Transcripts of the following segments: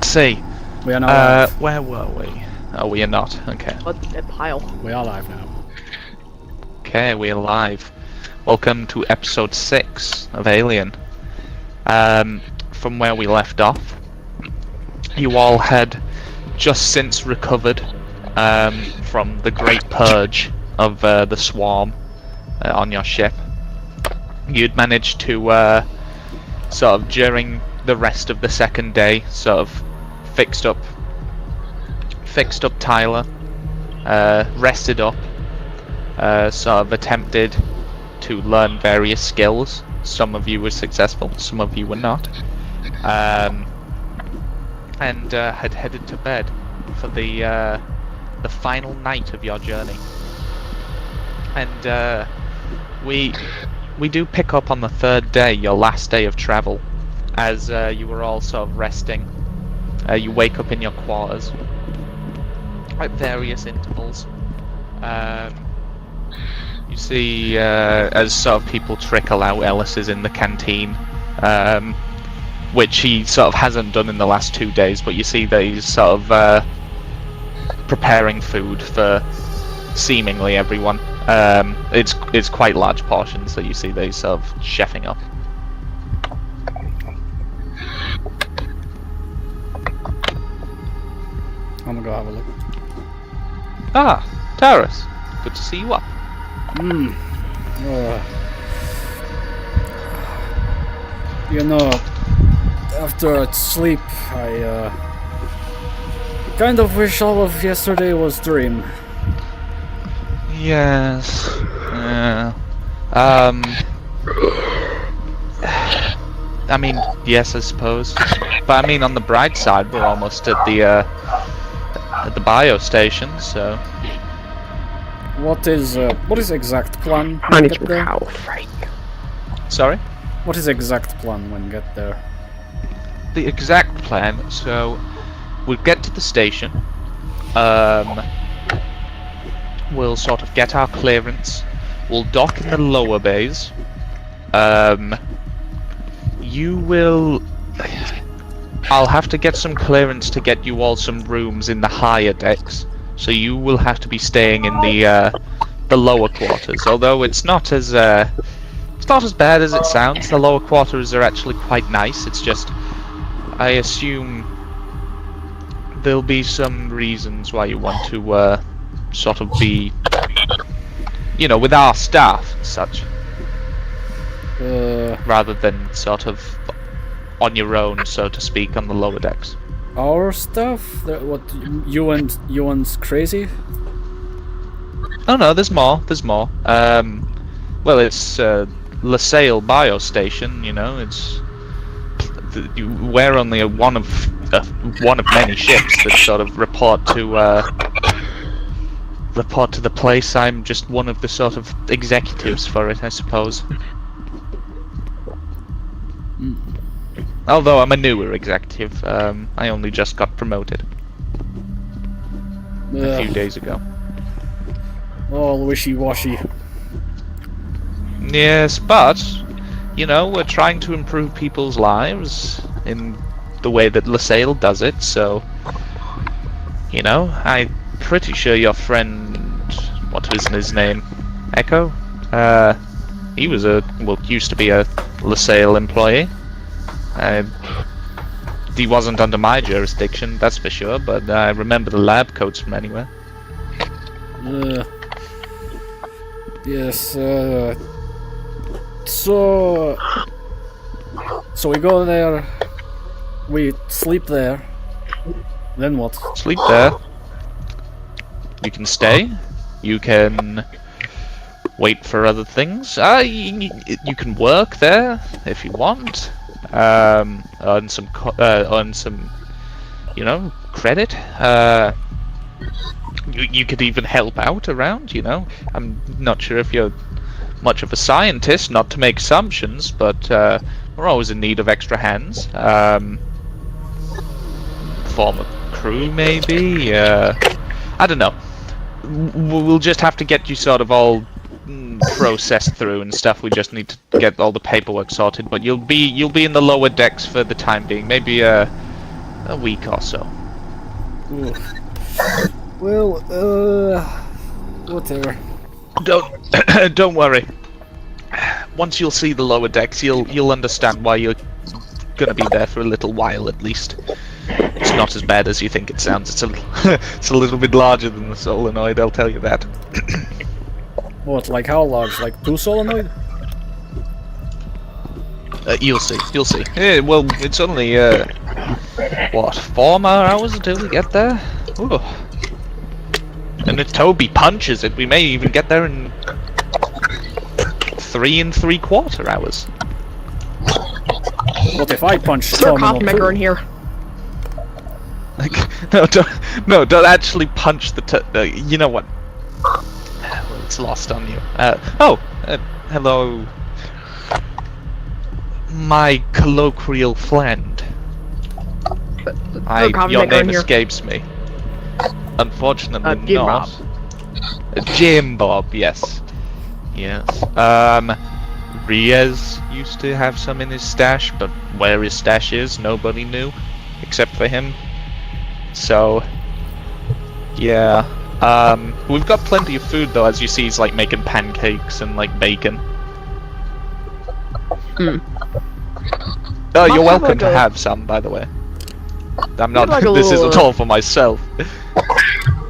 see. We are now live. Where were we? Oh, we are not. Okay. What a pile. We are live now. Okay, we're live. Welcome to episode 6 of Alien. From where we left off, you all had just since recovered from the great purge of the swarm on your ship. You'd managed to sort of during the rest of the second day sort of fixed up Tyler, rested up, sort of attempted to learn various skills. Some of you were successful, some of you were not, and had headed to bed for the final night of your journey. And we do pick up on the third day, your last day of travel, as you were all sort of resting. You wake up in your quarters at various intervals. You see, as sort of people trickle out, Ellis is in the canteen, which he sort of hasn't done in the last 2 days, but you see that he's sort of preparing food for seemingly everyone. It's quite large portions that you see that he's sort of chefing up. I'm gonna go have a look. Ah, Taurus, good to see you up. You know, after sleep, I kind of wish all of yesterday was dream. Yes. Yeah. I mean, yes, I suppose. But I mean, on the bright side, we're almost at the bio station, so. What is exact plan I when need get some there? cow right. Sorry? What is exact plan when get there? The exact plan, so we'll get to the station. We'll sort of get our clearance. We'll dock in the lower bays. I'll have to get some clearance to get you all some rooms in the higher decks. So you will have to be staying in the lower quarters. Although it's not as bad as it sounds. The lower quarters are actually quite nice. It's just, I assume there'll be some reasons why you want to sort of be, you know, with our staff and such, rather than sort of on your own, so to speak, on the lower decks. Our stuff? What, Ewan's crazy? Oh no, there's more. There's more. Well, it's LaSalle Bio Station. You know, it's we're only one of many ships that sort of report to the place. I'm just one of the sort of executives for it, I suppose. Although I'm a newer executive, I only just got promoted a few days ago. All wishy-washy. Yes, but, you know, we're trying to improve people's lives in the way that LaSalle does it, so, you know, I'm pretty sure your friend, what was his name? Echo? He was used to be a LaSalle employee. He wasn't under my jurisdiction, that's for sure, but I remember the lab coats from anywhere. Yes, so we go there, we sleep there, then what? Sleep there. You can stay. You can wait for other things. You can work there if you want. Earn some, you know, credit. You could even help out around, you know. I'm not sure if you're much of a scientist, not to make assumptions, but we're always in need of extra hands. Form a crew, maybe? I don't know. We'll just have to get you sort of all processed through and stuff. We just need to get all the paperwork sorted, but you'll be in the lower decks for the time being. Maybe A week or so. Ooh. Well, whatever. Don't worry. Once you'll see the lower decks, you'll understand why you're gonna be there for a little while at least. It's not as bad as you think it sounds. It's a little bit larger than the solenoid, I'll tell you that. What, like how large? Like 2 solenoid? You'll see. Well, it's only what, 4 more hours until we get there? Ooh. And if Toby punches it, we may even get there in 3 3/4 hours. What if I punch Is there a Terminal coffee maker 2? in here? Like, don't actually punch the. You know what? Well, it's lost on you. Hello, my colloquial friend. Your name escapes me. Unfortunately, Jim not. Jim Bob, yes. Riaz used to have some in his stash, but where his stash is, nobody knew, except for him. So, yeah. We've got plenty of food though, as you see. He's like making pancakes and like bacon. Oh, you're welcome to have some, by the way. I'm not. Like this isn't all for myself.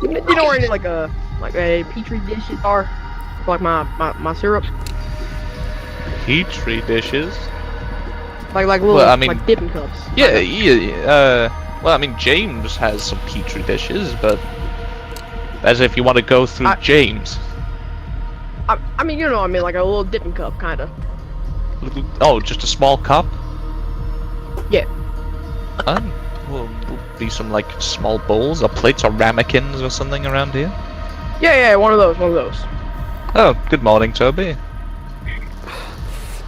You know where like a petri dishes are, for like my syrup. Petri dishes. Like little Well, I mean, like dipping cups. Yeah. Well, I mean, James has some petri dishes, but as if you want to go through James. I mean, you know, I mean, like a little dipping cup, kind of. Oh, just a small cup? Yeah. Well, there'll be some like small bowls or plates or ramekins or something around here. Yeah, one of those. Oh, good morning, Toby.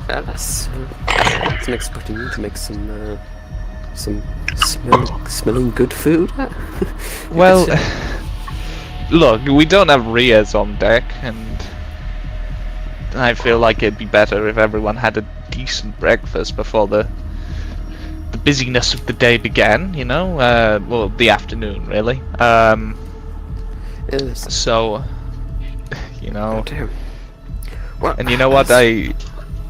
I wasn't expecting you to make some smelling good food. Well, look, we don't have Riaz on deck, and I feel like it'd be better if everyone had a decent breakfast before the busyness of the day began, you know? Well, the afternoon, really. Yes. So, you know... Oh, damn. Well, and you know what? I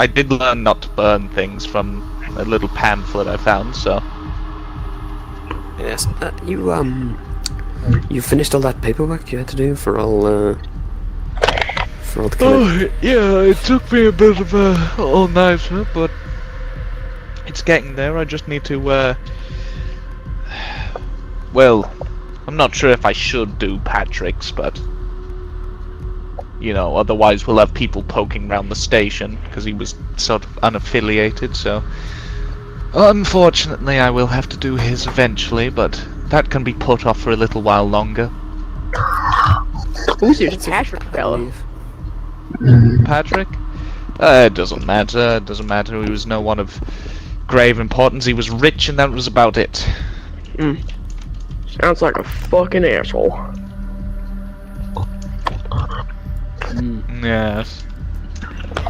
did learn not to burn things from a little pamphlet I found, so... Yes. You finished all that paperwork you had to do for all the Yeah, it took me a bit of all-nighter, but it's getting there. I just need to, well, I'm not sure if I should do Patrick's, but, you know, otherwise we'll have people poking around the station, because he was sort of unaffiliated, so... Unfortunately, I will have to do his eventually, but that can be put off for a little while longer. Who's this Patrick fella? Patrick? It doesn't matter. It doesn't matter. He was no one of grave importance. He was rich, and that was about it. Sounds like a fucking asshole. Yes.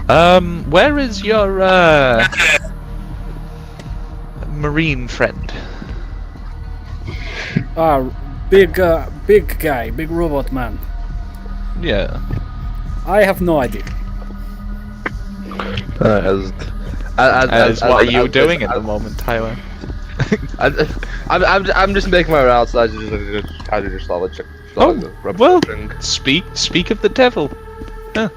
Where is your marine friend? Big guy, big robot man. Yeah. I have no idea. What are you doing at the moment, Tyler? I'm just making my way outside to just check. Well, speak of the devil. Huh.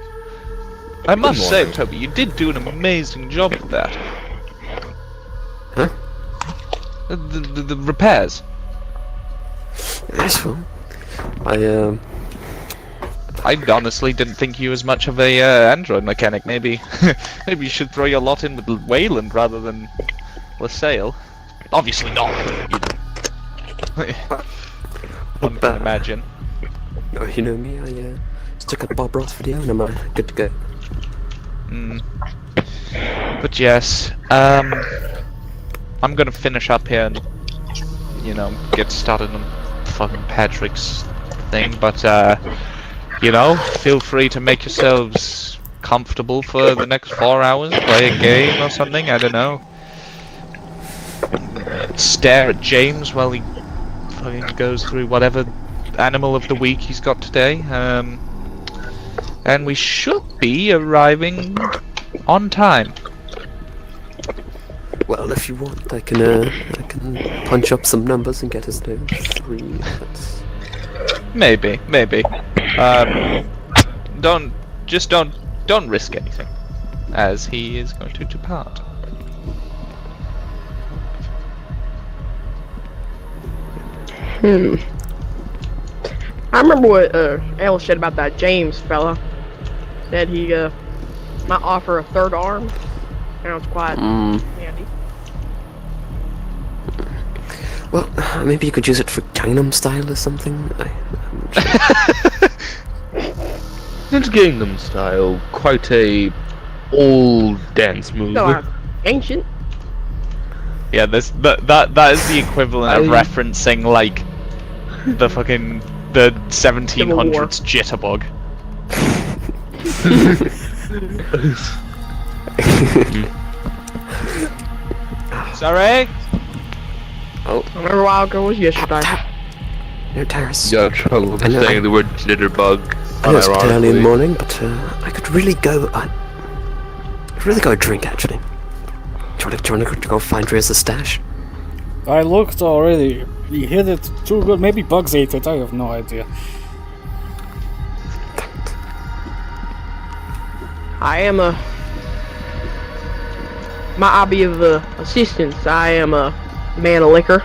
I must say, Toby, you did do an amazing job with that. Huh? The repairs. Yes, well, I honestly didn't think you was much of a android mechanic. Maybe you should throw your lot in with Wayland rather than LaSalle. Obviously not. One can imagine. Oh, you know me, I stuck at Bob Ross video and I'm good to go. But yes, I'm gonna finish up here and, you know, get started on fucking Patrick's thing, but you know, feel free to make yourselves comfortable for the next 4 hours, play a game or something, I don't know. stare at James while he fucking goes through whatever animal of the week he's got today. And we should be arriving on time. Well, if you want, I can punch up some numbers and get us there. 3 minutes. Maybe. Don't risk anything, as he is going to depart. I remember what Al said about that James fella. Said he might offer a third arm. Sounds quite handy. Well, maybe you could use it for Gangnam Style or something. It's Gangnam Style, quite a old dance move. So ancient. Yeah, that is the equivalent of referencing like the 1700s jitterbug. Sorry? Oh, I remember a while ago was yesterday. no, Terrace. You got trouble with I know, saying the word jitterbug. I know it's a bit early in the unironically. morning, but I could really go. I'd really go a drink, actually. Do you want to go find Ria's stash? I looked already. He hit it too good. Maybe bugs ate it. I have no idea. I am my hobby of assistance. I am a man of liquor.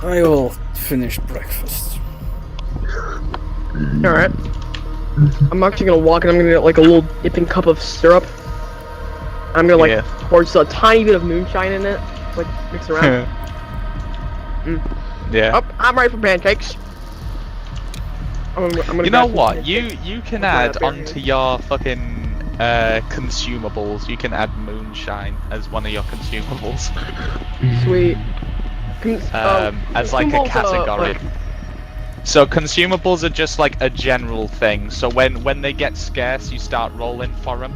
I will finish breakfast. Alright. I'm actually gonna walk and I'm gonna get like a little dipping cup of syrup. I'm gonna like pour just a tiny bit of moonshine in it. Like mix it around. Yeah. Oh, I'm ready for pancakes. I'm gonna You know grab some what? pancakes. You can I'll add put it up onto your fucking consumables. You can add moonshine as one of your consumables. Sweet. As like a consumables, category. So consumables are just like a general thing. So when they get scarce, you start rolling for them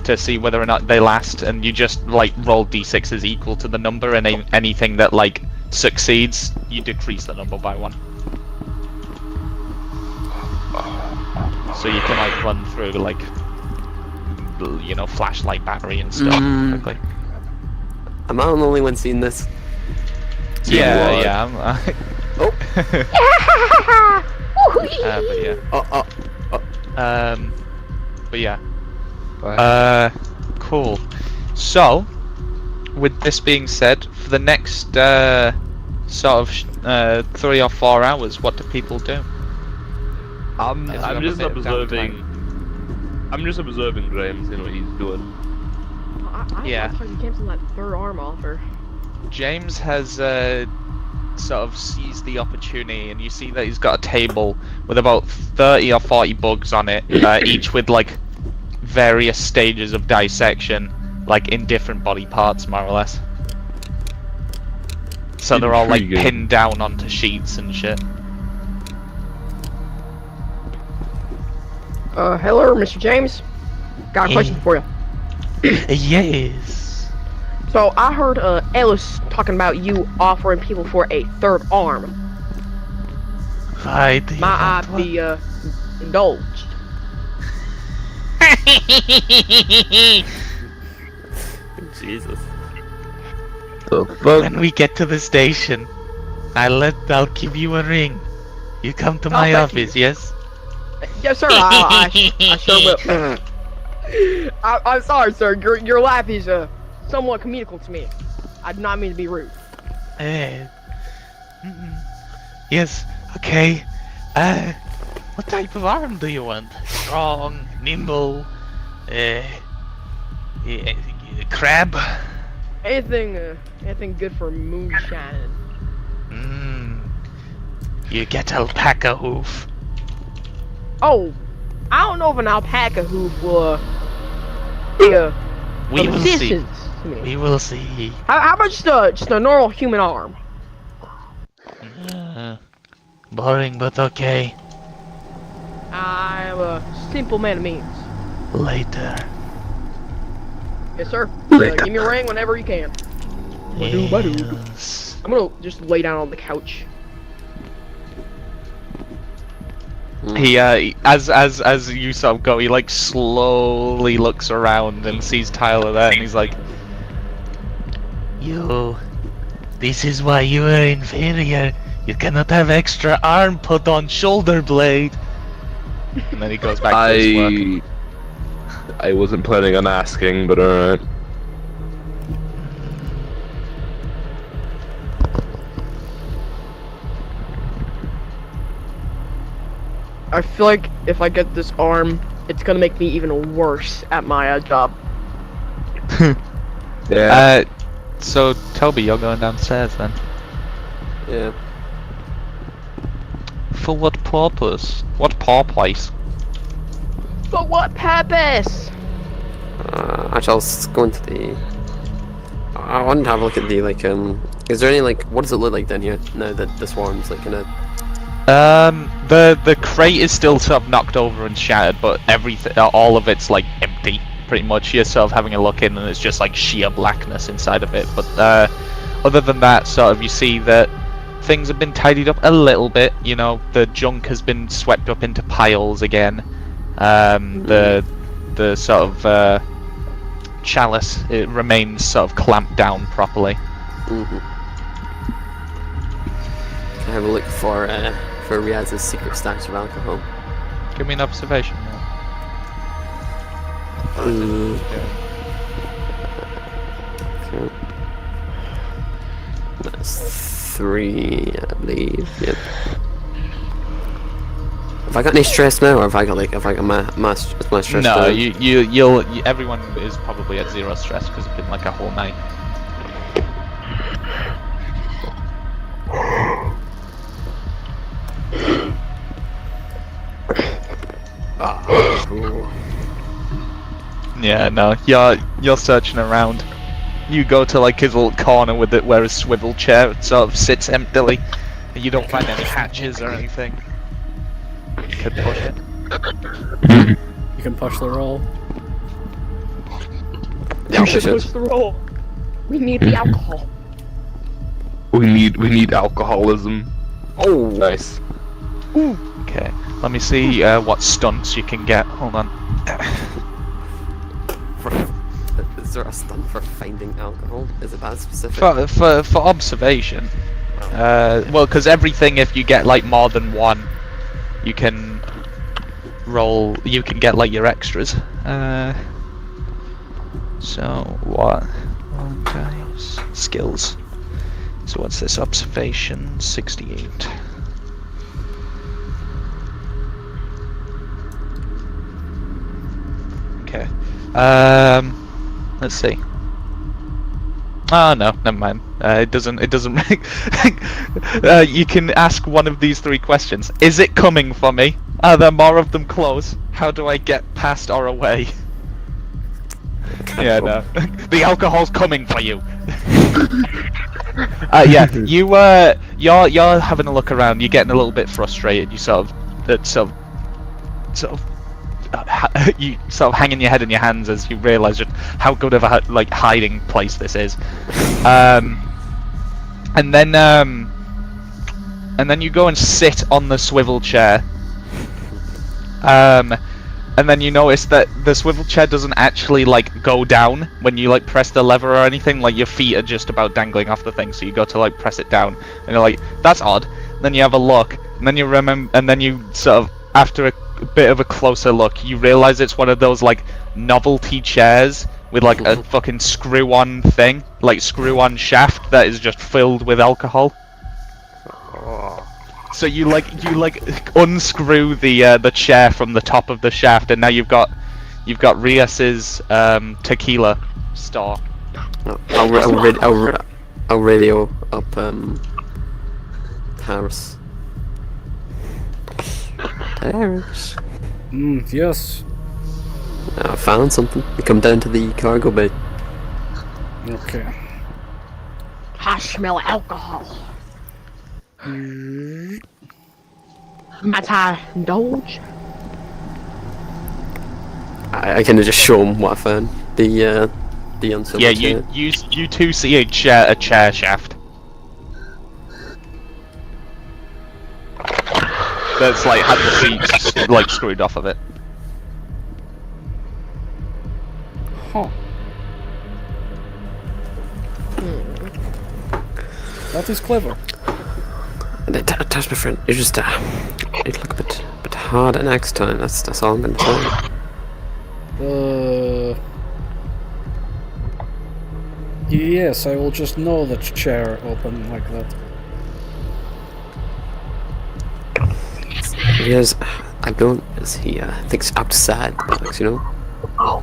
to see whether or not they last, and you just like roll d6s equal to the number, and anything that like succeeds, you decrease the number by 1. So you can like run through like flashlight battery and stuff quickly. Am I the only one seeing this? Yeah. Oh. But yeah. Cool. So, with this being said, for the next sort of 3 or 4 hours, what do people do? I'm just a bit of observing. I'm just observing Graham, seeing what he's doing. I thought you came from that third arm offer. James has sort of seized the opportunity, and you see that he's got a table with about 30 or 40 bugs on it, each with like various stages of dissection, like in different body parts, more or less. So they're all like Intriguing. pinned down onto sheets and shit. Hello, Mr. James. Got a question for you. Yes. So I heard Ellis talking about you offering people for a third arm. Why do you Might I want be indulged? Jesus. The fuck? When we get to the station, I'll give you a ring. You come to my thank office, yes? Yes, sir. I sure will. I'm sorry, sir. Your laugh is somewhat comedical to me. I do not mean to be rude. Yes, okay. What type of arm do you want? Strong, nimble, crab? Anything good for moonshining. You get alpaca hoof. Oh, I don't know if an alpaca hoof will be of We will see. assistance to me. We will see. How about just a normal human arm? Boring, but okay. I'm a simple man of means. Later. Yes, sir. Later. Give me a ring whenever you can. Yes. I'm gonna just lay down on the couch. He as you sort of go, he like slowly looks around and sees Tyler there, and he's like, "You, this is why you are inferior. You cannot have extra arm put on shoulder blade." And then he goes back to his work. I wasn't planning on asking, but alright. I feel like if I get this arm, it's gonna make me even worse at my job. Yeah. So Toby, you're going downstairs then. Yeah. For what purpose? What purpose? For what purpose? Actually, I'll go into the. I wanted to have a look at the like. Is there any like? What does it look like down here? Now that the swarm's like in a. The crate is still sort of knocked over and shattered, but everything, all of it's like empty, pretty much. You're sort of having a look in, and it's just like sheer blackness inside of it. But other than that, sort of, you see that things have been tidied up a little bit. You know, the junk has been swept up into piles again. The sort of chalice, it remains sort of clamped down properly. Mm-hmm. Can I have a look for Riaz's secret stash of alcohol? Give me an observation. Okay. That's 3, I believe. Yep. Have I got any stress now, or have I got my stress? No, down? you'll everyone is probably at 0 stress because it's been like a whole night. Cool. Yeah, no, you're searching around. You go to like his little corner with it where his swivel chair sort of sits emptily. And you don't find any hatches or anything. You could push it. You can push the roll. Yeah, You should push push it. the roll. We need the alcohol. We need alcoholism. Oh, Nice. Okay, let me see what stunts you can get. Hold on. Is there a stunt for finding alcohol? Is it that specific? For observation. Well, because everything, if you get like more than one, you can roll. You can get like your extras. So what? Guys, skills. So what's this? Observation 68. Okay. Let's see. Oh no, never mind. It doesn't. You can ask one of these 3 questions. Is it coming for me? Are there more of them close? How do I get past or away? Yeah, no. The alcohol's coming for you. Yeah, you're having a look around. You're getting a little bit frustrated. You sort of you sort of hanging your head in your hands as you realise just how good of a hiding place this is. And then you go and sit on the swivel chair. And then you notice that the swivel chair doesn't actually like go down when you like press the lever or anything. Like your feet are just about dangling off the thing, so you go to like press it down, and you're like, "That's odd." And then you have a look, and then you remember, and then you sort of, after a bit of a closer look, you realise it's one of those like novelty chairs with like a fucking screw-on thing, like screw-on shaft that is just filled with alcohol. So you unscrew the chair from the top of the shaft, and now you've got Rias's tequila store. I'll radio up Harris. Harris. Yes. I found something. We come down to the cargo bay. Okay. I smell alcohol. Might I indulge? I kind of just show him what I found. The unsilvered Yeah, chair. you two see a chair shaft. That's like had the feet like screwed off of it. Huh. That is clever. Touch my friend. You just it look a bit harder next time. That's all I'm gonna say. Yes, I will just know that chair open like that. Yes, I don't. As he thinks outside the box, you know.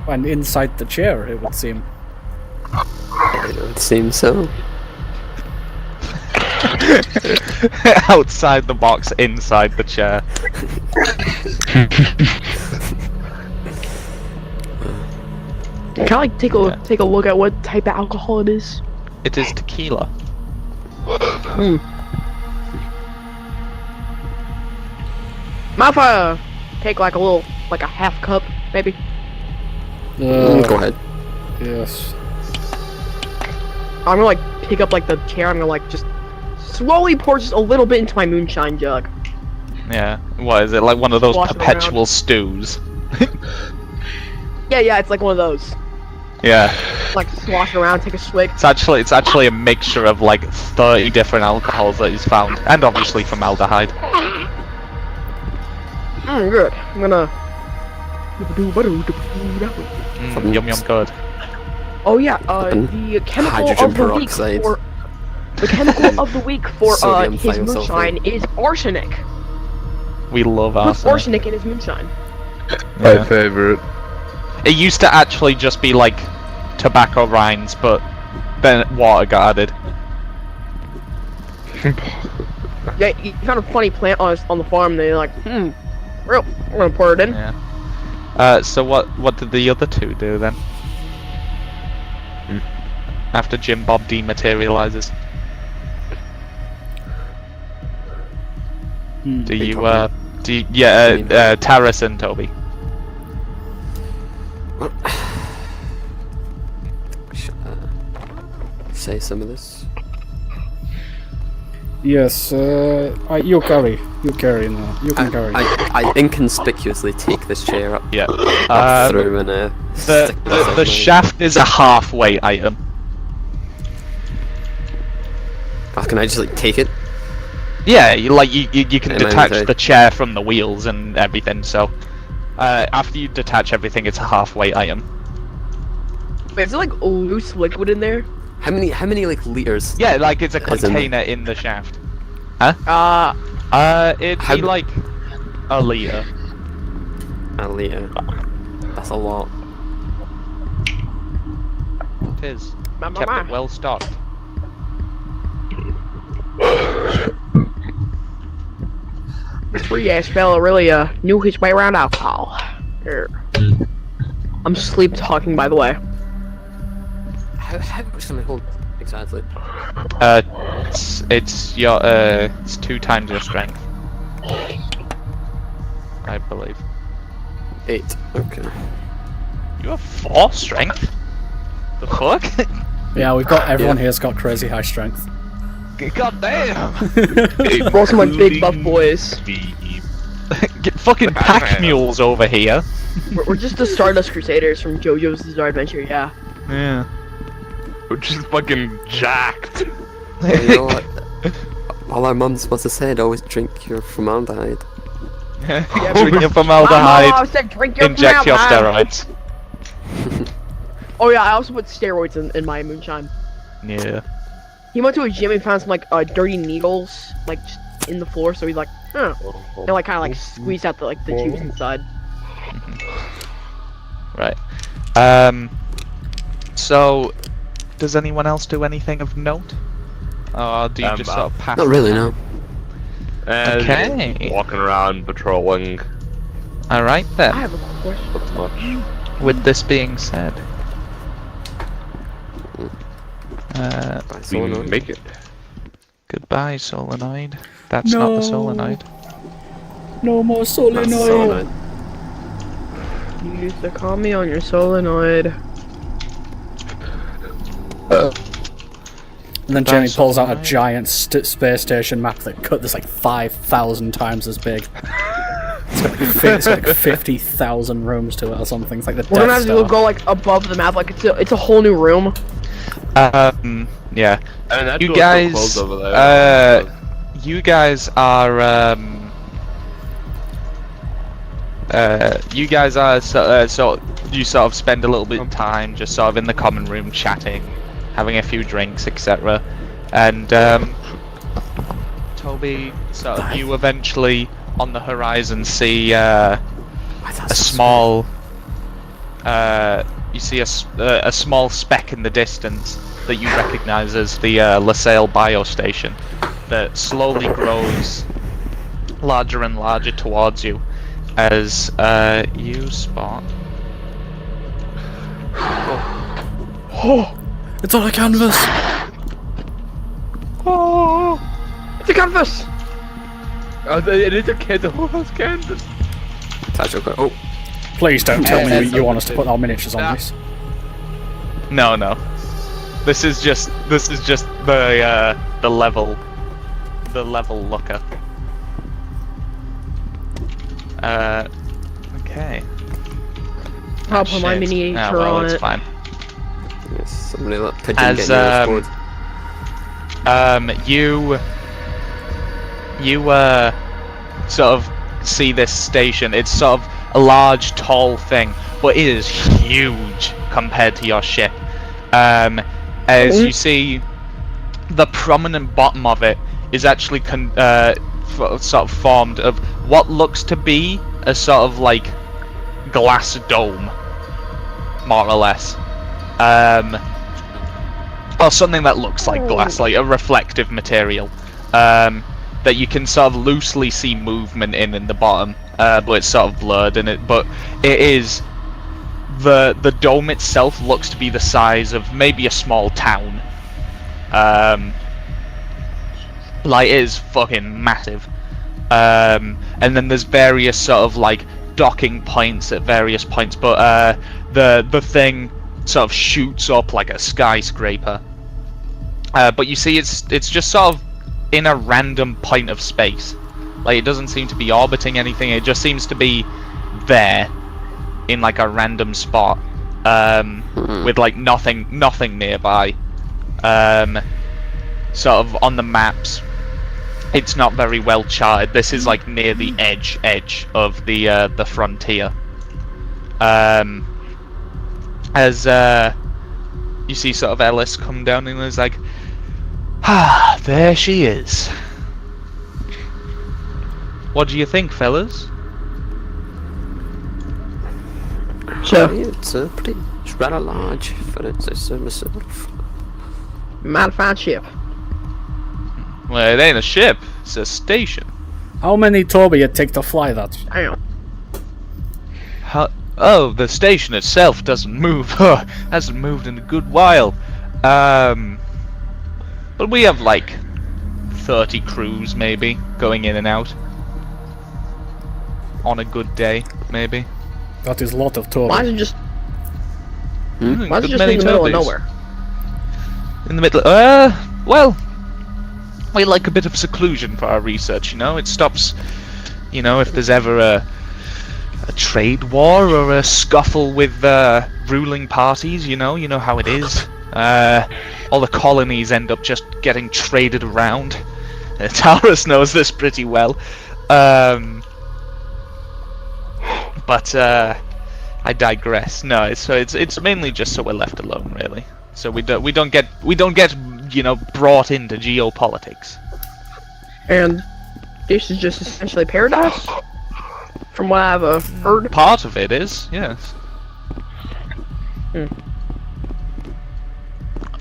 And inside the chair, it would seem. It seems so. Outside the box, inside the chair. Can I like take a look at what type of alcohol it is? It is tequila. Mind if I take like a half cup, maybe? Go ahead. Yes. I'm gonna like pick up like the chair. I'm gonna like just slowly pour just a little bit into my moonshine jug. Yeah. What is it, like one of those Wash it perpetual stews? Yeah, it's like one of those. Yeah. Like slosh it around, take a swig. It's actually a mixture of like 30 different alcohols that he's found, and obviously formaldehyde. Good. I'm gonna. Yum yum good. Oh yeah, the chemical Hydrogen of the week peroxide. for the chemical of the week for Sodium his thiosulfate. moonshine is arsenic. We love Puts arsenic. arsenic in his moonshine. My favorite. It used to actually just be like tobacco rinds, but then water got added. Yeah, he found a funny plant on the farm. And they're like, real. I'm gonna pour it in. Yeah. So what did the other two do then? After Jim Bob dematerializes, do you Taras and Toby? Say some of this. Yes, you carry now. You can carry. I inconspicuously take this chair up. Yeah. Up through and The shaft is a half-weight item. Can I just like take it? Yeah, you can In my detach inventory. the chair from the wheels and everything. So after you detach everything, it's a half-weight item. Wait, is there like loose liquid in there? How many like liters? Yeah, like it's a As in- container in the shaft. It'd How- be like a liter. A liter. That's a lot. It is. My. Kept it well stocked. This free ass fella really knew his way around alcohol. Here. I'm sleep talking, by the way. How much can I hold exactly? It's 2 times your strength, I believe. 8. Okay. You have 4 strength. The fuck? Yeah, we've got everyone here's got crazy high strength. God damn! Roll some like big buff boys. Get fucking pack mules over here. We're just the Stardust Crusaders from JoJo's Bizarre Adventure. Yeah. Yeah. Which is fucking jacked. You know what? All our mums must have said, always drink your formaldehyde. Drink your Oh, formaldehyde. I said drink your Inject your formaldehyde. steroids. Oh yeah, I also put steroids in my moonshine. Yeah. He went to a gym and found some like dirty needles like just in the floor, so he's like, and like kind of like squeezed out the juice inside. Right. So, does anyone else do anything of note? Or do you just sort of pass? Not really, no. Okay. Walking around, patrolling. Alright then. I have a question. Not much. With this being said, By We solenoid. make it. goodbye solenoid. That's not the No. solenoid. No more That's solenoid. solenoid. You used to call me on your solenoid. And then Jamie That's pulls out a alright. giant space station map that's like 5,000 times as big. It's got like 50,000 rooms to it or something. It's like the We're gonna Death have to Star. go like above the map, like it's a whole new room. Yeah. I mean, that You door's so guys, closed over there. you guys are, so you sort of spend a little bit of time just sort of in the common room chatting, having a few drinks, etc. And, Toby, sort of, you eventually, on the horizon, see, a small, you see a small speck in the distance that you recognize as the LaSalle biostation that slowly grows larger and larger towards you as you spot. Oh, it's on a canvas. Oh, it's a canvas. Oh, it is a kid. Oh, that's canvas. Oh, Please don't tell me you want us to put our miniatures on this. No, no. This is just the level looker. Okay. I'll put my Shit. miniature Ah, well, on it's it. fine. yes, somebody let Pigeon As, get near you sort of see this station. It's sort of a large, tall thing, but it is huge compared to your ship. As you see, the prominent bottom of it is actually sort of formed of what looks to be a sort of like glass dome, more or less. Or something that looks like glass, like a reflective material, that you can sort of loosely see movement in the bottom, but it's sort of blurred in it. But it is the dome itself looks to be the size of maybe a small town. Like, it is fucking massive. And then there's various sort of like docking points at various points, but the thing sort of shoots up like a skyscraper. But you see, it's just sort of in a random point of space. Like, it doesn't seem to be orbiting anything. It just seems to be there in like a random spot, with like nothing nearby. Sort of on the maps, it's not very well charted. This is like near the edge of the frontier. As you see sort of Ellis come down and is like, ah, there she is. What do you think, fellas? So, It's rather large for its myself. modified ship. Well, it ain't a ship, it's a station. How many Toby it take to fly that? Damn. Oh, the station itself doesn't move. Hasn't moved in a good while. But we have like 30 crews maybe going in and out. On a good day, maybe. That is a lot of Toby. Why is it just? Why is it Good just in many the middle of Tobys. nowhere? In the middle. Well, we like a bit of seclusion for our research. You know, it stops. You know, if there's ever a trade war or a scuffle with ruling parties, you know how it is. All the colonies end up just getting traded around. Taurus knows this pretty well. But I digress. No, it's mainly just so we're left alone, really. So we don't get brought into geopolitics. And this is just essentially paradise, from what I've heard. Part of it is, yes. You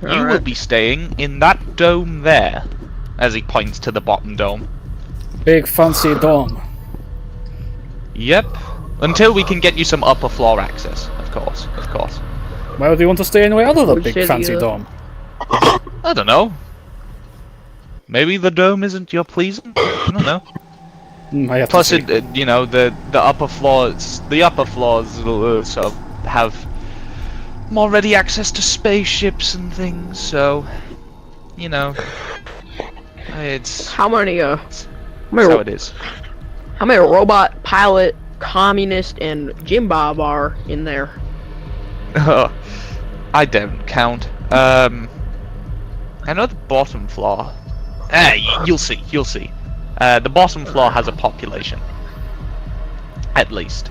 will Alright. be staying in that dome there, as he points to the bottom dome. Big fancy dome. Yep. Until we can get you some upper floor access, of course. Where do you want to stay anyway other than Which big city, fancy dome? I don't know. Maybe the dome isn't your pleasing? I don't know. I have Plus, to see. you know, the upper floors will sort of have more ready access to spaceships and things. So, you know, it's How many that's how it is. how many robot, pilot, communist, and Jim Bob are in there? I don't count. I know the bottom floor. You'll see. You'll see. The bottom floor has a population, at least.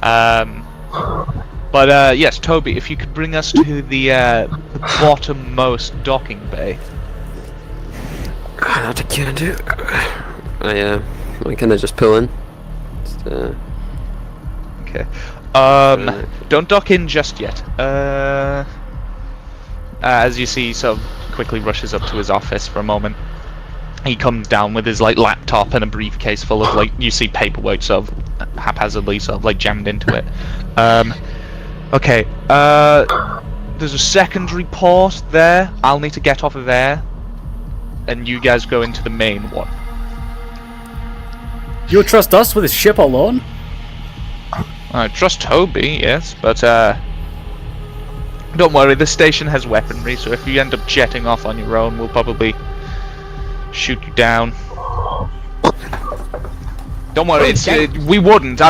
But yes, Toby, if you could bring us to the bottommost docking bay. That I can do. I kind of just pull in. Just, Okay. Don't dock in just yet. As you see, sort of quickly rushes up to his office for a moment. He comes down with his like laptop and a briefcase full of like you see paperwork sort of haphazardly sort of like jammed into it. Okay. There's a secondary port there. I'll need to get off of there, and you guys go into the main one. You trust us with his ship alone? I trust Toby, yes, but don't worry. The station has weaponry, so if you end up jetting off on your own, we'll probably shoot you down. Don't worry, it's we wouldn't.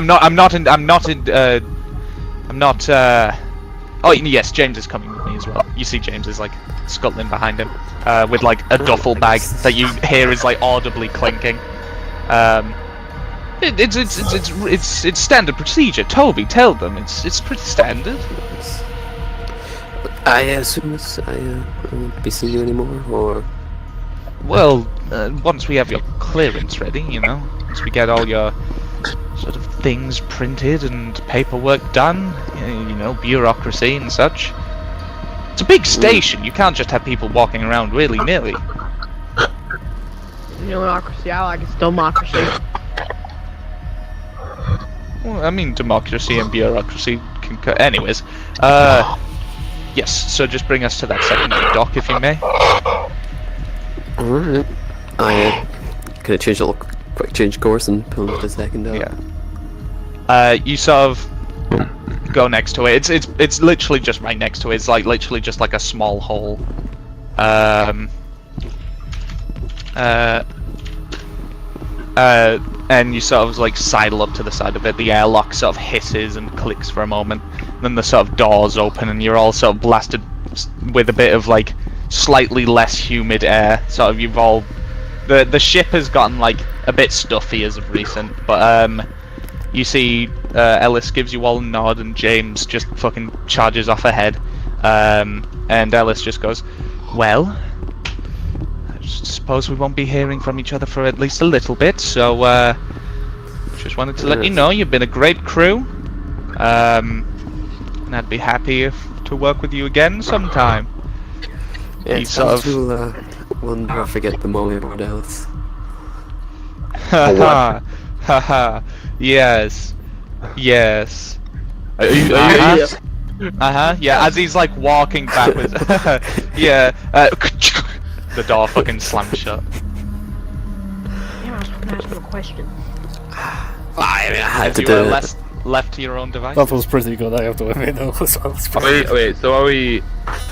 Oh yes, James is coming with me as well. You see James is like scuttling behind him, with like a duffel bag that you hear is like audibly clinking. It's standard procedure. Toby, tell them it's pretty standard. I assume I won't be seeing you anymore, or Well, once we have your clearance ready, you know, once we get all your sort of things printed and paperwork done, you know, bureaucracy and such. It's a big station. You can't just have people walking around willy-nilly. You know, democracy I like is democracy. Well, I mean, democracy and bureaucracy concur. Anyways, yes. So just bring us to that secondary dock, if you may. alright. I could have changed a little quick change course and pull into the second dock. Yeah. You sort of go next to it. It's literally just right next to it. It's like literally just like a small hole. And you sort of like sidle up to the side of it. The airlock sort of hisses and clicks for a moment. Then the sort of doors open and you're all sort of blasted with a bit of like slightly less humid air. Sort of you've all the ship has gotten like a bit stuffy as of recent, but you see Ellis gives you all a nod and James just fucking charges off ahead. And Ellis just goes, well, I suppose we won't be hearing from each other for at least a little bit, so just wanted to let you know you've been a great crew. And I'd be happy to work with you again sometime. Yeah, He it's sort of we'll never forget the moment with Alice. haha, haha, yes, yes. Are you Yeah, as he's like walking backwards. Yeah, the door fucking slams shut. Yeah, I was gonna ask him a question. I had to You do were it. left to your own device. That was pretty good, I have to admit, though. wait, so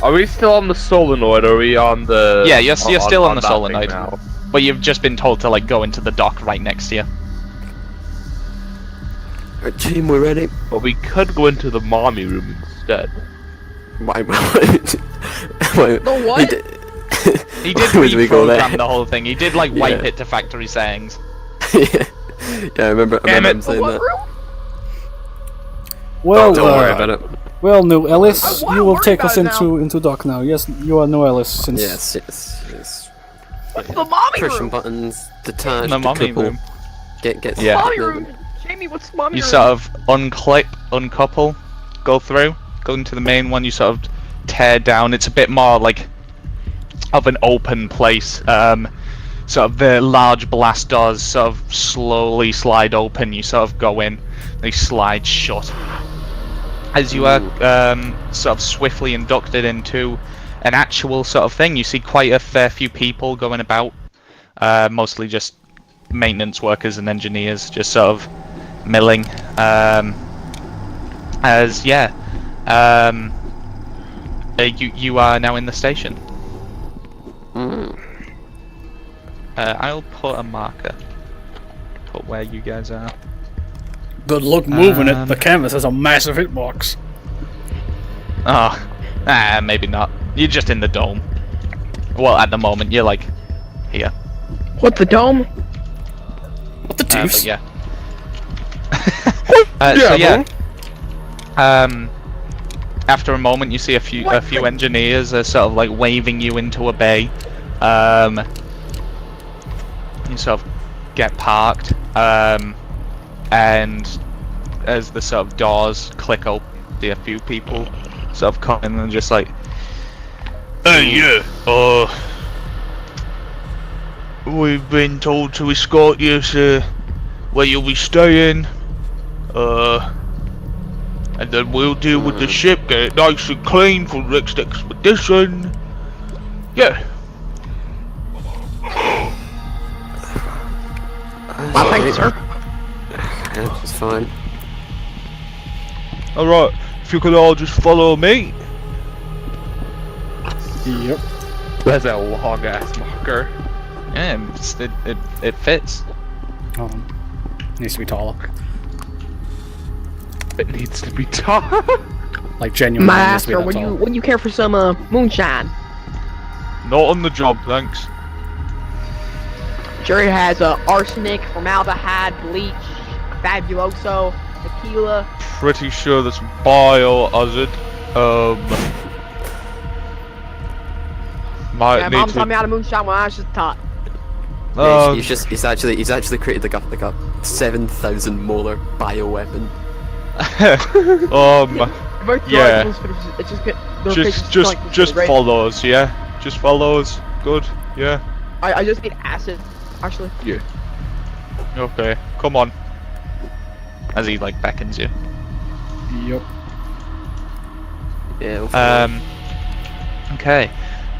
are we still on the solenoid, or are we on the... Yeah, you're still on the that thing solenoid. now? But you've just been told to like go into the dock right next to you. Alright, team, we're ready. But we could go into the mommy room instead. Why? The what? He did Why would we go there? reprogram the whole thing. He did like wipe Yeah. it to factory settings. Yeah, I remember Damn him it. saying What that. room? Well, Don't worry about it. well, no, Ellis, I wanna you will worry take us about it now. into dock now. Yes, you are no Ellis since. Yes. What's the mommy Pushing room? buttons, detach, The mommy decouple, room. get Yeah. Mommy room. Jamie, what's the mommy You room? sort of unclip, uncouple, go through, go into the main one. You sort of tear down. It's a bit more like of an open place. Sort of the large blast doors sort of slowly slide open. You sort of go in, they slide shut. As you are sort of swiftly inducted into an actual sort of thing, you see quite a fair few people going about, mostly just maintenance workers and engineers just sort of milling. You are now in the station. I'll put a marker. Put where you guys are. Good luck moving it. The canvas has a massive hitbox. Oh, maybe not. You're just in the dome. Well, at the moment, you're like here. What, the dome? What the deuce? But yeah. So yeah. After a moment, you see a few engineers are sort of like waving you into a bay. You sort of get parked, and as the sort of doors click open, see a few people sort of come in and just like, hey, yeah, we've been told to escort you to where you'll be staying, and then we'll deal with the ship, get it nice and clean for the next expedition. Yeah. Well, thank you, sir. Yeah, it's fine. Alright, if you could all just follow me. Yep. That's a long ass marker. Yeah, it fits. Needs to be taller. It needs to be tall. Like genuinely needs to be Master, that would tall. you care for some moonshine? Not on the job, thanks. Sure, it has arsenic, formaldehyde, bleach, fabuloso, tequila. Pretty sure that's biohazard. Might Yeah, need mom to. taught me how to moonshine when I was just taught. Yeah, he's actually created like a 7,000 molar bioweapon. Yeah. It's just Just follow us, yeah. Just follow us. Good, yeah. I just need acid, actually. Yeah. Okay, come on. As he like beckons you. Yep. Yeah. We'll follow. Okay.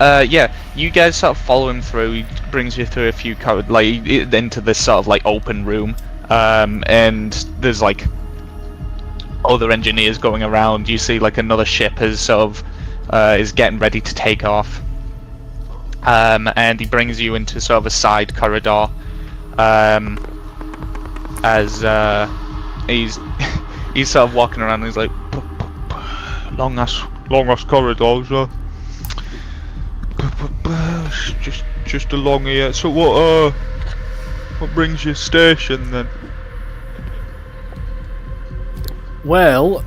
Yeah, you guys sort of follow him through. He brings you through a few into this sort of like open room. And there's like other engineers going around. You see like another ship is sort of is getting ready to take off. And he brings you into sort of a side corridor. As he's sort of walking around and he's like, long ass corridors, just along here. So what brings you station then? Well,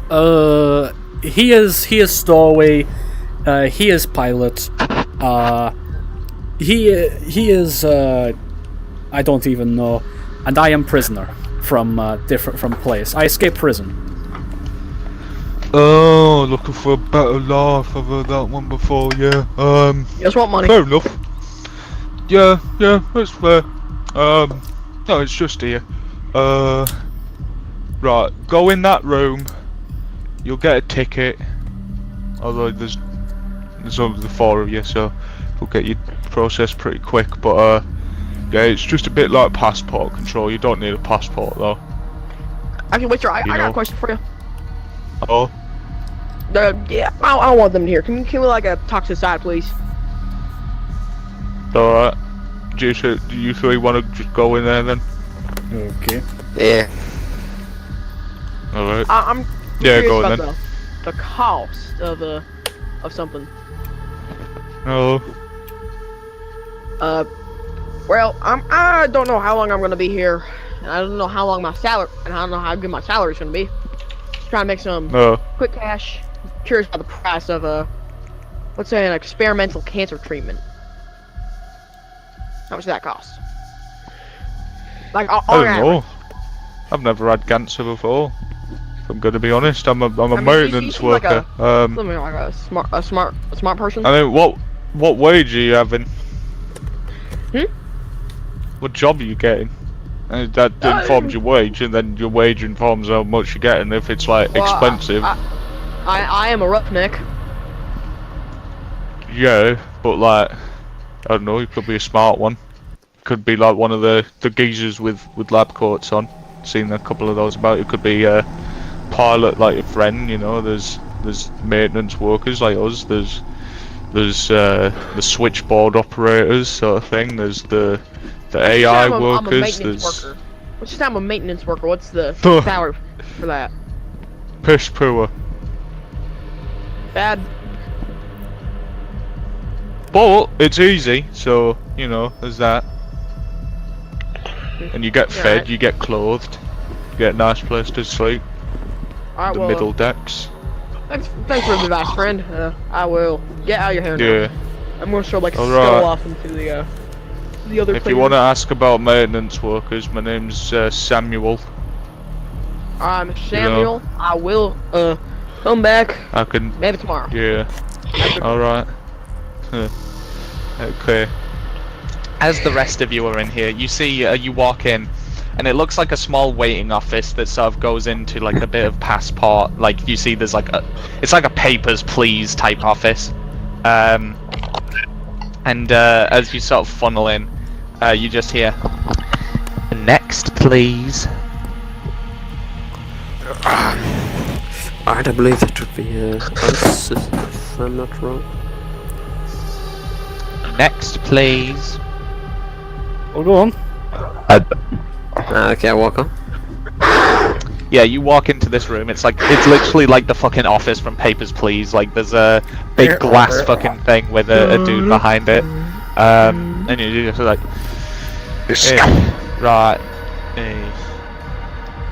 he is stowaway. He is pilot. He is I don't even know, and I am prisoner from place. I escaped prison. Oh, looking for a better life. I've heard that one before. Yeah. You just want money. Fair enough. Yeah, that's fair. No, it's just here. Right, go in that room. You'll get a ticket. Although there's only the 4 of you, so we'll get you processed pretty quick. But yeah, it's just a bit like passport control. You don't need a passport though. Actually, wait, sir, I got a question for you. Oh. Yeah, I don't want them here. Can we like talk to the side, please? Alright. Do you three want to just go in there then? Okay. Yeah. Alright. I'm Yeah, curious go on about the cost of something. Oh. Well, I don't know how long I'm gonna be here. And I don't know how long my salary, and I don't know how good my salary's gonna be. Just trying to make some quick cash. Curious about the price of let's say an experimental cancer treatment. How much does that cost? Like on I don't average. know. I've never had cancer before. If I'm gonna be honest, I'm a maintenance seem like worker. Something like a smart person. I mean, what wage are you having? What job are you getting? And that informs your wage, and then your wage informs how much you're getting. If it's like Well, expensive, I am a roughneck. yeah, but like, I don't know, you could be a smart one. could be like one of the geezers with lab coats on. Seen a couple of those about. It could be a pilot like a friend, you know. There's maintenance workers like us. There's the switchboard operators sort of thing. There's the AI workers. I'm a maintenance worker. Let's just say I'm a maintenance worker. What's the salary for that? Piss poor. Bad. But it's easy, so you know there's that. And you get fed, you get clothed, you get a nice place to sleep. Alright, The well, middle decks. thanks for the advice, friend. I will get out of your hair now. Yeah. I'm gonna show like a Alright. skull off into the other. If you want to ask about maintenance workers, my name's Samuel. I'm Samuel. I will come back I can. maybe tomorrow. Yeah. Alright. Okay. As the rest of you are in here, you see, you walk in, and it looks like a small waiting office that sort of goes into like a bit of passport. Like you see, there's like it's like a papers please type office. And as you sort of funnel in, you just hear, "Next, please." I believe that would be us, if I'm not wrong. Next, please. Oh, go on. Okay, I walk on. Yeah, you walk into this room. It's literally like the fucking office from Papers, Please. Like there's a big glass fucking thing with a dude behind it. And you're just like, right.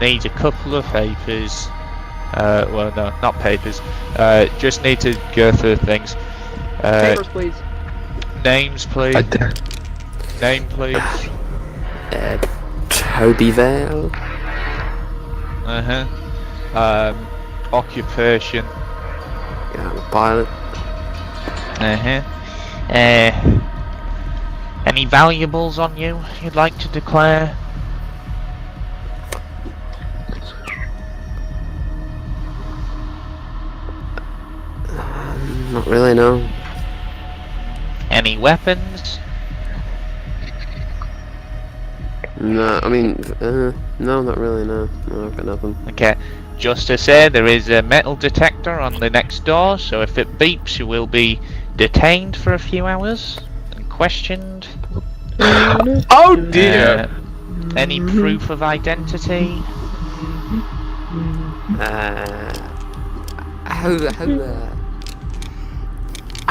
Need a couple of papers. Well, no, not papers. Just need to go through things. Papers, please. Names, please. Name, please. Toby Vale. Occupation. Yeah, I'm a pilot. Any valuables on you you'd like to declare? Not really, no. Any weapons? No, I mean, no, not really, no. No, I've got nothing. Okay. Just to say, there is a metal detector on the next door, so if it beeps, you will be detained for a few hours and questioned. Oh dear! Any proof of identity?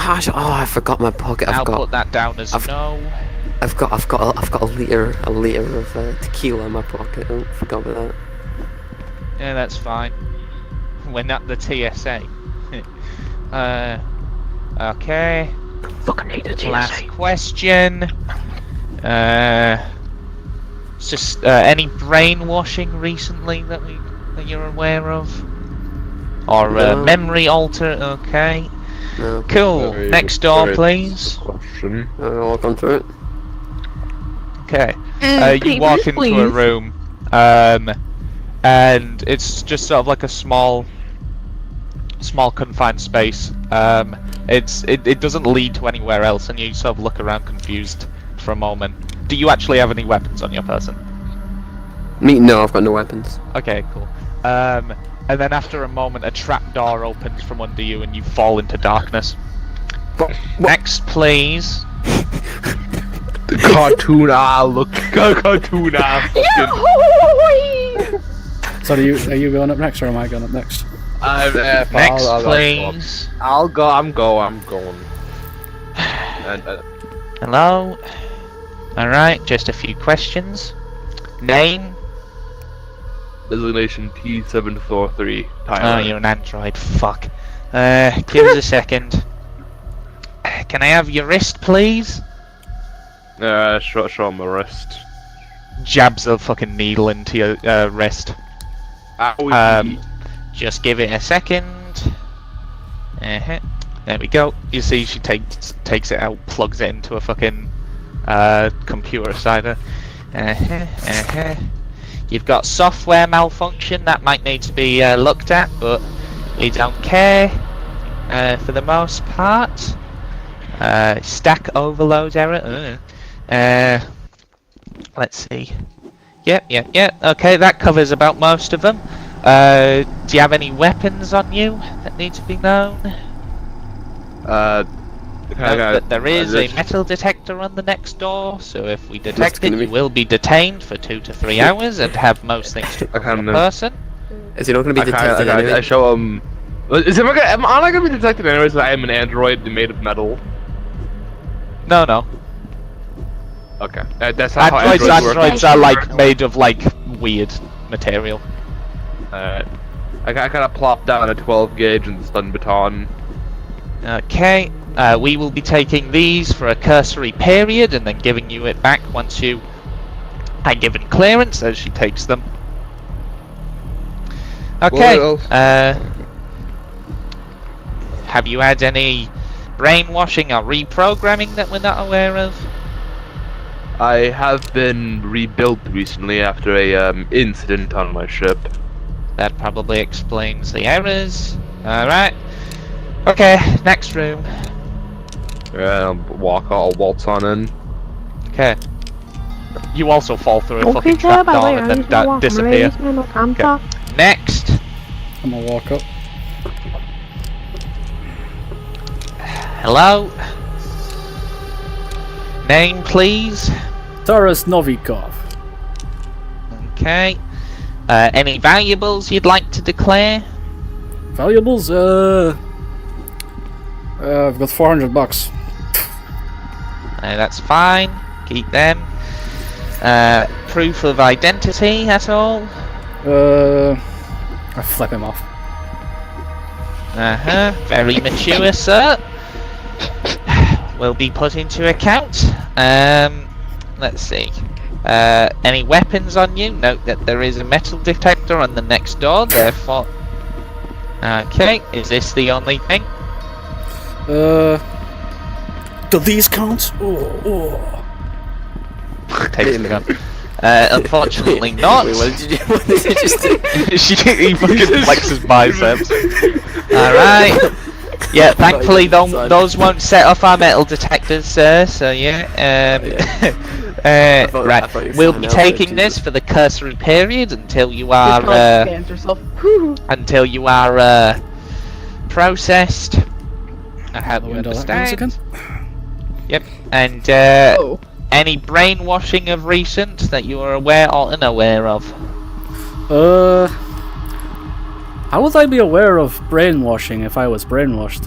I forgot my pocket. I'll put that down as no. I've got a liter of tequila in my pocket. Oh, forgot about that. Yeah, that's fine. We're not the TSA. Okay. Fucking hate the TSA. Last question. It's just any brainwashing recently that you're aware of, or No. memory alter? Okay. No. Cool. Very- Next door, very please. Question. I'll walk on through it. Okay. You walk into a room, and it's just sort of like a small confined space. It doesn't lead to anywhere else, and you sort of look around confused for a moment. Do you actually have any weapons on your person? Me? No, I've got no weapons. Okay, cool. And then after a moment, a trap door opens from under you, and you fall into darkness. Next, please. The cartoon look. Cartoon fucking. So are you going up next, or am I going up next? Next, please. I'll go. I'm going. Hello. All right, just a few questions. Name. Designation T743. Oh, you're an android. Fuck. Give us a second. Can I have your wrist, please? Show my wrist. Jabs a fucking needle into your wrist. Just give it a second. There we go. You see, she takes it out, plugs it into a fucking computer side. You've got software malfunction that might need to be looked at, but we don't care for the most part. Stack overload error. let's see. Yep. Okay, that covers about most of them. Do you have any weapons on you that need to be known? There is a metal detector on the next door, so if we detect it, you will be detained for 2 to 3 hours and have most things to cover the person. Is he not going to be detected anyway? I show him. Am I going to be detected anyways? I am an android made of metal. No. Okay, that's not how androids are like made of like weird material. I gotta plop down a 12 gauge and stun baton. Okay, we will be taking these for a cursory period and then giving you it back once you are given clearance as she takes them. Okay, have you had any brainwashing or reprogramming that we're not aware of? I have been rebuilt recently after a incident on my ship. That probably explains the errors. Alright. Okay, next room. Yeah, I'll waltz on in. Okay. You also fall through a fucking trapdoor and then disappear. Okay. Next. I'm gonna walk up. Hello? Name, please? Taras Novikov. Okay. Any valuables you'd like to declare? Valuables? I've got $400. That's fine. Keep them. Proof of identity at all? I flip him off. Very mature, sir. Will be put into account. Let's see. Any weapons on you? Note that there is a metal detector on the next door, therefore... Okay, is this the only thing? Do these count? Oh. Takes the gun. Unfortunately not. Wait, what did you just do? He fucking flexes biceps. Alright. Yeah, thankfully those won't set off our metal detectors, sir, so yeah. Right, we'll be taking this for the cursory period until you are processed. I hope you understand. Yep, and any brainwashing of recent that you are aware or unaware of? How would I be aware of brainwashing if I was brainwashed?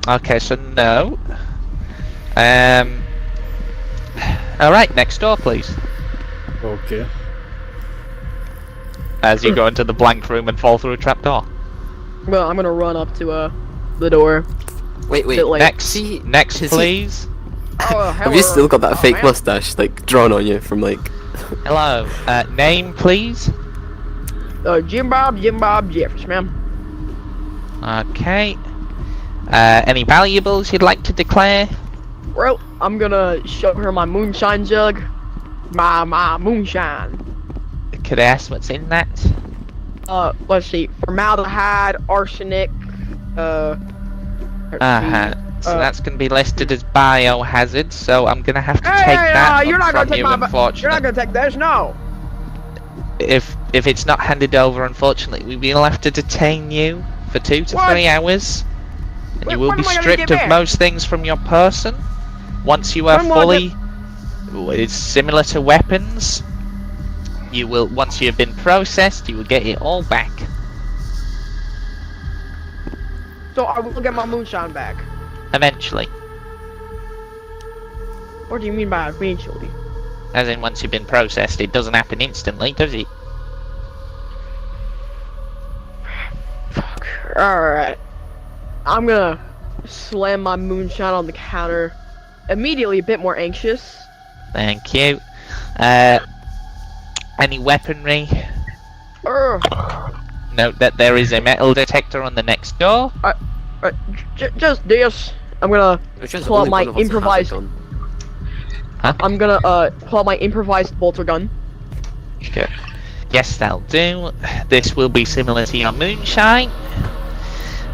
Okay, so no. Alright, next door, please. Okay. As you go into the blank room and fall through a trapdoor. Well, I'm gonna run up to the door. Wait. Next, please. Oh, Have you still got that fake man. mustache, like, drawn on you from, like... Hello. Name, please. Jim Bob Jeffers, ma'am. Okay. Any valuables you'd like to declare? Well, I'm gonna show her my moonshine jug. My moonshine. Could I ask what's in that? Let's see. Formaldehyde, arsenic, So that's going to be listed as biohazard, so I'm going to have to take that you're not from gonna take you, my unfortunately. You're not gonna take this, no. If it's not handed over, unfortunately, we will have to detain you for 2 to 3 hours. And Wait, you will what be am I gonna stripped get of back? most things from your person. Once you are When will I fully... It's similar to weapons. You will, once you have been processed, you will get it all back. So I will get my moonshine back. Eventually. What do you mean by eventually? As in, once you've been processed, it doesn't happen instantly, does it? Fuck. Alright. I'm gonna slam my moonshine on the counter. Immediately a bit more anxious. Thank you. Any weaponry? Note that there is a metal detector on the next door. Just this. I'm gonna pull out my improvised. Huh? I'm gonna pull out my improvised bolter gun. Okay. Yes, that'll do. This will be similar to your moonshine.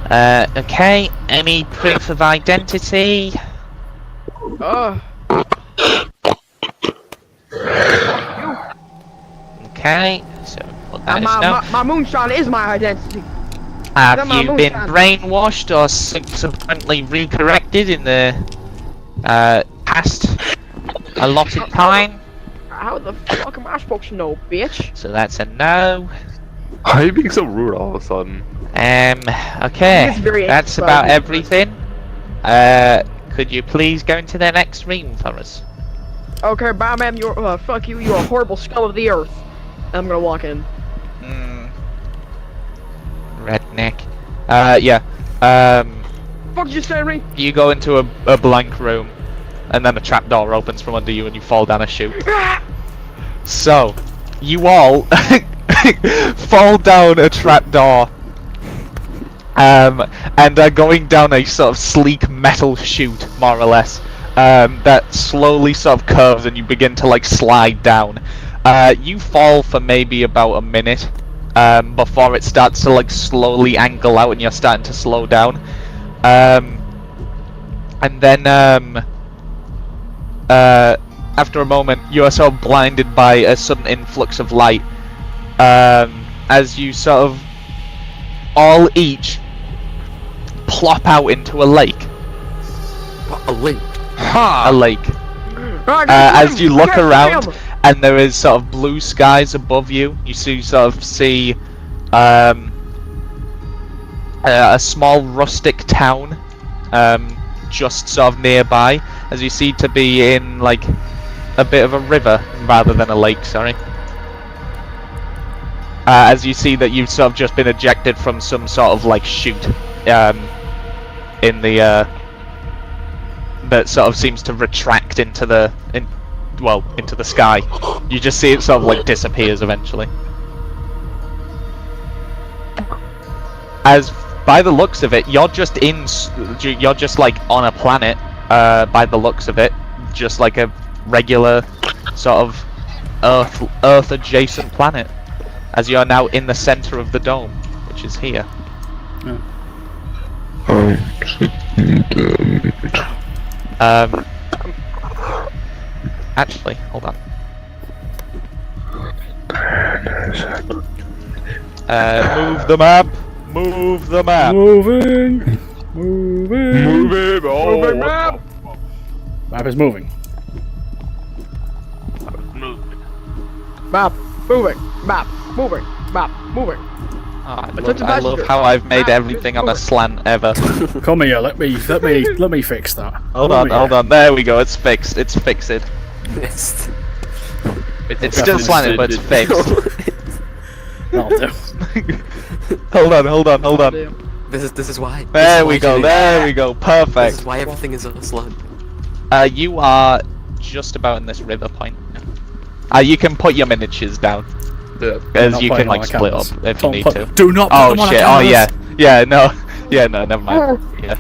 Okay. Any proof of identity? Okay, so put that as no. My moonshine is my identity. Have That my you been moonshine. brainwashed or subsequently recorrected in the past allotted time? How the fuck am I supposed to know, bitch? So that's a no. Why are you being so rude all of a sudden? Okay, It's very that's exciting. about everything. Could you please go into the next room for us? Okay, bye, ma'am. You're fuck you. You're a horrible scum of the earth. I'm gonna walk in. Redneck. Yeah. Fuck you say to me? You go into a blank room, and then a trapdoor opens from under you, and you fall down a chute. So, you all fall down a trapdoor, and are going down a sort of sleek metal chute, more or less, that slowly sort of curves, and you begin to like slide down. You fall for maybe about a minute before it starts to like slowly angle out, and you're starting to slow down. And then after a moment, you are sort of blinded by a sudden influx of light as you sort of all each plop out into a lake. A lake. A lake. As you look around, and there is sort of blue skies above you. You sort of see a small rustic town just sort of nearby, as you see to be in like a bit of a river rather than a lake, sorry. As you see that you've sort of just been ejected from some sort of like chute in the that sort of seems to retract into the into the sky. You just see it sort of like disappears eventually. As by the looks of it, you're just like on a planet. By the looks of it, just like a regular sort of Earth adjacent planet. As you are now in the center of the dome, which is here. Actually, hold on. Move the map. Move the map. Moving. Moving. Move it! Oh, Moving what map. Map is moving. Map moving. Map moving. Map moving. Oh, I Attention love passenger. how I've made Map everything is on a moving. slant ever. Come here. Let me fix that. Hold Come on, hold here. on. There we go. It's fixed. It's fixed. Yes. It's still slanted, but it's fixed. That'll do. hold on. This is why. There we go. There we go. This Perfect. is why everything is on a slant. You are just about in this river point. You can put your miniatures down, as Not you putting can on like my split up canvas. if you need to. Do not put Oh them on a shit! Oh canvas. yeah, no, never mind. Yeah.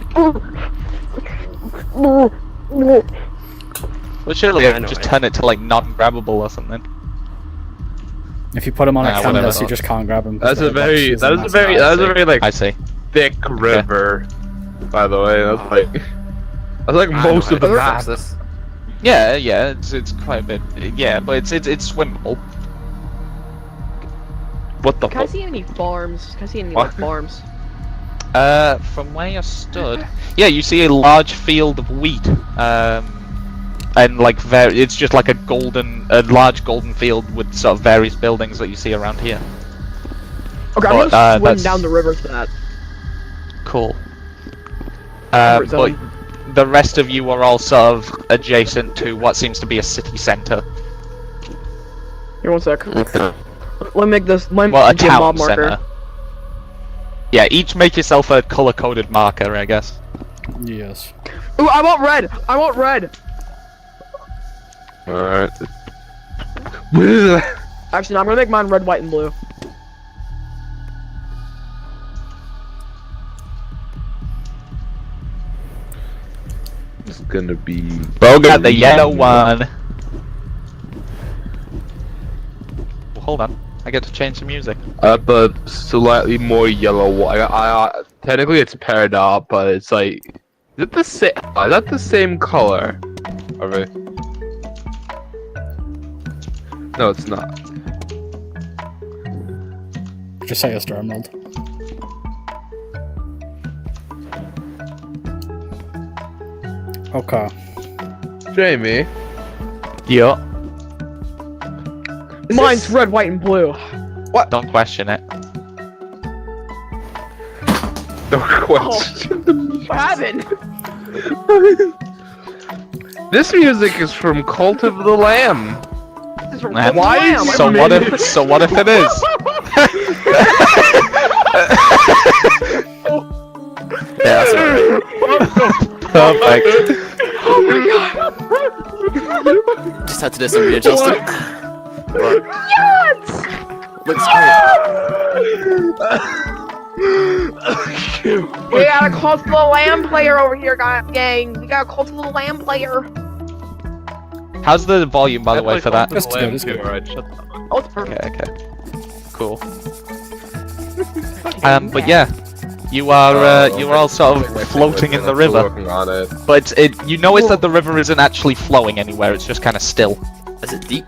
Well, surely Yeah, I know, just right? turn it to like non-grabbable or something. If you put them on a Whatever. canvas, you just can't grab them. That's a very like I see. thick river. By the way, that's like most of the map. This. Yeah, it's quite a bit. Yeah, but it's swimmable. What the Can I fuck? see any farms? Can I see any What? like farms? From where you stood, yeah, you see a large field of wheat. And like it's just like a large golden field with sort of various buildings that you see around here. Okay, I'm But, gonna swim that's- down the river to that. Cool. Comfort But zone. the rest of you are all sort of adjacent to what seems to be a city center. Here, one sec. Okay. Let me make this. Let me Well, a get town mob marker. center. Yeah, each make yourself a color-coded marker, I guess. Yes. Ooh, I want red. I want red. Alright. Actually, no, I'm gonna make mine red, white, and blue. It's gonna be. Bro, got the yellow one. Well, hold on, I get to change the music. The slightly more yellow one. Technically it's paired up, but it's like. Is it the same? Is that the same color? Are they? No, it's not. Just say Esther Emerald. Okay. Jamie. Yeah. Mine's red, white, and blue. Don't question it. No question. What happened? This music is from Cult of the Lamb. This is from Man, why Lamb. is So what if? So what if it is? Yeah, that's alright. Perfect. Oh my god! Just had to do some readjusting. Yes! Looks great. We got a Cult of the Lamb player over here, gang. We got a Cult of the Lamb player. How's the volume, by the way, for that? That's good, that's good. Alright, shut the Oh, it's perfect. Okay. Cool. But yeah, you are all sort of floating in the river. Working on it. But you notice that the river isn't actually flowing anywhere. It's just kind of still. Is it deep?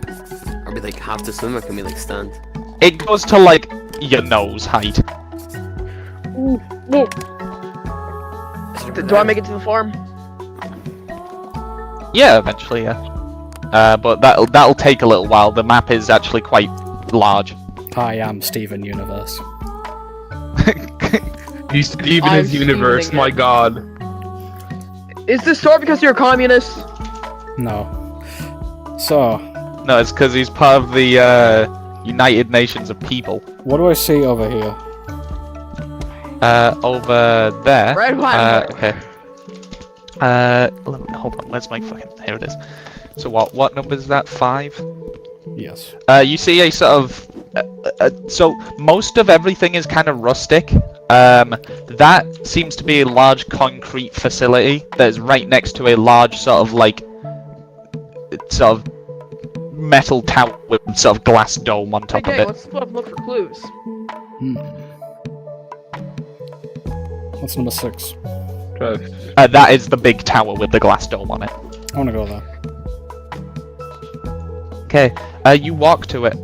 Are we like have to swim or can we like stand? It goes to like your nose height. Ooh. Do I make it to the farm? Yeah, eventually, yeah. But that'll take a little while. The map is actually quite large. I am Steven Universe. He's Steven I'm his universe, Stevening my it. god. Is this so because you're a communist? No. So, No, it's because he's part of the United Nations of People. what do I see over here? Over there. Red, white, and blue. Okay. Hold on. Where's my fucking? Here it is. So what number is that? 5. Yes. You see a sort of. So most of everything is kind of rustic. That seems to be a large concrete facility that is right next to a large sort of like metal tower with sort of glass dome on top Okay, of it. let's split up and look for clues. What's number 6? That is the big tower with the glass dome on it. I wanna go there. Okay, you walk to it.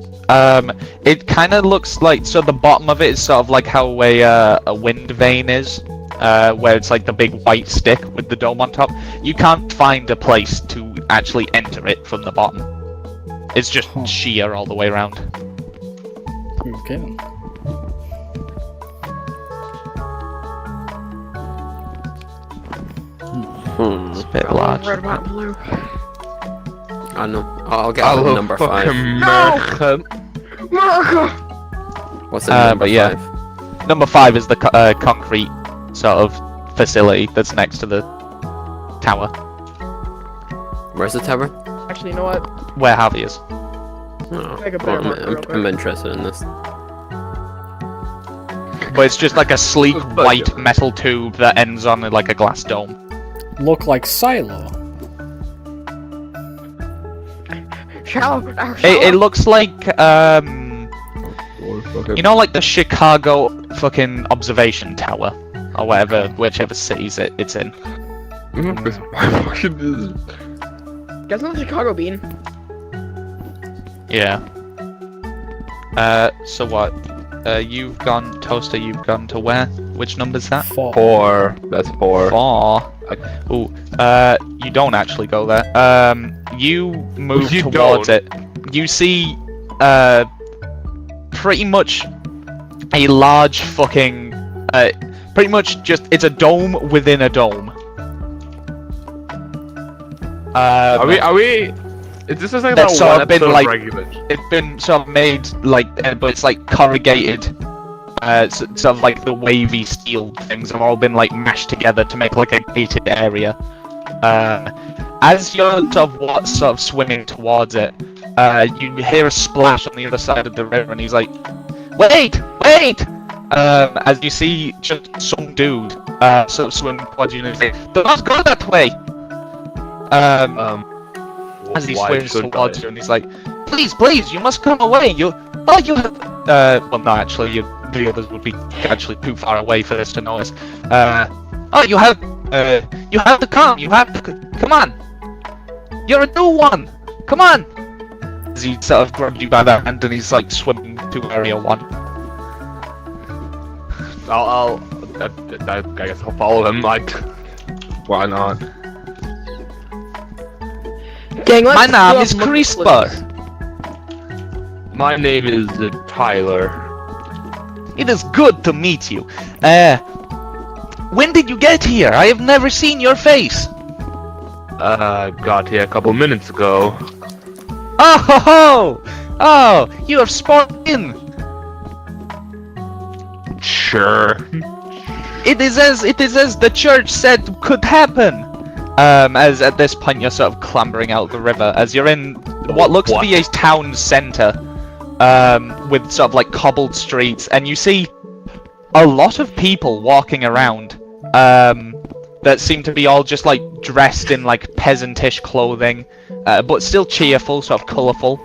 It kind of looks like, so the bottom of it is sort of like how a wind vane is, where it's like the big white stick with the dome on top. You can't find a place to actually enter it from the bottom. It's just sheer all the way around. Okay then. It's a bit large. Red, white, and blue. I don't know. I'll get number 5. America! What's the number but yeah. 5? Number 5 is the concrete sort of facility that's next to the tower, Where's the tower? Actually, you know what? where Harvey is. Oh, Make a better well, marker real quick. I'm interested in this. But it's just like a sleek white metal tube that ends on like a glass dome. Look like Silo. Shallow. It looks like you know, like the Chicago fucking observation tower, or whatever, whichever cities it's in. Guess on the Chicago bean. Yeah. So what? You've gone, Toaster. You've gone to where? Which number's that? 4. 4. That's 4. 4. Ooh. You don't actually go there. You move You towards don't. it. You see, pretty much a large fucking, pretty much just, it's a dome within a dome. Are we? Is this something That's that sort one of been, episode like- of Regulation? It's been sort of made like, but it's like corrugated. Sort of like the wavy steel things have all been like mashed together to make like a gated area. As you're sort of swimming towards it, you hear a splash on the other side of the river, and he's like, "Wait, wait!" As you see just some dude sort of swimming towards you, and he's like, "Do not go that way." As he Why swims should towards I? you, and he's like, "Please, please, you must come away. You have." Well, no, actually, the others would be actually too far away for this to notice. You have to come. You have to come on. You're a new one. Come on. As he sort of grabs you by the hand, and he's like swimming to area 1. I guess I'll follow him. Like, why not? Gang, My let's name go is up and look Crisper. My name is Tyler. It is good to meet you. When did you get here? I have never seen your face. Got here a couple minutes ago. Oh ho ho! Oh, you have spawned in. Sure. It is as the church said could happen. As at this point you're sort of clambering out the river as you're in what looks to be a town centre, with sort of like cobbled streets, and you see a lot of people walking around, that seem to be all just like dressed in like peasantish clothing, but still cheerful, sort of colourful.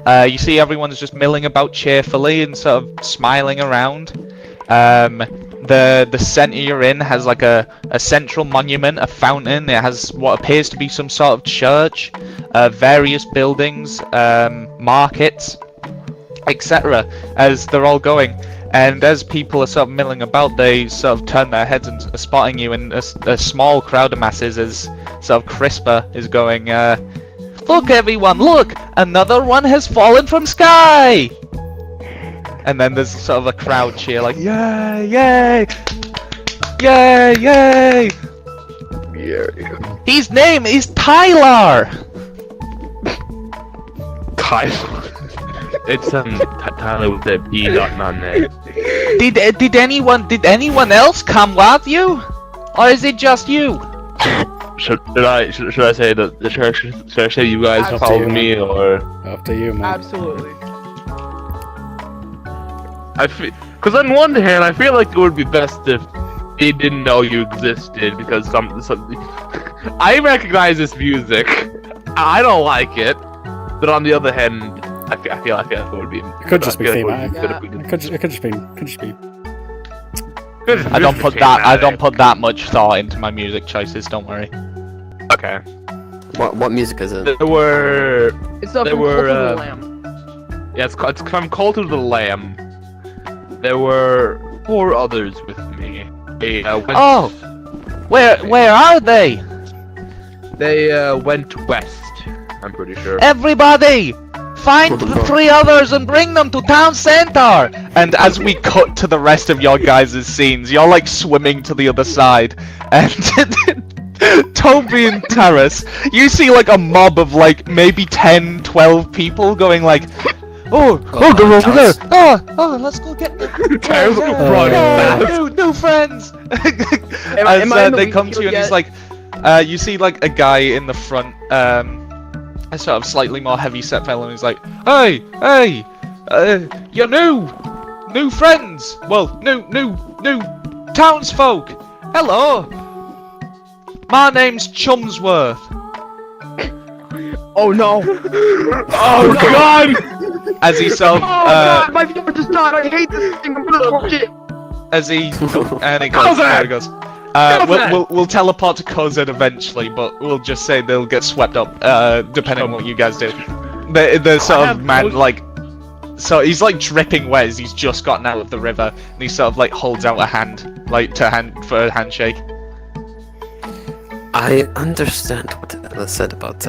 You see everyone's just milling about cheerfully and sort of smiling around. The centre you're in has like a central monument, a fountain. It has what appears to be some sort of church, various buildings, markets, etc. As they're all going. And as people are sort of milling about, they sort of turn their heads and are spotting you in a small crowd of masses as sort of Crisper is going, look everyone, look! Another one has fallen from sky! And then there's sort of a crowd cheer like, yay, yay! Yay, yay! Yeah. His name is Tyler! Tyler. It's Tyler with the B dot on there. Did anyone else come with you? Or is it just you? Should I say that the church? Should I say you guys Up to followed you, me, or Up to you, man. Absolutely. because on one hand, I feel like it would be best if they didn't know you existed, because some I recognize this music. I don't like it, but on the other hand, I feel like it would be. It could just be thematic. Yeah. It could just be. I don't put that much thought into my music choices, don't worry. Okay. What music is it? There were. It's up There from were, Cult of the uh, Lamb. Yeah, it's from Cult of the Lamb. There were 4 others with me. They went. Oh! Where are they? They went west. I'm pretty sure. Everybody! Find the 3 others and bring them to town center! And as we cut to the rest of your guys' scenes, you're like swimming to the other side. And Toby and Terrace, you see like a mob of like maybe 10, 12 people going like, oh, they're over there! Oh, let's go get them! Terrace run fast. New friends! Am I in the they lead come to you and yet? he's like, you see like a guy in the front, a sort of slightly more heavy-set fellow, and he's like, hey, you're new friends, well, new townsfolk, hello, my name's Chumsworth. Oh no! Oh god! As he sort of, God, my viewer just died. I hate this thing. I'm gonna watch it. as he, and he goes, there he goes. We'll teleport to Kozed eventually, but we'll just say they'll get swept up, depending on what you guys do. The sort of man, like, so he's like dripping wet as he's just gotten out of the river, and he sort of like holds out a hand, like for a handshake. I understand what Ella said about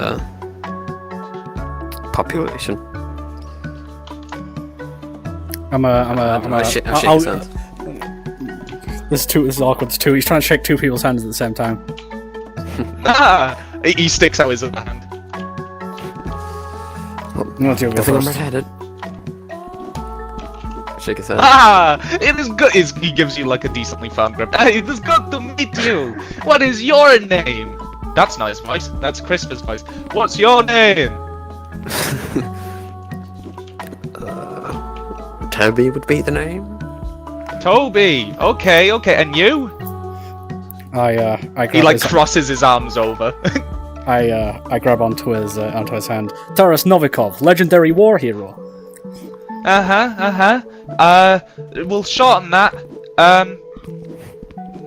population. I'll shake his hand. This is awkward. He's trying to shake 2 people's hands at the same time. He sticks out his other hand. No, you'll go Good thing I'm first. red-handed. Shake his hand. It is good. He gives you like a decently firm grip. It is good to meet you. What is your name? That's not his voice. That's Crisper's voice. What's your name? Toby would be the name. Toby. Okay. And you? I grab He like his, crosses his arms over. I grab onto his hand. Taras Novikov, legendary war hero. We'll shorten that.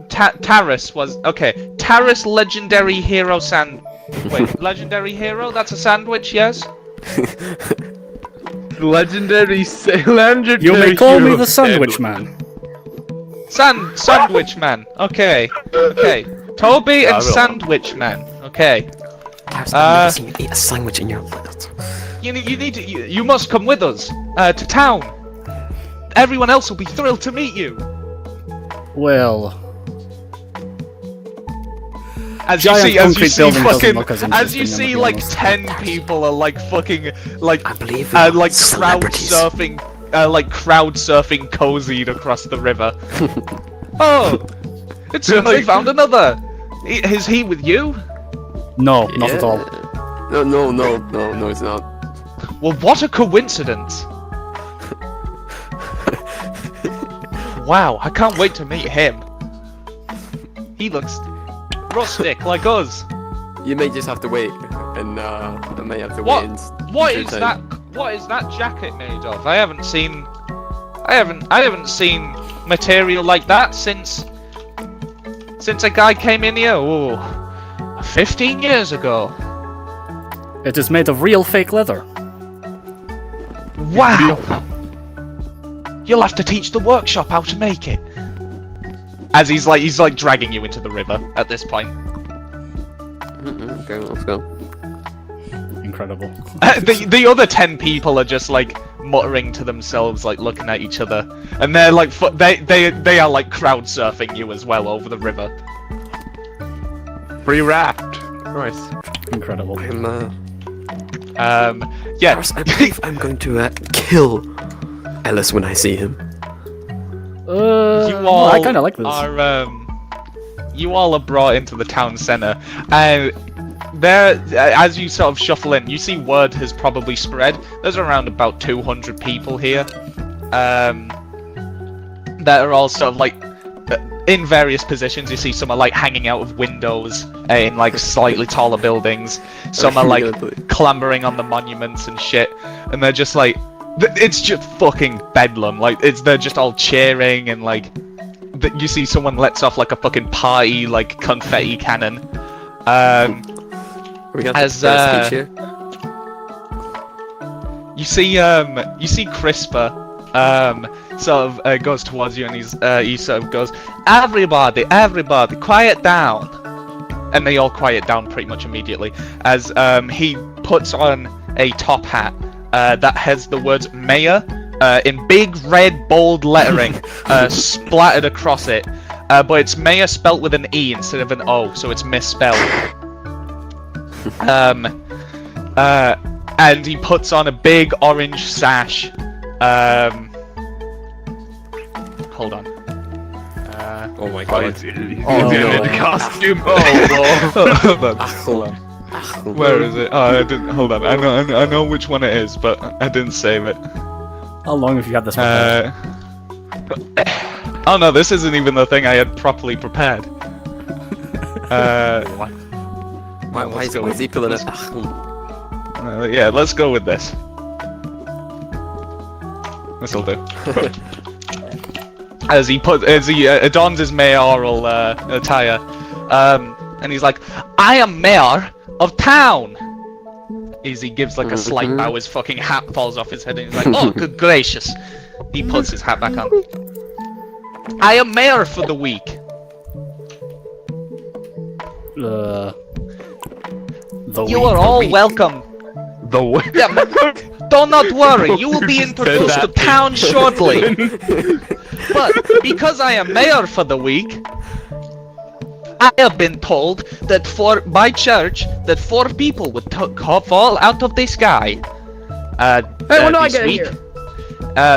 Taris was okay. Taris legendary hero Wait, legendary hero? That's a sandwich, yes? Legendary You may call me hero the sandwich man. Sandwich Man. Okay. Toby and Sandwich Man. Okay. I've never seen you eat a sandwich in your life. You must come with us to town. Everyone else will be thrilled to meet you. Well, as giant you concrete see building doesn't fucking, look as as you interesting, see I'm like gonna be 10 people are like fucking like I believe we are like crowd celebrities. surfing cozied across the river. Oh, it seems they found another. Is he with you? No, not at all. No, it's not. Well, what a coincidence! Wow, I can't wait to meet him. He looks rustic like us. You may just have to wait, and I may have to What? wait. What is that? What is that jacket made of? I haven't seen material like that since a guy came in here. Oh, 15 years ago. It is made of real fake leather. Wow! You'll have to teach the workshop how to make it. As he's like dragging you into the river at this point. Okay, let's go. Incredible. The other 10 people are just like muttering to themselves, like looking at each other, and they're like they are like crowd surfing you as well over the river. Free raft. Right. Incredible. Yeah. First, I believe I'm going to kill Ellis when I see him. You well, all I kind of like this. You all are brought into the town centre, and there, as you sort of shuffle in, you see word has probably spread. There's around about 200 people here, that are all sort of like in various positions. You see some are like hanging out of windows in like slightly taller buildings. Some are like clambering on the monuments and shit, and they're just like, it's just fucking bedlam. Like they're just all cheering and like. You see someone lets off like a fucking party, like confetti cannon. We got As, the speech here. You see Crisper, sort of goes towards you, and he sort of goes, everybody, quiet down, and they all quiet down pretty much immediately. As he puts on a top hat that has the words mayor in big red bold lettering splattered across it, but it's mayor spelt with an E instead of an O, so it's misspelled. And he puts on a big orange sash. Hold on. Oh my Oh, god. he's in costume. Oh, Hold on. Where is it? Oh, I didn't. Hold on. I know which one it is, but I didn't save it. How long have you had this one? Oh no, this isn't even the thing I had properly prepared. Why is he pulling it? Yeah, let's go with this. This'll do. As he adorns his mayoral attire, and he's like, "I am mayor of town." As he gives like a slight bow, his fucking hat falls off his head, and he's like, "Oh, good gracious!" He puts his hat back on. "I am mayor for the week." You are all welcome. Yeah, do not worry, you will be introduced to town shortly. But because I am mayor for the week, I have been told that by church that 4 people would fall out of the sky. Hey, when do I this get week. here?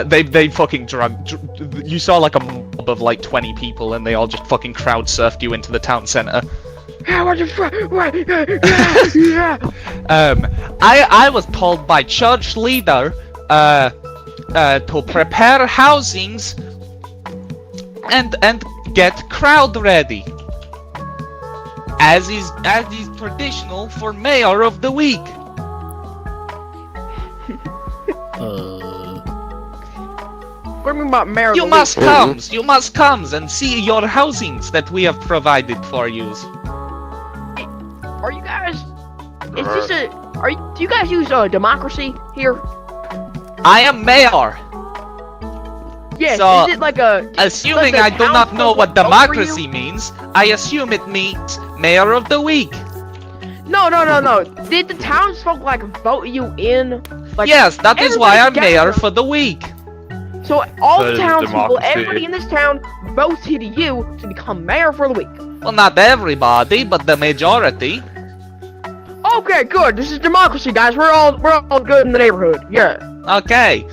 They fucking you saw like a mob of like 20 people, and they all just fucking crowd surfed you into the town centre. Yeah. I was told by church leader to prepare housings and get crowd ready, as is traditional for mayor of the week. What do you mean about mayor of You the must week? you must come and see your housings that we have provided for you. Are you guys? Is this a? Do you guys use democracy here? I am mayor. Yes, So, is it like a... Assuming like I a do not know council what vote for democracy you? means, I assume it means Mayor of the Week. No. Did the townsfolk, like, vote you in? Like, Yes, that is why I'm everybody Mayor gathered. for the week. So all That the is townspeople, democracy. everybody in this town, voted you to become mayor for the week. Well, not everybody, but the majority. Okay, good. This is democracy, guys. We're all good in the neighborhood. Yeah. Okay,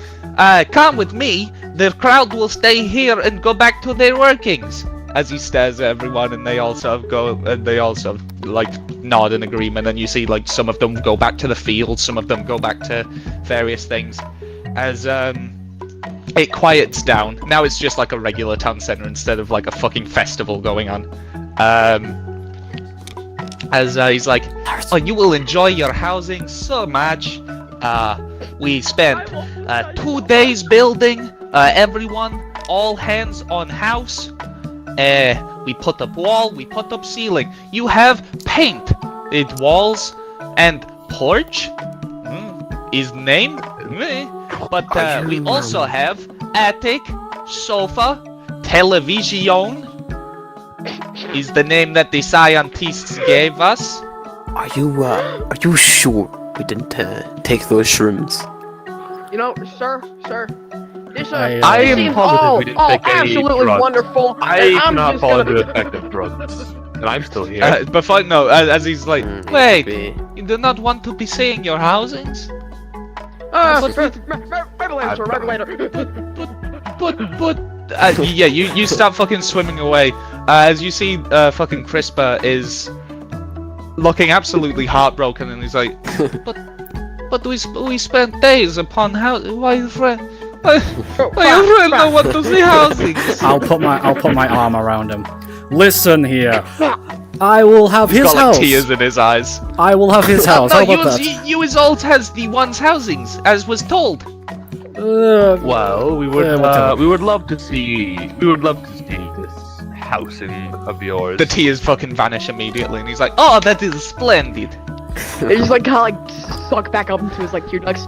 come with me. The crowd will stay here and go back to their workings. As he stares at everyone, and they also like nod in agreement. And you see like some of them go back to the field, some of them go back to various things. As it quiets down. Now it's just like a regular town center instead of like a fucking festival going on. As he's like, oh, you will enjoy your housing so much. We spent 2 days building. Everyone, all hands on house. We put up wall, we put up ceiling. You have paint, it walls, and porch. Is name. But we also have attic, sofa, television. Is the name that the scientists gave us. Are you sure we didn't take those shrooms? You know, sir. This I am seems positive we didn't take any absolutely drugs. wonderful. I and I'm cannot just fall gonna... into effective drugs. And I'm still here. As he's like, wait, Maybe. you do not want to be saying your housings? Regulator. But yeah, you start fucking swimming away. As you see, fucking Crispa is looking absolutely heartbroken, and he's like, but we spent days upon how why your friend don't want to see housings. I'll put my arm around him. Listen here. I will have his Got like house. tears in his eyes. I will have his house. How No, about that? you as old as the one's housings, as was told. Well, we would whatever. we would love to see this housing of yours. The tears fucking vanish immediately, and he's like, "Oh, that is splendid." They just like kind of like suck back up into his like tear ducts.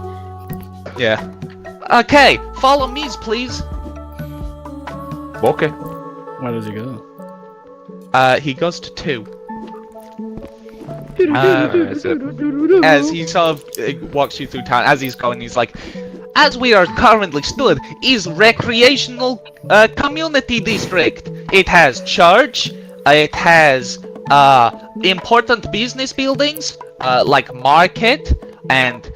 Yeah. Okay, follow me, please. Okay. Where does he go? He goes to 2. As he sort of walks you through town, as he's going, he's like, as we are currently stood, is recreational community district. It has church, it has important business buildings, like market, and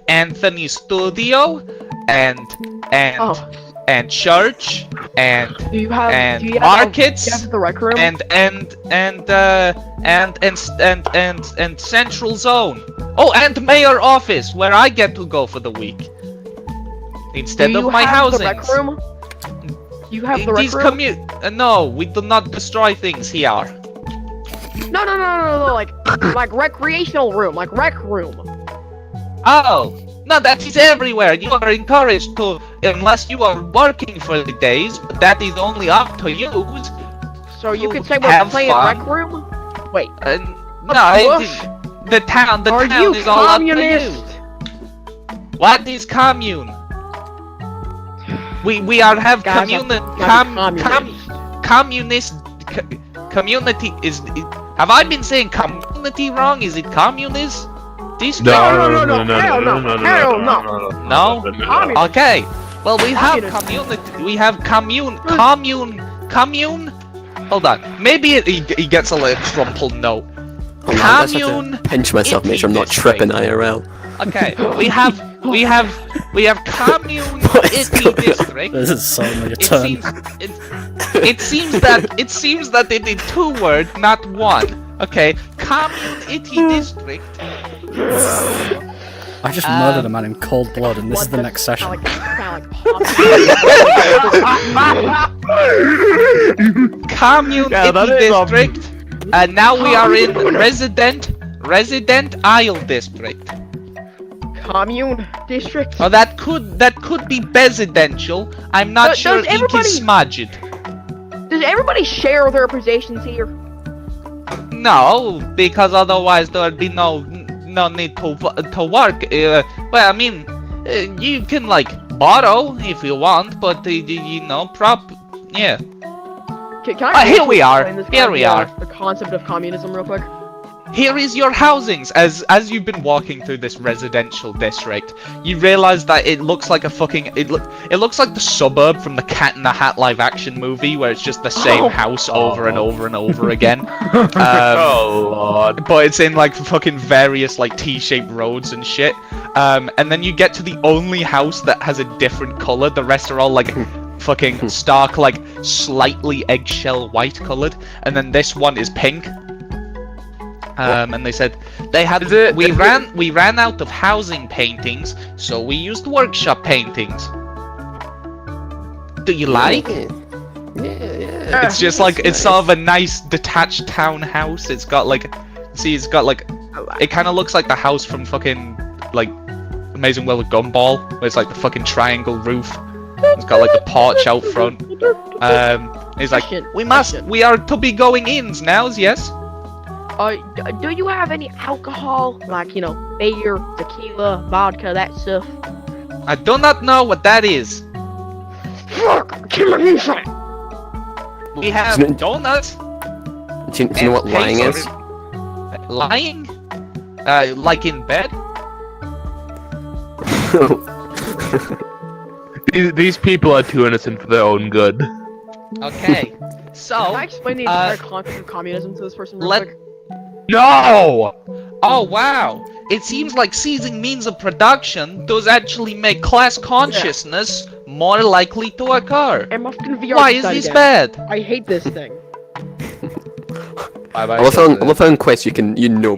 Anthony Studio, and church, and Do you have markets, do you have the rec room? and central zone. Oh, and mayor office, where I get to go for the week instead of my housings. The rec room? You have the rec These room? no, we do not destroy things here. No, like recreational room, like rec room. Oh, no, that is everywhere. You are encouraged to, unless you are working for the days, but that is only up to you. So you To could say we're have playing fun. rec room? Wait, The town are you is all up to communist? you. What is commune? We are have Guys, communist community is. Have I been saying community wrong? Is it communist? District? Hell no. No? Communist. Okay. Well, we have Communist. community. We have commune. Hold on. Maybe he gets a little crumpled note. Hold on, I just have Commune. to pinch myself, make sure I'm not district. tripping IRL. Okay. We have commune What is itty going on? district. This is suddenly a It turn. seems that it is 2 words, not 1. Okay, commune itty district. I just murdered a man in cold blood, and this is the next session. Commune Yeah, that itty is, district. And now we are in resident Isle district. Commune district. Oh, that could be residential. I'm not Does sure. Ink everybody- is smudged. Does everybody share their possessions here? No, because otherwise there would be no need to work. Well, I mean, you can like borrow if you want, but you know, yeah. Can I Here we are. explain this Here kind we of, are. The concept of communism, real quick. Here is your housings. As you've been walking through this residential district, you realise that it looks like a fucking it looks like the suburb from the Cat in the Hat live action movie, where it's just the same house over and over and over again. Oh lord. But it's in like fucking various like T-shaped roads and shit. And then you get to the only house that has a different color. The rest are all like fucking stark, like slightly eggshell white colored, and then this one is pink. And they said they had we ran out of housing paintings, so we used workshop paintings. Do you like? Yeah. It's just like it's sort of a nice detached townhouse. It's got like, see, it's got like, it kind of looks like the house from fucking like Amazing World of Gumball, where it's like the fucking triangle roof. It's got like the porch out front. It's like we are to be going ins now, yes. Do you have any alcohol, like, you know, beer, tequila, vodka, that stuff? I do not know what that is. Fuck! Give me some! We have donuts. Do you know what lying is? Lying? Like in bed? These people are too innocent for their own good. Okay. So, Can I explain the entire concept of communism to this person real quick? No! Oh wow! It seems like seizing means of production does actually make class consciousness more likely to occur. And my fucking VR Why is study this down. bad? I hate this thing. I love how in Quest you know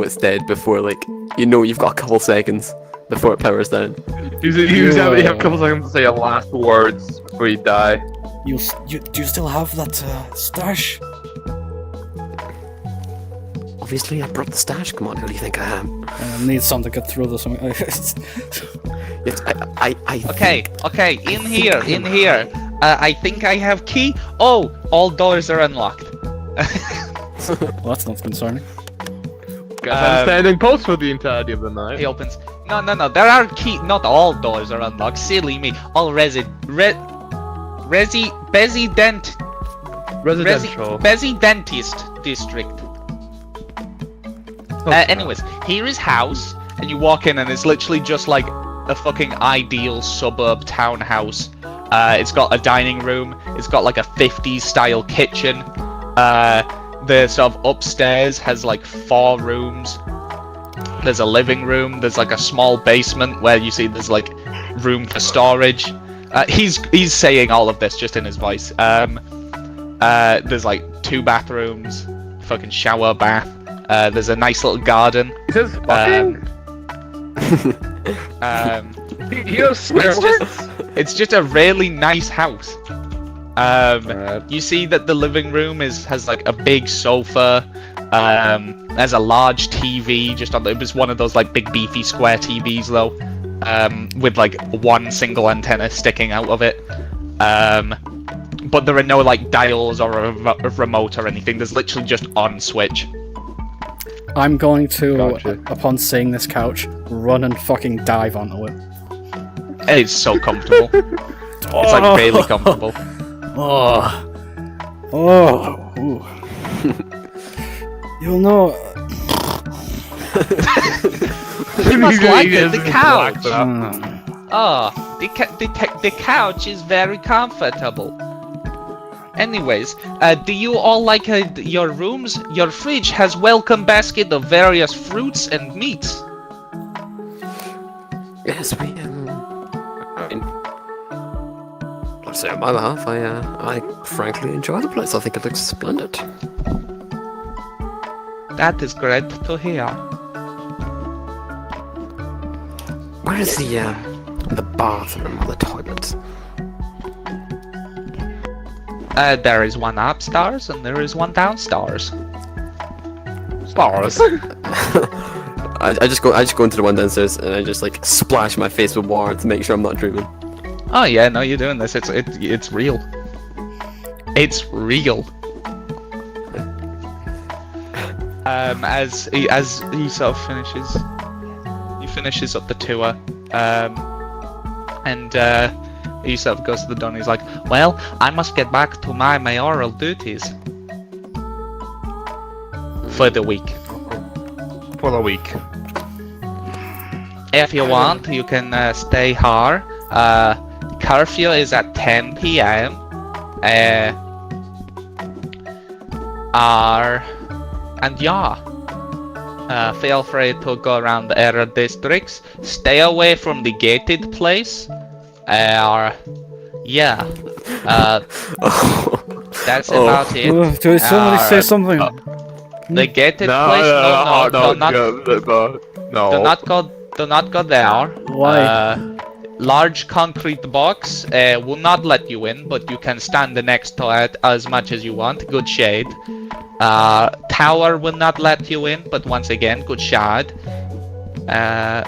it's dead before, like, you know you've got a couple seconds before it powers down. You have a couple seconds to say your last words before you die. Do you still have that stash? Obviously, I brought the stash. Come on, who do you think I am? I need something to get through this. Yes, I Okay, in here. I think I have key. Oh, all doors are unlocked. Well, that's not concerning. Guess I'm standing post for the entirety of the night. He opens. No. There are key. Not all doors are unlocked. Silly me. All residential. Residentist district. Anyways, here is house, and you walk in, and it's literally just like a fucking ideal suburb townhouse. It's got a dining room. It's got like a 50s style kitchen. The sort of upstairs has like 4 rooms. There's a living room. There's like a small basement where you see there's like room for storage. He's saying all of this just in his voice. There's like 2 bathrooms, fucking shower, bath. There's a nice little garden. He says fucking. It's just a really nice house. You see that the living room has like a big sofa. There's a large TV just on. It was one of those like big beefy square TVs though, with like one single antenna sticking out of it. But there are no like dials or a remote or anything. There's literally just on switch. I'm going to, upon seeing this couch, run and fucking dive onto it. It's so comfortable. It's like really comfortable. Ooh. You'll know. You must like it, the couch. Mm. Oh, the couch is very comfortable. Anyways, do you all like your rooms? Your fridge has welcome basket of various fruits and meats. Yes, I mean, let's say on my behalf, I frankly enjoy the place. I think it looks splendid. That is great to hear. Where is the bathroom or the toilet? There is one upstairs and there is one downstairs. Stars. I just go into the one downstairs and I just like splash my face with water to make sure I'm not dreaming. Oh yeah, no, you're doing this. It's real. It's real. As he sort of finishes up the tour, And he sort of goes to the door and he's like, well, I must get back to my mayoral duties. For the week. For the week. If you want, you can stay here. Curfew is at 10 p.m. And yeah. Feel free to go around the other districts. Stay away from the gated place. Yeah. That's about it. Do somebody say something? The gated No, place? no, Do not go there. Why? Large concrete box will not let you in, but you can stand next to it as much as you want. Good shade. Tower will not let you in, but once again, good shade. Yeah.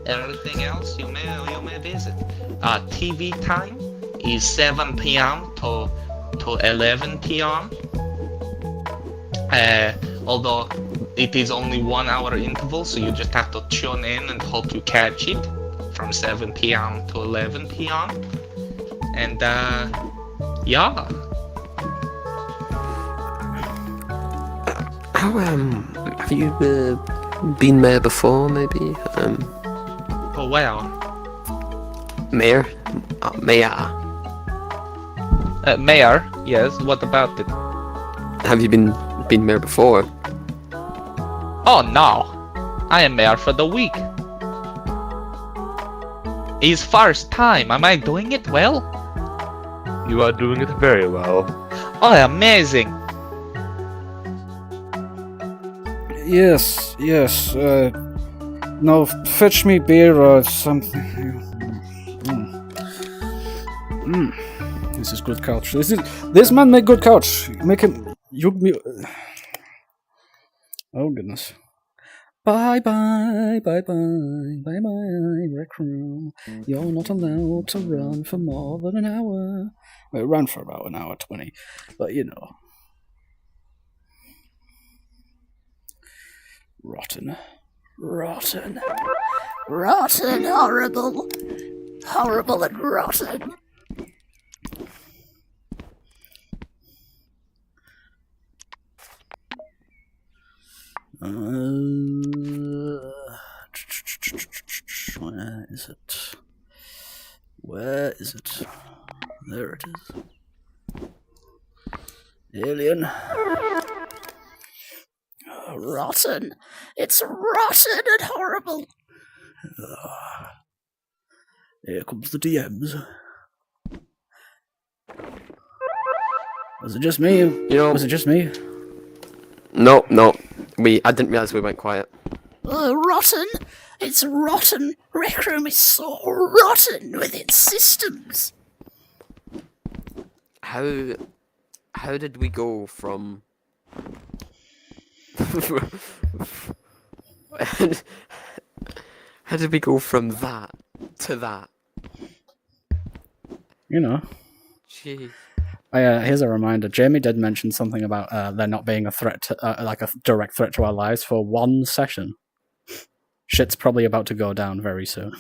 Everything else you may visit. TV time is 7 p.m. to 11 p.m. Although it is only 1 hour interval, so you just have to tune in and hope you catch it from 7 p.m. to 11 p.m. And yeah. How have you been mayor before? Maybe For where? mayor, mayor. Mayor, yes. What about it? Have you been mayor before? Oh no, I am mayor for the week. It's first time. Am I doing it well? You are doing it very well. Oh, amazing. Yes. Now fetch me beer or something. This is good couch. This man make good couch. Make him. Oh goodness. Bye, rec room. You're not allowed to run for more than an hour. Well, run for about an hour 20, but you know. Rotten, horrible and rotten. Where is it? There it is. Alien. Rotten. It's rotten and horrible. Here comes the DMs. Was it just me? Was it just me? No. I didn't realise we went quiet. Rotten. It's rotten. Rec Room is so rotten with its systems. How did we go from how did we go from that to that? You know. Jeez. Here's a reminder. Jamie did mention something about there not being a threat, to, like a direct threat to our lives for one session. Shit's probably about to go down very soon.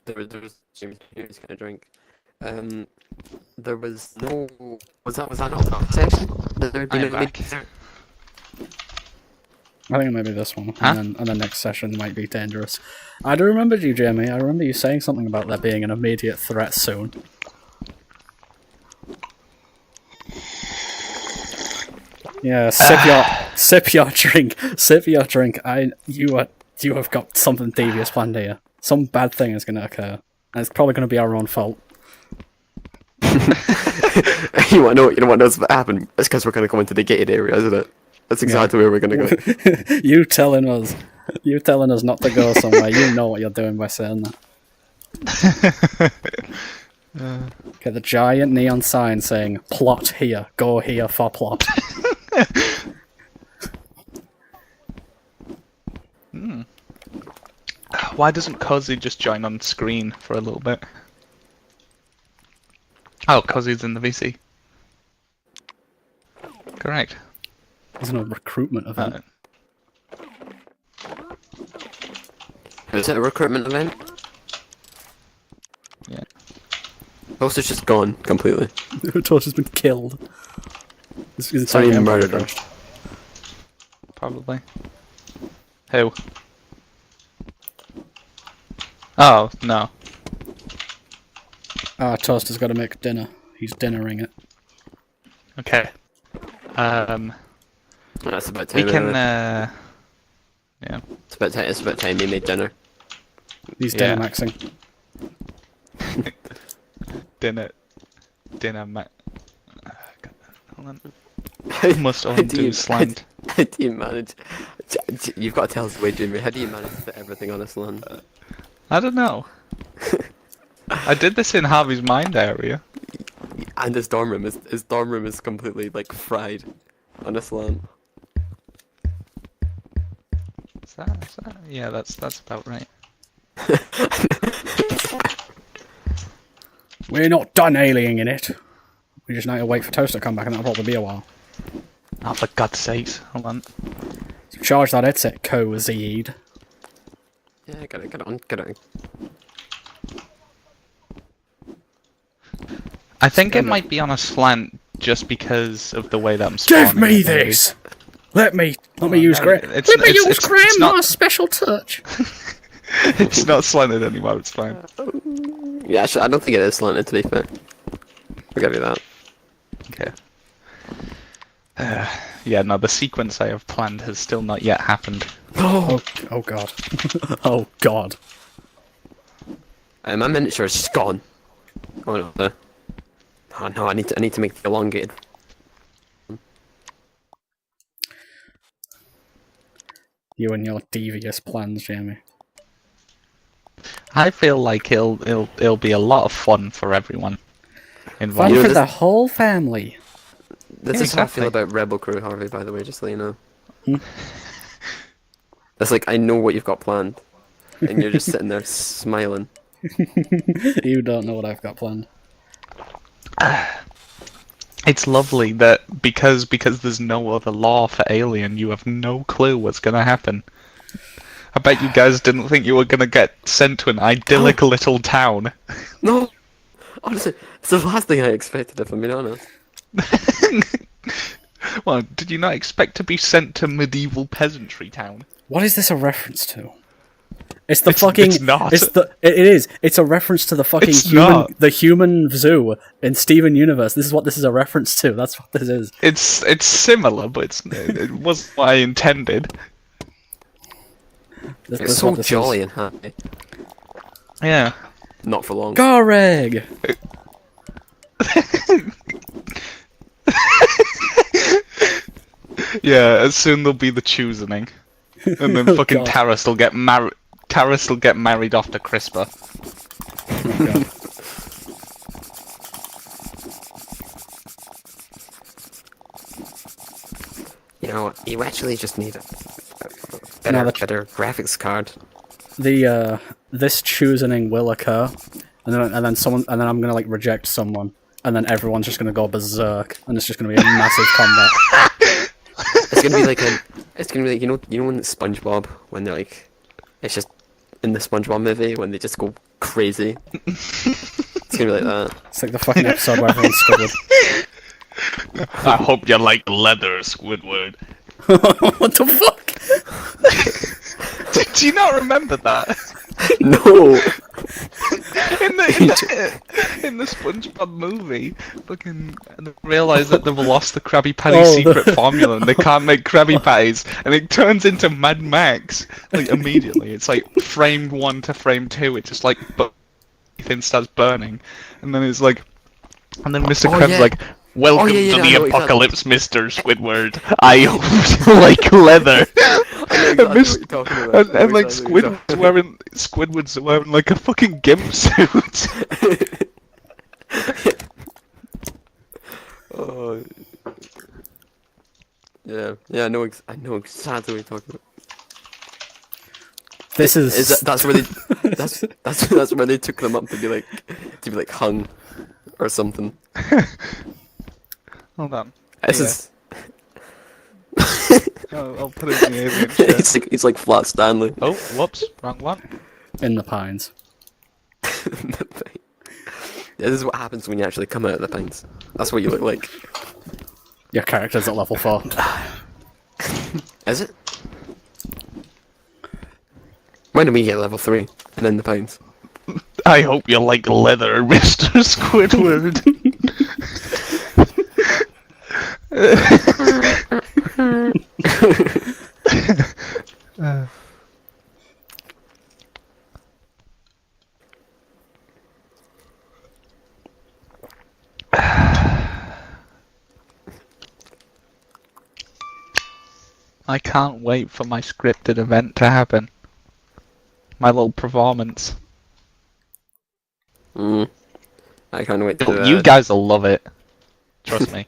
There was Jamie's kind of drink. There was no. Was that not that session? I think maybe this one, Huh? and the next session might be dangerous. I do remember you, Jamie. I remember you saying something about there being an immediate threat soon. Yeah, sip your drink. Sip your drink. You have got something devious planned here. Some bad thing is going to occur, and it's probably going to be our own fault. You want to know what's about to happen? It's because we're going to go into the gated area, isn't it? That's exactly where we're going to go. You telling us not to go somewhere. You know what you're doing by saying that. Okay, the giant neon sign saying "Plot here, go here for plot." Why doesn't Cozy just join on screen for a little bit? Oh, Cozy's in the VC. correct. There's no recruitment event. Is it a recruitment event? Yeah. Toaster's just gone completely. Toaster's been killed. This is Somebody entire murdered empire him. crashed. Probably. Who? Oh, no. Toaster's got to make dinner. He's dinnering it. Okay. That's about time. We can, anyway. yeah. It's about time he made dinner. He's Yeah. dinner maxing. Dinner, hold on. Must undo slant. How do you manage? You've got to tell us way, Jimmy. How do you manage to put everything on a slant? I don't know. I did this in Harvey's mind area. And his dorm room is completely like fried on a slant. Is that? Yeah, that's about right. We're not done aliening it. We just need to wait for Toaster to come back, and that'll probably be a while. Oh, for God's sakes. Hold on. So charge that headset, Cozied. Yeah, get on. I think it might be on a slant just because of the way that I'm spawning. Give me it, maybe. this! Let me use no, Graham. it's- Let me it's- use it's Graham, not- not a special touch. It's not slanted anymore, it's fine. Yeah, actually, I don't think it is slanted, to be fair. I'll give you that. Okay. Yeah, no, the sequence I have planned has still not yet happened. Oh god. Oh god. My miniature is just gone. Oh no, there. Oh no, I need to make the elongated. You and your devious plans, Jamie. I feel like it'll be a lot of fun for everyone involved. Fun know, for this- the whole family. This Yeah, is how I feel exactly. about Rebel Crew, Harvey, by the way, just so you know. Hmm? It's like, I know what you've got planned. And you're just sitting there smiling. You don't know what I've got planned. It's lovely that because there's no other law for Alien, you have no clue what's gonna happen. I bet you guys didn't think you were gonna get sent to an idyllic little town. No! Honestly, it's the last thing I expected, if I'm being honest. Well, did you not expect to be sent to medieval peasantry town? What is this a reference to? It's the fucking. It's not. It is. It's a reference to the fucking It's human. not. The human zoo in Steven Universe. This is what this is a reference to. That's what this is. It's similar, but it wasn't what I intended. This It's is so what this jolly is. and happy. Yeah. Not for long. Gareg! Yeah, soon there'll be the choosening. And then Oh, fucking God. Taras will get married. Taras will get married off to CRISPR. Oh, God. You know, you actually just need a No, better graphics card. The this choosening will occur, and then I'm gonna like reject someone, and then everyone's just gonna go berserk, and it's just gonna be a massive combat. It's gonna be like you know when it's SpongeBob when they're like, it's just in the SpongeBob movie when they just go crazy. It's gonna be like that. It's like the fucking episode where everyone's Squidward. I hope you like leather, Squidward. What the fuck? Do you not remember that? No. In the SpongeBob movie, fucking they realise that they've lost the Krabby Patty Oh, secret formula and they can't make Krabby Patties, and it turns into Mad Max like immediately. It's like frame 1 to frame 2. It just like everything starts burning, and then it's like, and then Mr. Oh, Krabs yeah. like, "Welcome yeah, to I the know exactly. apocalypse, Mr. Squidward. I hope you like leather." I know exactly what you're talking about. And, I know and like exactly what you're Squidward's wearing like a fucking gimp suit. Oh. Yeah, I know exactly what you're talking about. This is That's where they that's where they took them up to be like hung or something. Hold on. This Yeah. is I'll put it in the alien chat. He's like Flat Stanley. Oh, whoops, wrong one. In the pines. This is what happens when you actually come out of the pines. That's what you look like. Your character's at level 4. Is it? When do we get level 3? And then the pines. I hope you like leather, Mr. Squidward. I can't wait for my scripted event to happen. My little performance. I can't wait to You guys will love it. Trust me.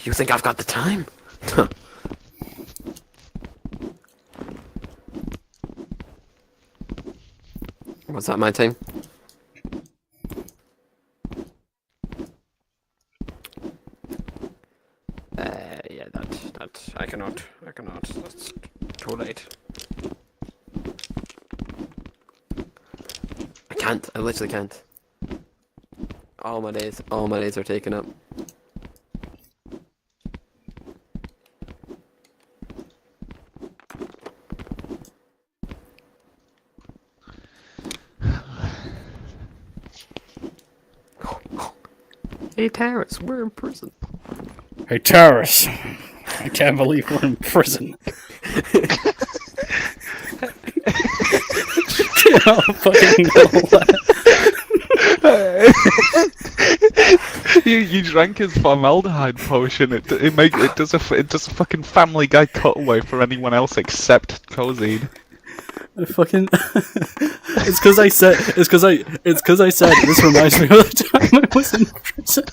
You think I've got the time? Was that my time? Yeah, that, I cannot, that's too late. I literally can't. All my days are taken up. Hey Terrace, we're in prison. Hey, terrorists! I can't believe we're in prison. Oh, fucking no. You drank his formaldehyde potion. It does a fucking Family Guy cutaway for anyone else except Cozine. Fucking. It's because I said this reminds me of the time I was in prison.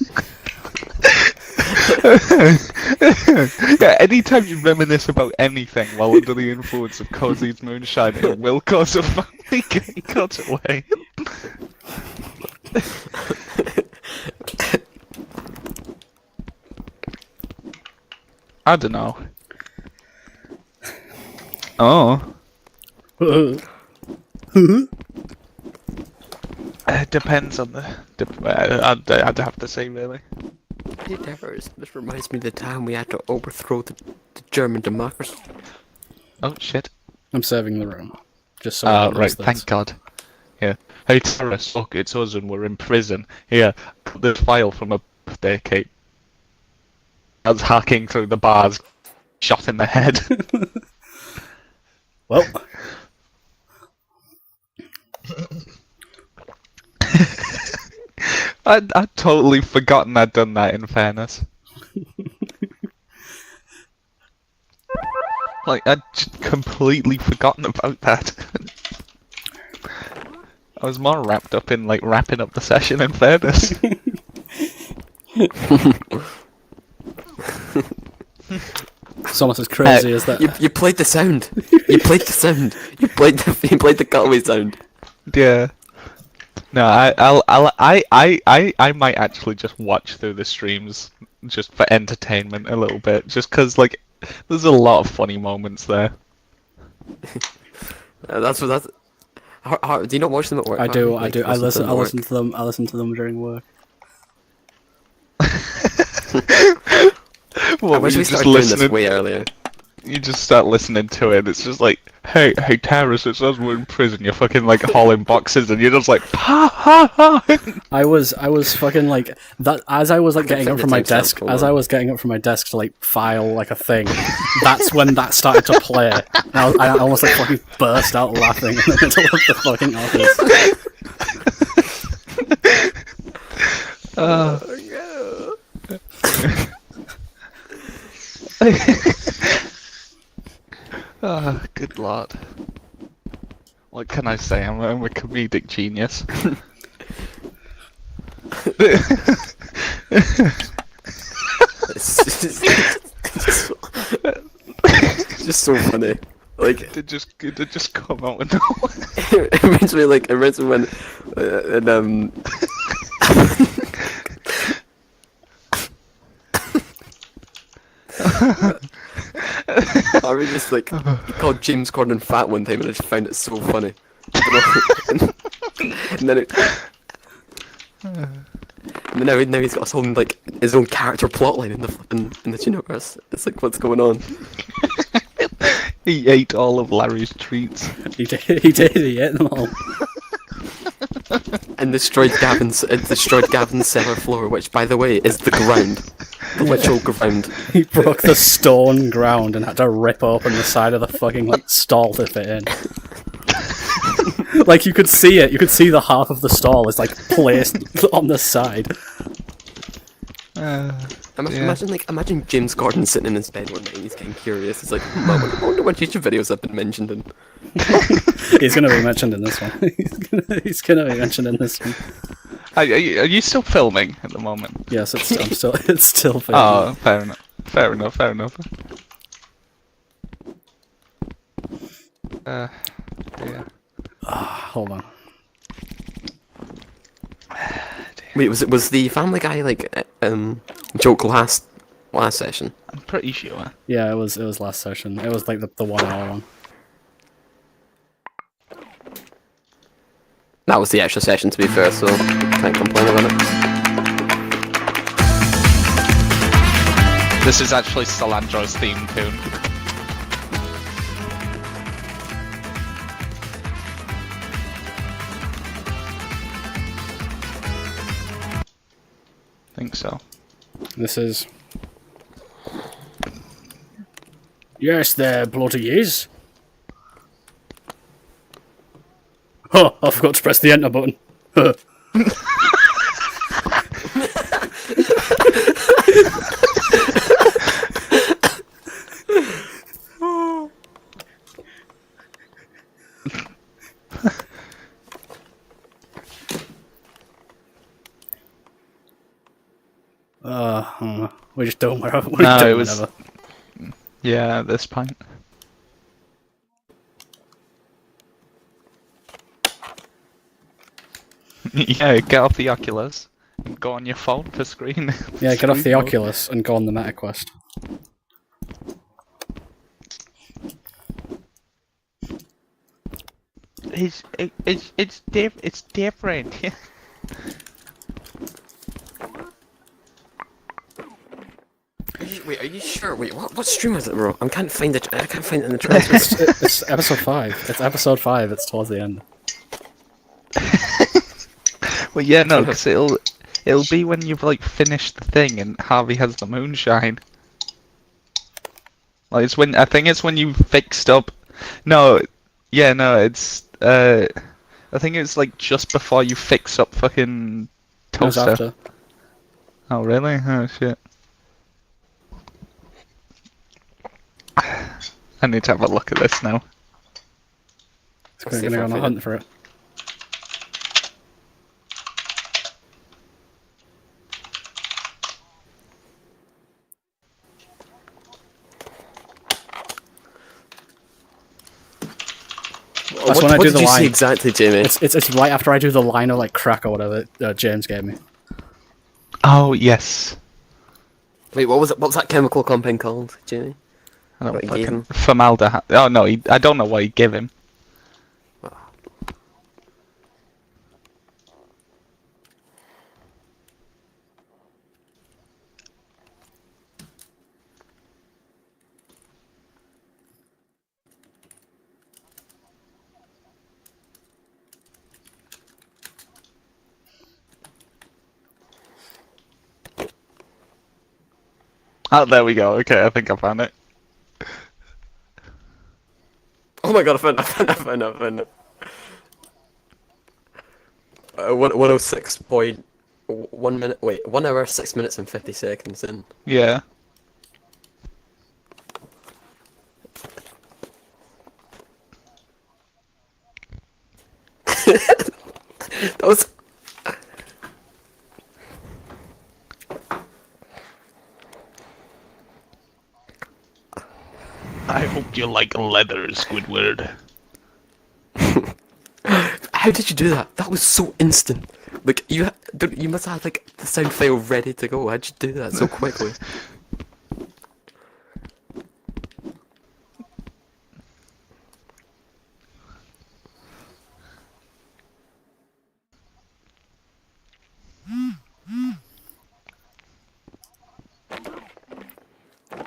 Yeah, anytime you reminisce about anything while under the influence of Cozy's moonshine, it will cause a Family Guy cutaway. I don't know. Oh. It depends on the. I'd have to say, really. Hey Terrace, this reminds me of the time we had to overthrow the German democracy. Oh shit. I'm saving the room. Just so Right, thank God. Yeah. Hey Terrace, look, it's us and we're in prison. Here, put this file from a birthday cake. I was hacking through the bars, shot in the head. Well. I'd totally forgotten I'd done that, in fairness. Like, I'd just completely forgotten about that. I was more wrapped up in, like, wrapping up the session, in fairness. It's almost as crazy as that. You played the sound. You played the sound. You played the cutaway sound. Yeah. No, I might actually just watch through the streams just for entertainment a little bit, just because like there's a lot of funny moments there. That's. Do you not watch them at work? I do. Like, I listen to them. I listen to them during work. What, I wish we started doing this way earlier. You just start listening to it. It's just like, hey, Terrace, it says we're in prison. You're fucking like hauling boxes, and you're just like, ha ha ha. I was fucking like that as I was like getting up from my desk. As I was getting up from my desk to like file like a thing, that's when that started to play. And I almost like fucking burst out laughing in the middle of the fucking office. Oh, good lord. What can I say? I'm a comedic genius. It's just so funny. Like It just come out with no. it reminds me when and I was just like he called James Corden fat one time and I just found it so funny. and then now he's got his own like his own character plotline in this universe. It's like what's going on? He ate all of Larry's treats. He did. He ate them all. And destroyed Gavin's cellar floor, which by the way is the ground, the literal ground. He broke the stone ground and had to rip open the side of the fucking like stall to fit in. Like you could see it. You could see the half of the stall is like placed on the side. Imagine James Corden sitting in his bed one night and he's getting curious. He's like, I wonder what YouTube videos I've been mentioned in. He's gonna be mentioned in this one. He's gonna be mentioned in this one. Are you still filming at the moment? Yes, it's still filming. Oh, fair enough. Yeah. Hold on. Wait, was the Family Guy like joke last session? I'm pretty sure. Yeah, it was last session. It was like the 1 hour one. That was the extra session, to be fair, so can't complain about it. This is actually Salandro's theme tune. Think so. This is. Yes, there bloody is. Oh, I forgot to press the enter button. We just don't wherever. No, it was. Yeah, at this point. Yeah, get off the Oculus and go on your phone for screen. Yeah, get off the screen mode. Oculus and go on the Meta Quest. It's different. Wait, are you sure? Wait, what stream is it, bro? I can't find it. I can't find it in the transcript. It's episode 5. It's episode 5. It's towards the end. Well, yeah, no, because it'll be when you've like finished the thing and Harvey has the moonshine. Like I think it's when you fixed up. No, yeah, no, it's I think it's like just before you fix up fucking It was toaster. after. Oh really? Oh shit. I need to have a look at this now. We're gonna go on a hunt for it. That's when I do the What did you line. see exactly, Jamie? It's right after I do the line of like crack or whatever James gave me. Oh yes. Wait, what was it? What was that chemical compound called, Jamie? I don't What he gave fucking him? formaldehyde. Oh no, I don't know what he gave him. Oh, there we go. Okay, I think I found it. Oh my god, I found it. 106.1 minute. Wait, 1 hour, 6 minutes and 50 seconds in. Yeah. That was. I hope you like leather, Squidward. How did you do that? That was so instant. Like, you must have, like, the sound file ready to go. How'd you do that so quickly?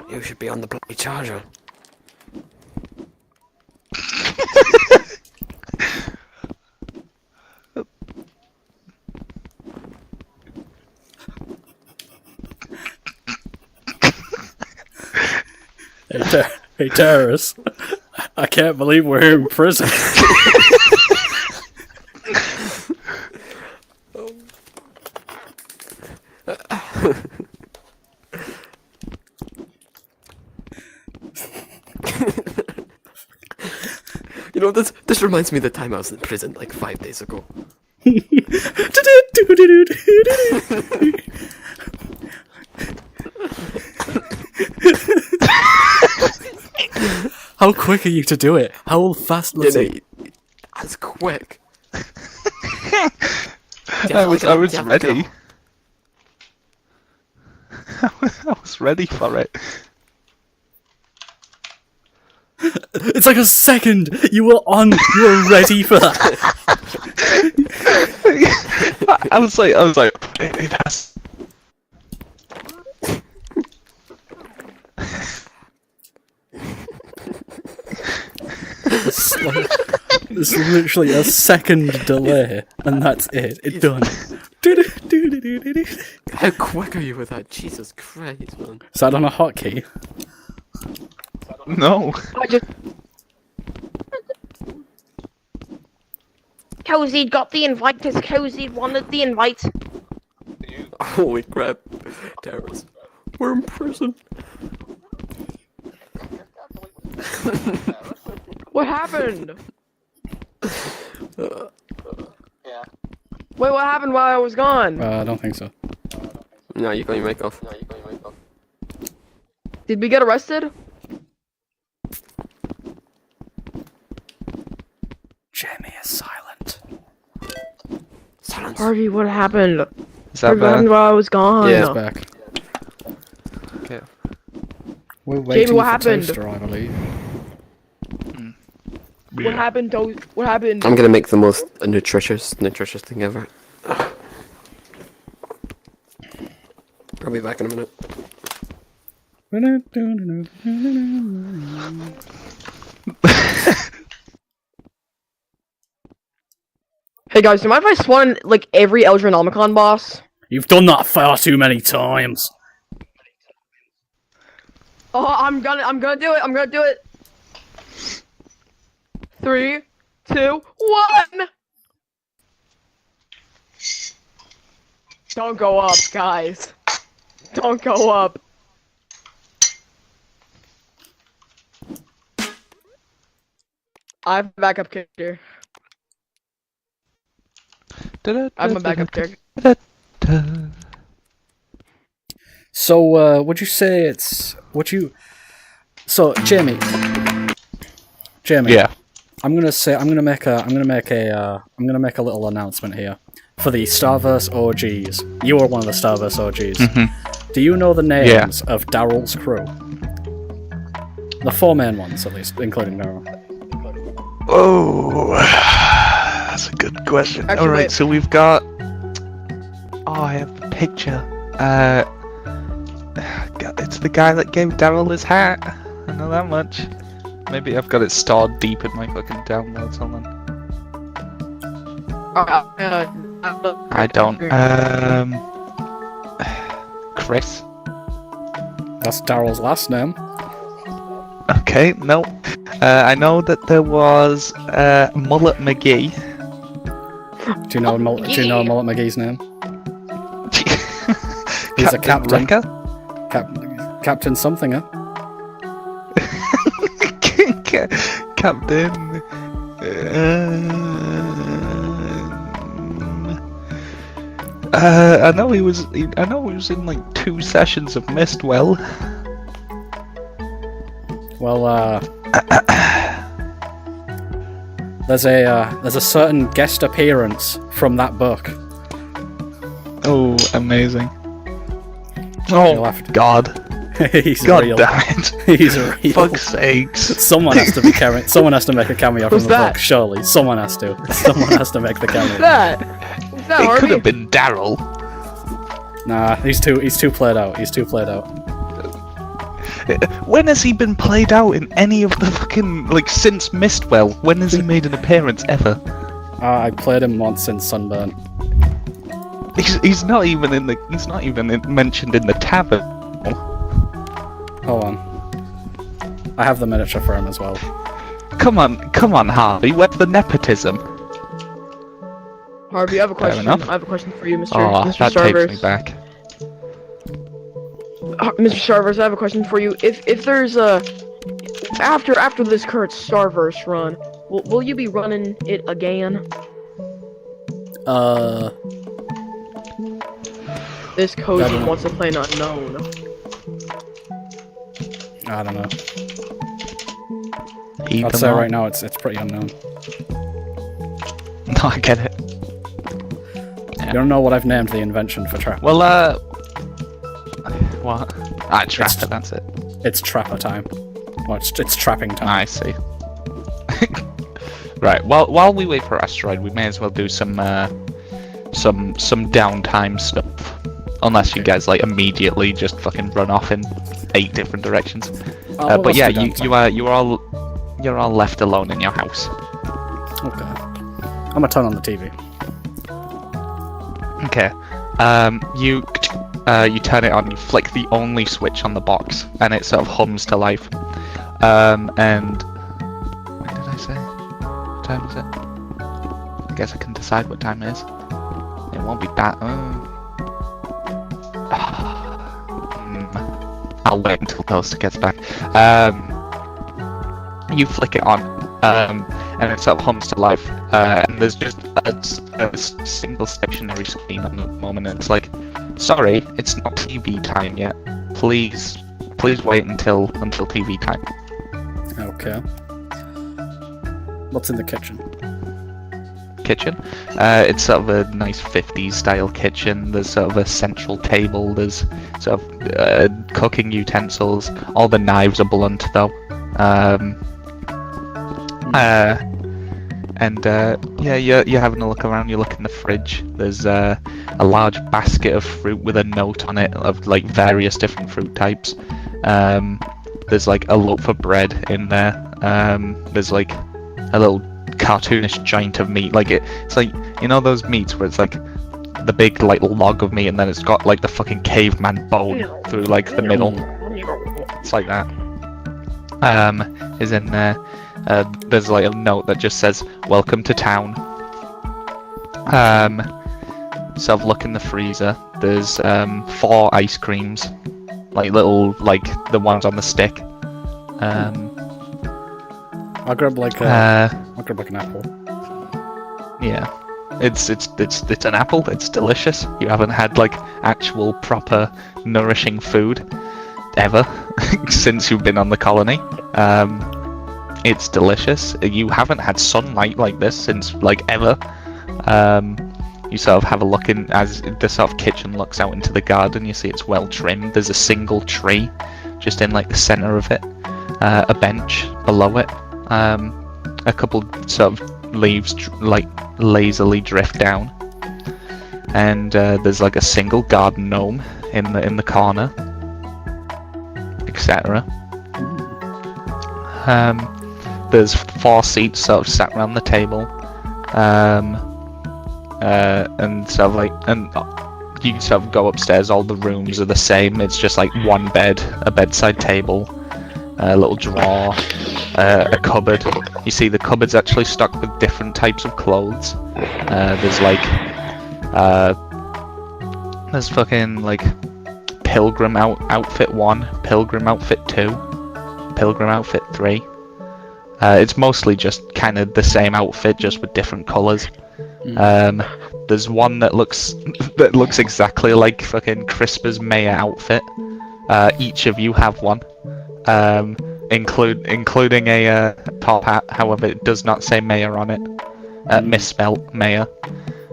You should be on the bloody charger. Hey, terrorists. I can't believe we're in prison. You know, this reminds me of the time I was in prison like 5 days ago. How quick are you to do it? How fast was it? That's quick. I was ready. I was ready for it. It's like a second. You were ready for that. I was like, it has. It's literally a second delay, and that's it. It's done. How quick are you with that? Jesus Christ, man. Is that on a hotkey? No. I just... Cozy got the invite because Cozy wanted the invite. Holy crap. Terrorists. We're in prison. What happened? Wait, what happened while I was gone? I don't think so. No, you got your mic off. Did we get arrested? Jamie is silent. Silence. Harvey, what happened? Is that What happened while I was gone? Yeah. He's back. Okay. We're waiting what for happened? Toaster, I believe. What happened? What happened? I'm gonna make the most nutritious thing ever. I'll be back in a minute. Hey guys, do you mind if I spawn like every Eldronomicon boss? You've done that far too many times. Oh, I'm gonna do it. I'm gonna do it. 3, 2, 1. Don't go up, guys. Don't go up. I have a backup character. I have my backup character. So, would you say it's... So, Jamie. Yeah. I'm gonna make a little announcement here for the Starverse OGs. You are one of the Starverse OGs. Mm-hmm. Do you know the names of Daryl's crew? The 4 main ones, at least, including Daryl. Oh, that's a good question. Actually, All right, wait. so we've got. Oh, I have the picture. God, it's the guy that gave Daryl his hat. I know that much. Maybe I've got it stored deep in my fucking downloads. Hold on. I don't. Chris. That's Daryl's last name. Okay, no. I know that there was Mullet McGee. Do you know Mullet McGee's name? He's a captain. Wrecker? Captain something, huh? Captain. I know he was. I know he was in like 2 sessions of Mistwell. Well, there's a certain guest appearance from that book. Oh, amazing. You'll Oh, have to- God. He's God real. damn it. He's real. Fuck's sakes. Someone has to be Someone has to make a cameo Who's from the that? book. Surely, someone has to. Someone has to make the Who's cameo. that? Who's that, It could Harvey? have been Daryl. Nah, he's too played out. He's too played out. When has he been played out in any of the fucking, like, since Mistwell? When has he made an appearance ever? I played him once in Sunburn. He's not even mentioned in the tavern. Hold on. I have the miniature for him as well. Come on, Harvey. Where's the nepotism? Harvey, I have a question. enough. I have a question for you, Mr. Oh, Mr. that takes me Starverse. back. Mr. Starverse, I have a question for you. If there's a after this current Starverse run, will you be running it again? This Cozy Never. wants to play an unknown. I don't know. Eat I'd them say all. right now it's pretty unknown. No, I get it. You don't know what I've named the invention for trap. Well, what? Ah, Trapper, that's it. It's trapper time. Well, it's trapping time. I see. Right. Well, while we wait for Asteroid, we may as well do some downtime stuff. Unless you guys like immediately just fucking run off in 8 different directions. Well, But yeah, let's do you're all left alone in your house. Okay. I'm gonna turn on the TV. Okay. You turn it on. You flick the only switch on the box, and it sort of hums to life. And when did I say? What time is it? I guess I can decide what time it is. It won't be that. I'll wait until Toaster gets back. You flick it on, and it sort of hums to life. And there's just a single stationary screen at the moment. And it's like, sorry, it's not TV time yet. Please wait until TV time. Okay. What's in the kitchen? Kitchen. It's sort of a nice 50s style kitchen. There's sort of a central table. There's sort of cooking utensils. All the knives are blunt though. Yeah, you're having a look around. You look in the fridge. There's a large basket of fruit with a note on it of like various different fruit types. There's like a loaf of bread in there. There's like a little cartoonish giant of meat. Like it's like, you know those meats where it's like the big like log of meat and then it's got like the fucking caveman bone through like the middle. It's like that. Is in there. There's like a note that just says "Welcome to town." Sort of look in the freezer. There's 4 ice creams, like little like the ones on the stick. I'll grab like an apple. Yeah, it's an apple. It's delicious. You haven't had like actual proper nourishing food ever since you've been on the colony. It's delicious. You haven't had sunlight like this since like ever. You sort of have a look in as the sort of kitchen looks out into the garden. You see it's well trimmed. There's a single tree just in like the center of it. A bench below it. A couple sort of leaves like lazily drift down, and there's like a single garden gnome in the corner, etc. There's 4 seats sort of sat around the table, and sort of like, and you sort of go upstairs. All the rooms are the same. It's just like one bed, a bedside table, a little drawer, a cupboard. You see the cupboard's actually stocked with different types of clothes. There's like there's fucking like pilgrim outfit 1, pilgrim outfit 2, pilgrim outfit 3. It's mostly just kind of the same outfit, just with different colours. There's one that looks exactly like fucking Crispa's mayor outfit. Each of you have one. including a top hat. However, it does not say mayor on it. Misspelt mayor.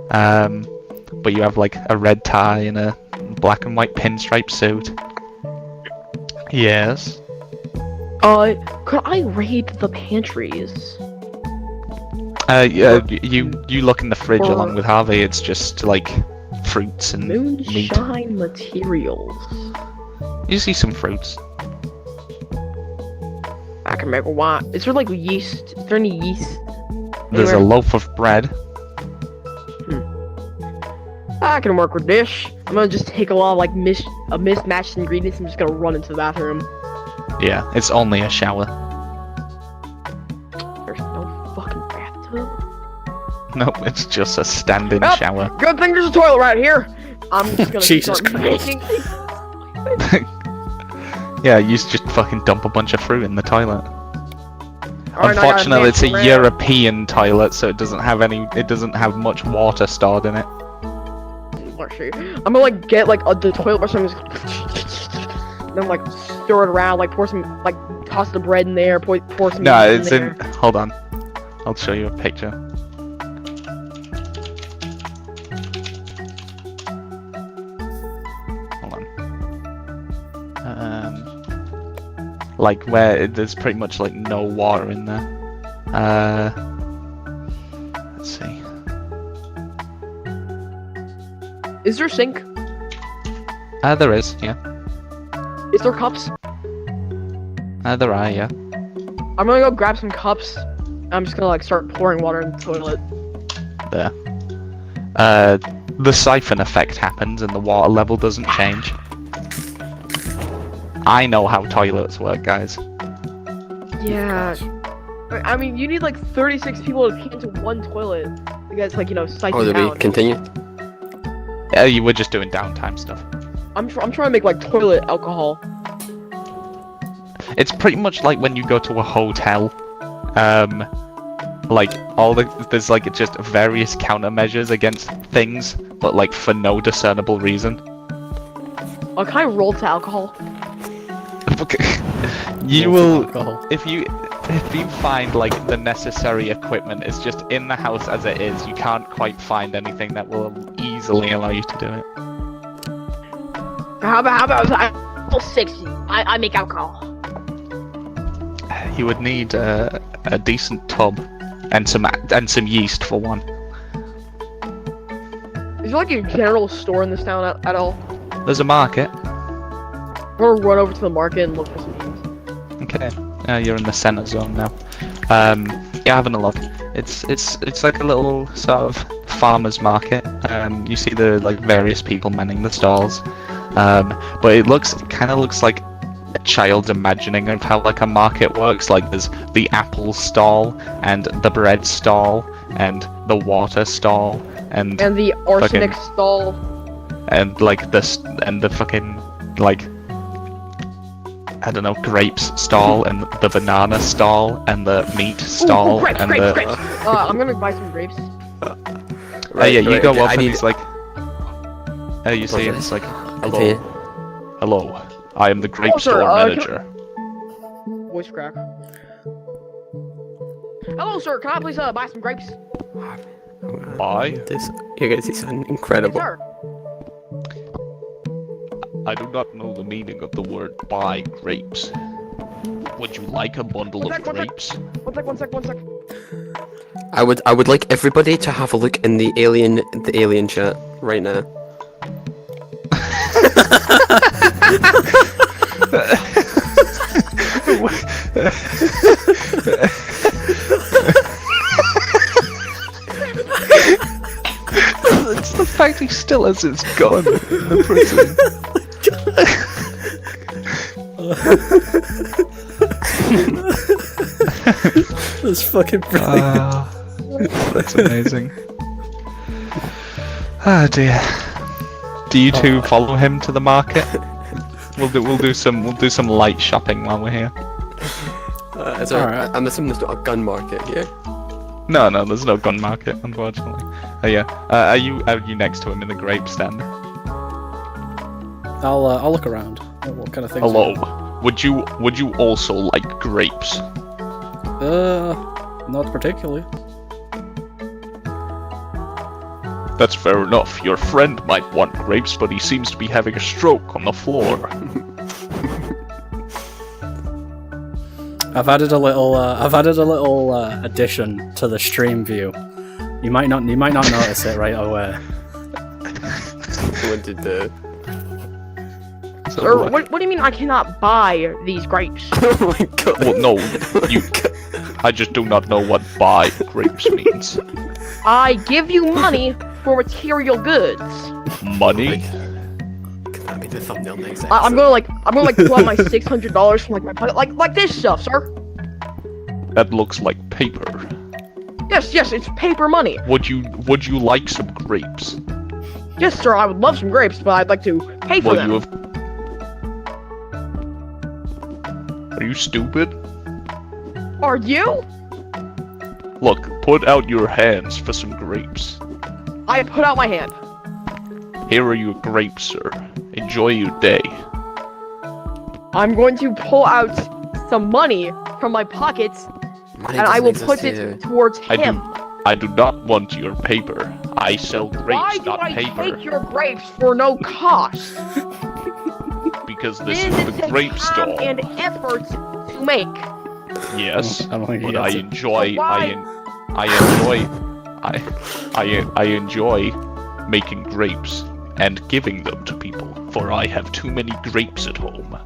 But you have like a red tie and a black and white pinstripe suit. Yes. Could I raid the pantries? Yeah, you look in the fridge along with Harvey. It's just like fruits and meat. Moonshine materials. You see some fruits. I can make a wine. Is there like yeast? Is there any yeast? There's a loaf of bread. I can work with this. I'm gonna just take a lot of like mismatched ingredients. I'm just gonna run into the bathroom. Yeah, it's only a shower. There's no fucking bathtub. Nope, it's just a standing Oh, shower. Good thing there's a toilet right here. I'm just gonna Jesus start Christ. making. Yeah, you just fucking dump a bunch of fruit in the toilet. Alright, Unfortunately, it's a Europe. European toilet, so it doesn't have much water stored in it. I'm gonna like get like the toilet brush and just then like stir it around, like pour some, like toss the bread in there, pour some. No, yeast it's in in. there. Hold on, I'll show you a picture. Hold on. Like where there's pretty much like no water in there. Let's see. Is there a sink? There is, yeah. Is there cups? There are, yeah. I'm gonna go grab some cups. I'm just gonna like start pouring water in the toilet. There. The siphon effect happens and the water level doesn't change. I know how toilets work, guys. Yeah. I mean, you need like 36 people to fit into one toilet. You guys like siphon Oh, did down. we continue? Yeah, you were just doing downtime stuff. I'm trying to make like toilet alcohol. It's pretty much like when you go to a hotel. Like there's like just various countermeasures against things, but like for no discernible reason. Can I roll to alcohol? You will Alcohol. if you find like the necessary equipment. It's just in the house as it is. You can't quite find anything that will easily allow you to do it. How about I 60? I make alcohol. You would need a decent tub and some yeast for one. Is there like a general store in this town at all? There's a market. I'm gonna run over to the market and look for some things. Okay. You're in the center zone now. Yeah, having a look. It's like a little sort of farmer's market. You see the like various people manning the stalls. But it kind of looks like a child's imagining of how like a market works. Like there's the apple stall and the bread stall and the water stall and the arsenic stall. and like the fucking like I don't know, grapes stall and the banana stall and the meat stall grapes, and grapes, the grapes. I'm gonna buy some grapes. yeah, you go okay, up I and need- he's like you see him, it's like Okay. hello, I am the grape Oh, sir, store can- manager. Voice crack. Hello, sir. Can I please buy some grapes? Buy? This, you guys sound Yes, incredible. sir. I do not know the meaning of the word buy grapes. Would you like a bundle One of sec, one sec. grapes? One sec. I would like everybody to have a look in the alien chat right now. It's the fact he still has his gun in the prison. That's fucking brilliant. That's amazing. Oh dear. Do you two follow him to the market? We'll do some light shopping while we're here. So Alright. I'm assuming there's not a gun market here. No, there's no gun market, unfortunately. Oh yeah. Are you next to him in the grape stand? I'll look around. What kind of things? Hello. Would you also like grapes? Not particularly. That's fair enough. Your friend might want grapes, but he seems to be having a stroke on the floor. I've added a little addition to the stream view. You might not notice it right away. What did the? Sir, what do you mean I cannot buy these grapes? Oh my god. Well, no, you. I just do not know what buy grapes means. I give you money for material goods. Money? Can that be the thumbnail next episode? I'm gonna pull out my $600 from my pocket, like this stuff, sir. That looks like paper. Yes, it's paper money. Would you like some grapes? Yes, sir, I would love some grapes, but I'd like to pay for them. Are you stupid? Are you? Look, put out your hands for some grapes. I put out my hand. Here are your grapes, sir. Enjoy your day. I'm going to pull out some money from my pockets, Money and I will doesn't put exist it here. towards him. I do not want your paper. I sell Why grapes, do not I paper. take your grapes for no cost? Because this This is the grape time stall. and effort to make. Yes, I don't think he but I gets it. enjoy. I enjoy making grapes and giving them to people, for I have too many grapes at home.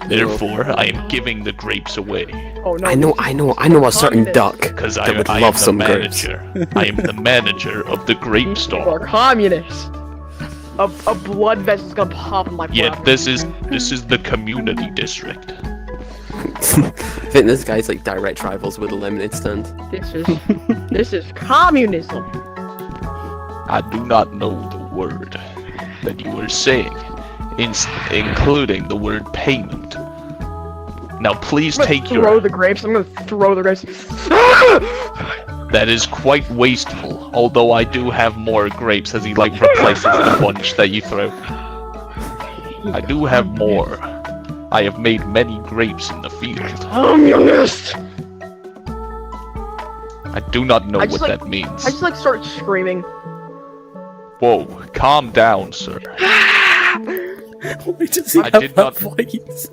Therefore, I am giving the grapes away. Oh no! I know a certain Communist. duck Because that would I love am some the grapes. manager. I am the manager of the grape You are stall. communists. A blood vessel's gonna pop in my Yeah, flap. this is the community district. I think this guy's like direct rivals with a lemonade stand. This is communism. I do not know the word that you are saying, including the word payment. Now, please I'm gonna take throw your. the grapes. I'm gonna throw the grapes. That is quite wasteful. Although I do have more grapes, as he like replaces the bunch that you throw. I do have more. I have made many grapes in the field. Communist. I do not know I just what like- that means. I just like start screaming. Whoa, calm down, sir. Why does he I have did that not- voice?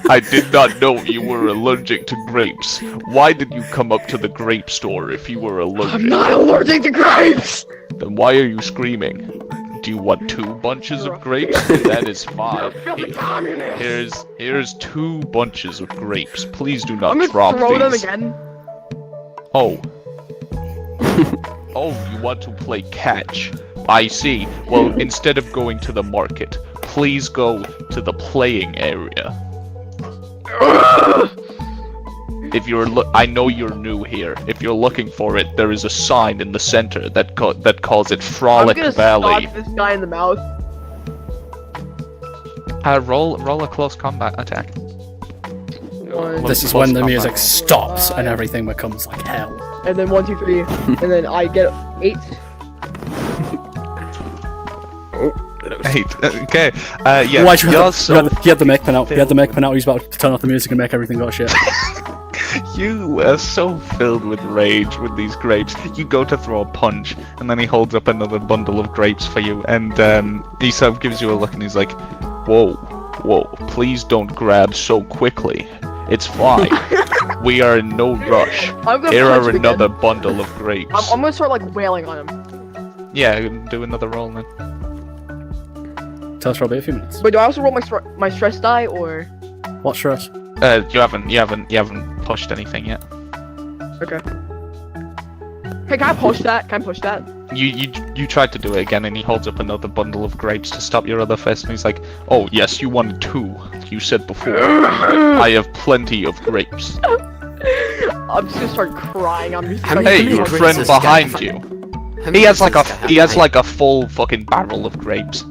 I did not know you were allergic to grapes. Why did you come up to the grape store if you were allergic? I'm not allergic to grapes. Then why are you screaming? Do you want 2 bunches of grapes? That is fine. Filthy communist. Here's 2 bunches of grapes. Please do not I'm gonna drop throw them these. again. Oh. Oh, you want to play catch. I see. Well, instead of going to the market, please go to the playing area. If you're I know you're new here. If you're looking for it, there is a sign in the center that calls it Frolic I'm gonna Valley. sock this guy in the mouth. Roll a close combat attack. One, This is Close when the combat music roll. stops and everything becomes like hell. and then 1, 2, 3, and then I get 8. Hey, okay. Yeah. Why'd you you're have so he had the make pen out. He had the make pen out. He's about to turn off the music and make everything go to shit. You are so filled with rage with these grapes. You go to throw a punch, and then he holds up another bundle of grapes for you, and he sort of gives you a look, and he's like, "Whoa, please don't grab so quickly. It's fine. We are in no rush. I'm gonna Here punch are him another again. bundle of grapes." I'm gonna start like wailing on him. Yeah, do another roll then. Tell us for about a few minutes. But do I also roll my stress die or? What stress? You haven't pushed anything yet. Okay. Hey, can I push that? Can I push that? You tried to do it again, and he holds up another bundle of grapes to stop your other fist, and he's like, "Oh yes, you wanted 2. You said before. I have plenty of grapes." I'm just gonna start crying. I'm just How like, many Hey, grapes your does friend this guy behind have? you. How many He has grapes like does this guy he have has like a full fucking barrel of grapes,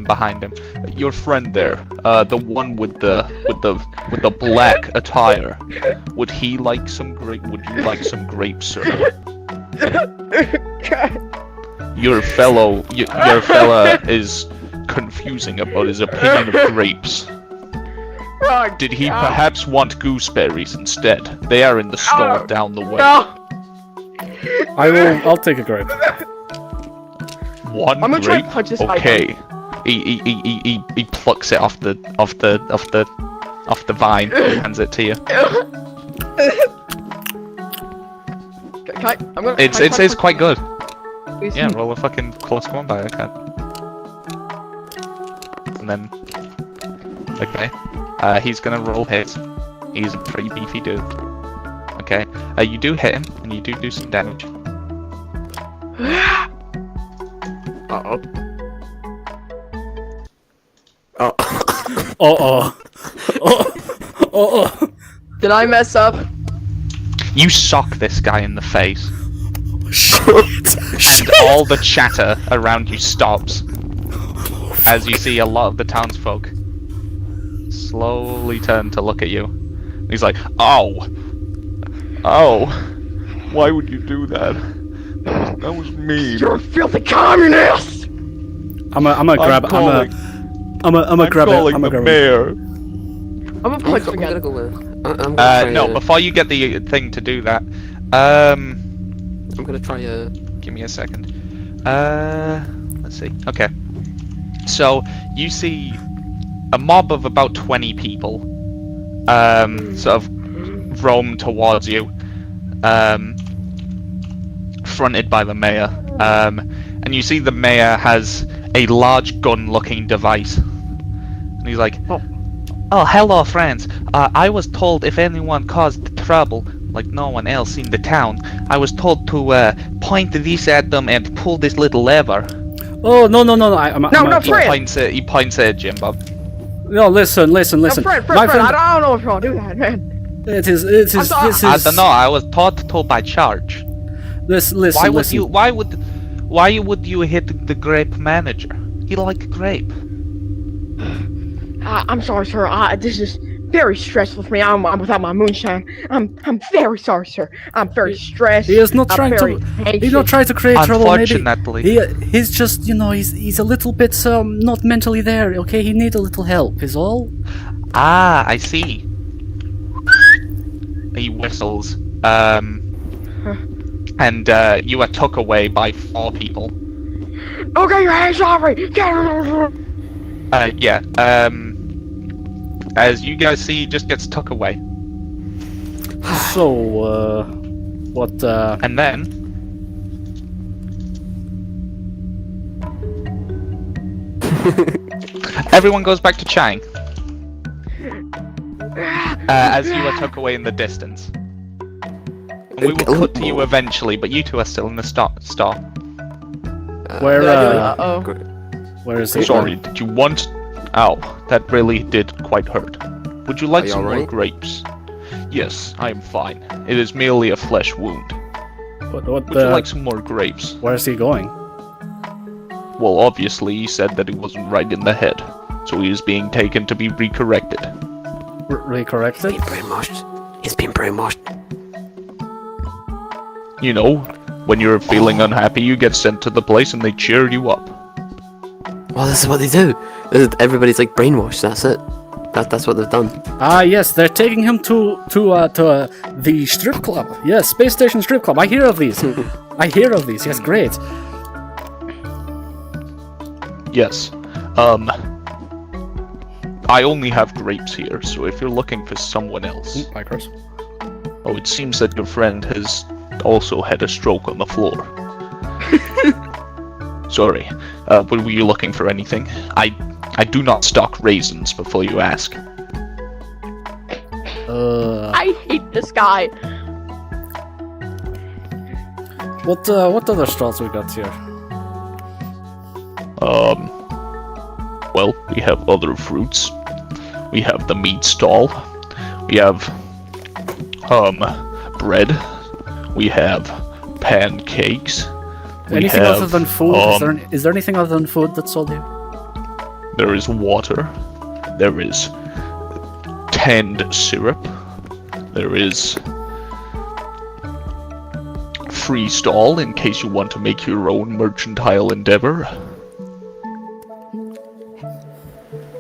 behind him. Your friend there, the one with the black attire. Would he like some grape? Would you like some grapes, sir? Your fella is confusing about his opinion of grapes. Oh, Did he God. perhaps want gooseberries instead? They are in the store down the way. No. I'll take a grape. One I'm gonna try grape. to punch this Okay. He plucks it off the vine and hands it to you. It's quite good. Yeah, roll a fucking close combat. I can't. And then, okay, he's gonna roll hits. He's a pretty beefy dude. Okay, you do hit him, and you do some damage. Uh-oh. Oh. Did I mess up? You sock this guy in the face, Shit. and all the chatter around you stops as you see a lot of the townsfolk slowly turn to look at you. He's like, "Oh, why would you do that? That was mean." You're a filthy communist! I'm gonna grab. I'm gonna grab it. I'm gonna grab it. mayor. I'm gonna punch him I'm gonna again. go. I'm gonna try. No, before you get the thing to do that, I'm gonna try. give me a second. Let's see. Okay. So you see a mob of about 20 people, sort of roam towards you, fronted by the mayor. And you see the mayor has a large gun-looking device, and he's like, "Oh, hello, friends. I was told if anyone caused trouble, like no one else in the town, I was told to point this at them and pull this little lever." Oh no! He points at Jim Bob. No, listen. No, My friend, friend, I don't know if you want to do that, man. it is. I don't know. I was taught to by charge. Listen. Why would you hit the grape manager? He liked grape. I'm sorry, sir. This is very stressful for me. I'm without my moonshine. I'm very sorry, sir. I'm very stressed. He is not I'm trying very to. anxious. He's not trying to create trouble. Maybe Unfortunately. he's just, he's a little bit not mentally there. Okay, he needs a little help. Is all. Ah, I see. He whistles. And you are took away by 4 people. Okay, your hands off me! Yeah. As you guys see, he just gets took away. So, what? And then everyone goes back to Chang. As you are took away in the distance. And we will cut to you eventually, but you two are still in the store. Where? Uh-oh. Where is he? Sorry, did you want... Ow, that really did quite hurt. Would you like Are you some more alright? grapes? Yes, I am fine. It is merely a flesh wound. What? Would you like some more grapes? Where is he going? Well, obviously he said that he wasn't right in the head, so he is being taken to be recorrected. Recorrected? He's been brainwashed. He's been brainwashed. You know, when you're feeling unhappy, you get sent to the place and they cheer you up. Well, this is what they do. Everybody's like brainwashed. That's it. That's what they've done. Ah, yes, they're taking him to the strip club. Yes, Space Station Strip Club. I hear of these. Yes, great. Yes. I only have grapes here, so if you're looking for someone else... Micros. Oh, it seems that your friend has also had a stroke on the floor. Sorry, but were you looking for anything? I do not stock raisins before you ask. I hate this guy. What other stalls we got here? Well, we have other fruits. We have the meat stall. We have, bread. We have pancakes. Anything other than food? Is there anything other than food that's sold here? There is water. There is canned syrup. There is free stall in case you want to make your own mercantile endeavor.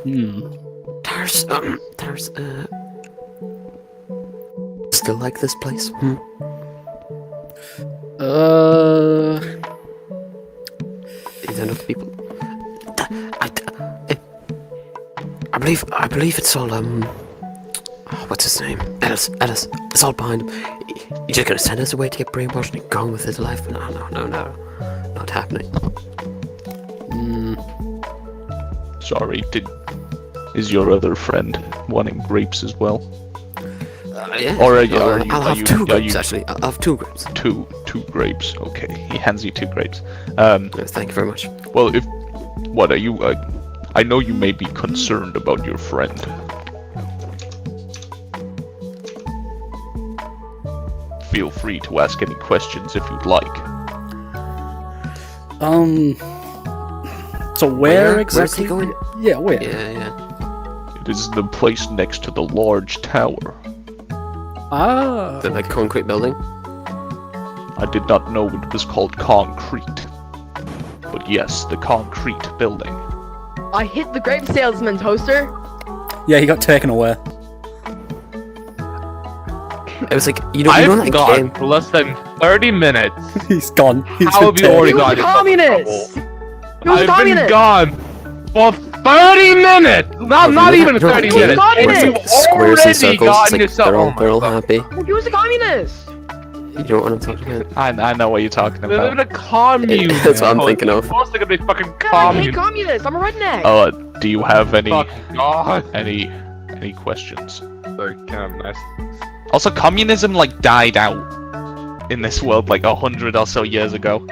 There's Lars, still like this place? Hmm? Is there enough people? I believe it's all, what's his name? Ellis. It's all behind him. You're just gonna send us away to get brainwashed and gone with his life? No. Not happening. Sorry, is your other friend wanting grapes as well? Yeah. Or I'll have two grapes, actually. I'll have 2 grapes. Two grapes. Okay, he hands you 2 grapes. Yes, thank you very much. Well, what are you? I know you may be concerned about your friend. Feel free to ask any questions if you'd like. So where exactly? Where's he going? Yeah, where? Yeah. It is the place next to the large tower. Ah. The concrete building? I did not know it was called concrete. But yes, the concrete building. I hit the grape salesman, Toaster. Yeah, he got taken away. It was like, you know that I've gone game? for less than 30 minutes. He's gone. He's How have you been already taken. He was got a communist! He was a I've communist! been gone for 30 minutes! Not even 30 He was a minutes! communist! You've Squares and already circles, gotten it's like, yourself- they're oh all, my they're all God. happy. He was a communist! You know what I'm talking about? I know what you're talking They live in about. a commune. That's what I'm thinking of. Of course they're gonna be fucking I hate commune. communists! I'm a redneck! Do you have any Fucking God. any questions? They're kind of nice. Also, communism like died out in this world like 100 or so years ago.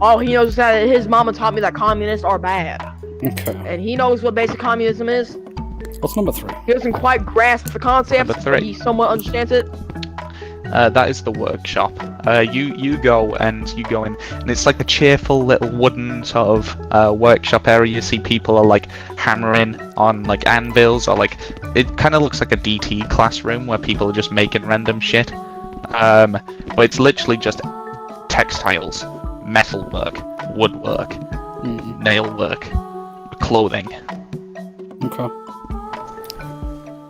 All he knows is that his mama taught me that communists are bad. Okay. And he knows what basic communism is. What's number 3? He doesn't quite grasp the concept, Number 3. but he somewhat understands it. That is the workshop. You go in, and it's like a cheerful little wooden sort of workshop area. You see people are like hammering on like anvils, or like it kind of looks like a DT classroom where people are just making random shit. But it's literally just textiles, metalwork, woodwork, nailwork, clothing, Okay.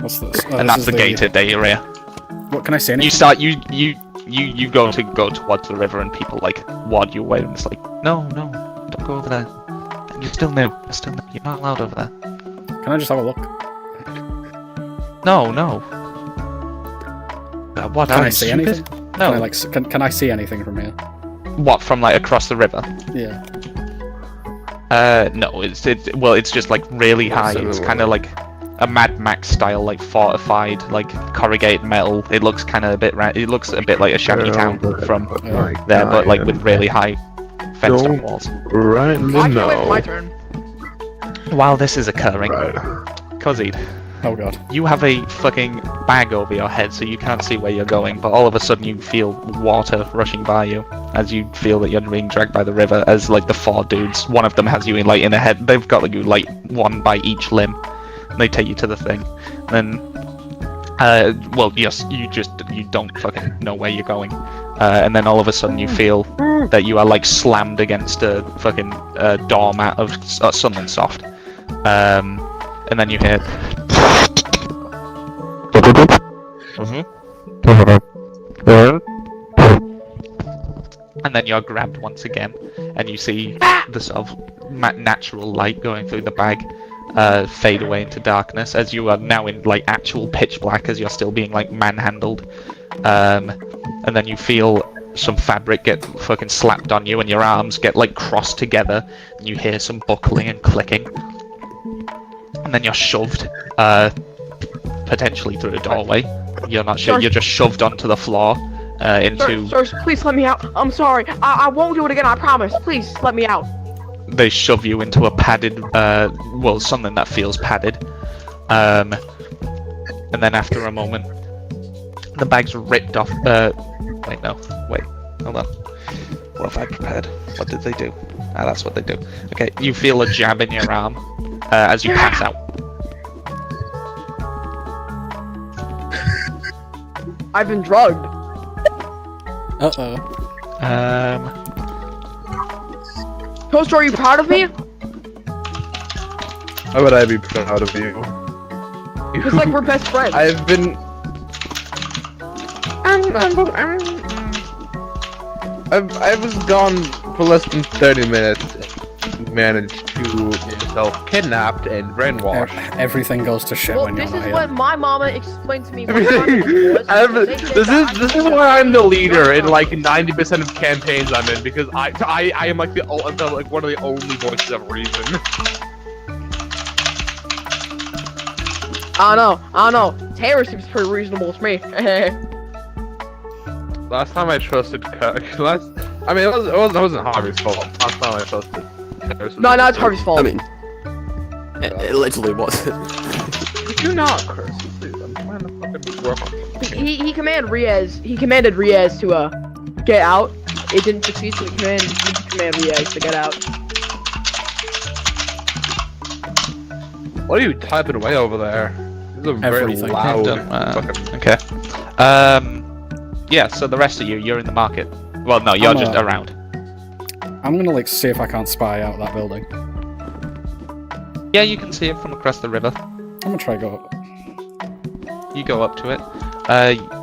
What's this? and that's the gated area. What can I see? Anything? You start you go towards the river, and people like wad you away, and it's like no, don't go over there. And you're still new. You're not allowed over there. Can I just have a look? No. What? Can are I you see stupid? anything? No. Can I see anything from here? What, from like across the river? Yeah. No. It's just like really high. It's kind of like a Mad Max style, like fortified, like corrugated metal. It looks kind of a bit. It looks a bit like a shanty town from there, but like with really high fenced off walls. Right in the I can't wait for my know. turn. While this is occurring, Right. Cuzzied, Oh god. you have a fucking bag over your head, so you can't see where you're going. But all of a sudden, you feel water rushing by you as you feel that you're being dragged by the river. As like the 4 dudes, one of them has you in like in a head. They've got you like one by each limb. They take you to the thing, then well, yes, you don't fucking know where you're going, and then all of a sudden you feel that you are like slammed against a fucking doormat of something soft, and then you hear and then you're grabbed once again, and you see the sort of natural light going through the bag fade away into darkness as you are now in like actual pitch black as you're still being like manhandled, and then you feel some fabric get fucking slapped on you and your arms get like crossed together, and you hear some buckling and clicking, and then you're shoved potentially through a doorway. You're not sure, you're just shoved onto the floor into Sir, please let me out. I'm sorry. I won't do it again, I promise. Please let me out. they shove you into a padded, well, something that feels padded. And then after a moment, the bag's ripped off. Wait, no. Wait, hold on. What have I prepared? What did they do? Ah, that's what they do. Okay, you feel a jab in your arm as you pass out. I've been drugged. Uh-oh. Toaster, are you proud of me? How would I be proud of you? It's like we're best friends. I've been. I was gone for less than 30 minutes. And managed to get yourself kidnapped and brainwashed. Everything goes to shit Well, when you're this not is here. what my mama explained to me. This is why I'm the leader in like 90% of campaigns I'm in, because I am like like one of the only voices of reason. I don't know. Taylor seems pretty reasonable to me. Last time I trusted I mean, it wasn't Harvey's fault. Last time I trusted. No, it's Harvey's fault. I mean, it literally was. Did you not, Chris? Please, I'm trying to fucking work on something. He commanded Riaz to get out. It didn't succeed, so he command Riaz to get out. What are you typing away over there? This is a very Everything. loud. Done. Okay. Yeah. So the rest of you're in the market. Well, no, you're just around. I'm gonna like see if I can't spy out that building. Yeah, you can see it from across the river. I'm gonna try go up. You go up to it.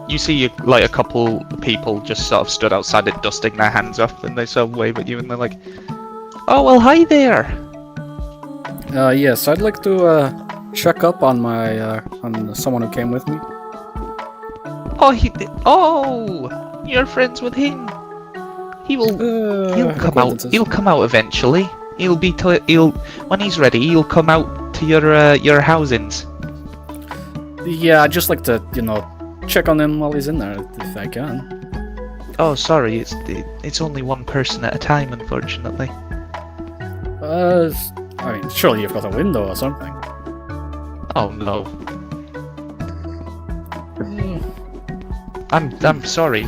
You see like a couple people just sort of stood outside it, dusting their hands off, and they sort of wave at you, and they're like, "Oh well, hi there." Yes, I'd like to check up on my on someone who came with me. Oh, you're friends with him. He'll come out. Acquaintances. He'll come out eventually. When he's ready, he'll come out to your housings. Yeah, I'd just like to, check on him while he's in there, if I can. Oh, sorry, it's only one person at a time, unfortunately. I mean, surely you've got a window or something. Oh no. I'm sorry.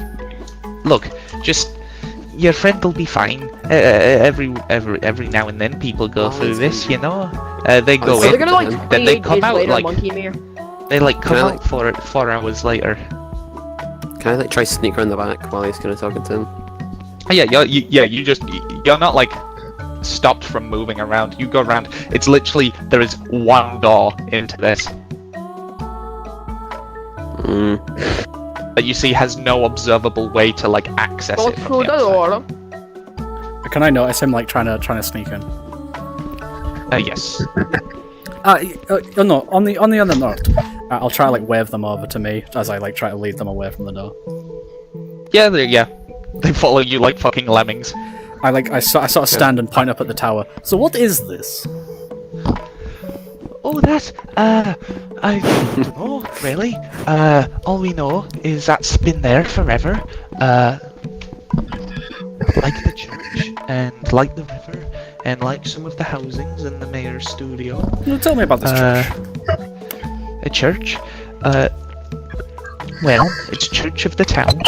Look, just your friend will be fine. Every now and then, people go through this, They go So in, they're gonna like then they 28 come days out later, like monkey me. they like come Can I, out for 4 hours later. Can I like try sneak around the back while he's kind of talking to him? Oh, yeah, you're not like stopped from moving around. You go around. It's literally there is one door into this that you see has no observable way to like access Go it. From through the the outside. door. Can I notice him like trying to sneak in? Yes. No, on the other note, I'll try like wave them over to me as I like try to lead them away from the door. Yeah, they follow you like fucking lemmings. I sort of stand and point up at the tower. So what is this? Oh, that, I don't know, really. All we know is that's been there forever. Like the church, and like the river, and like some of the housings and the mayor's studio. Tell me about this church. A church? Well, it's church of the town,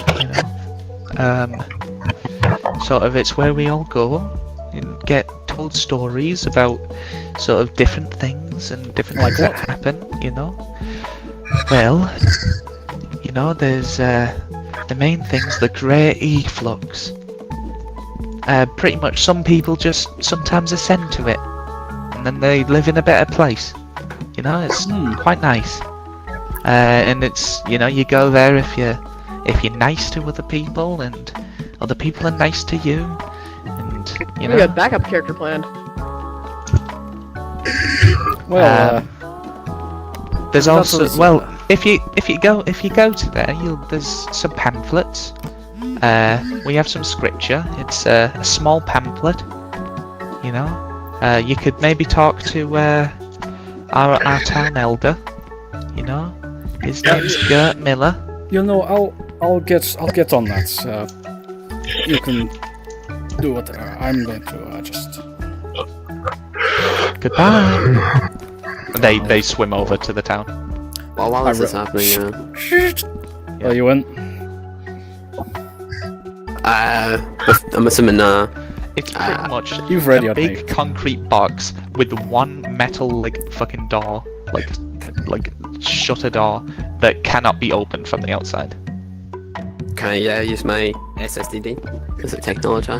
Sort of, it's where we all go and get told stories about sort of different things and different things that happen, Well, there's the main thing's the Great Efflux. Pretty much some people just sometimes ascend to it, and then they live in a better place. It's quite nice. And it's, you go there if you're nice to other people, and other people are nice to you, and We got a backup character planned. Well, there's that's also also- if you go to there, there's some pamphlets. We have some scripture. It's a small pamphlet. You could maybe talk to our town elder. His name's Gert Miller. I'll get on that. You can do what I'm going to just. Goodbye. They swim over to the town. Well, while this is happening, Oh, you win. I'm assuming, It's pretty much You've a radioed big me. concrete box with one metal like fucking door, like shutter door that cannot be opened from the outside. can I use my SSDD as a technology?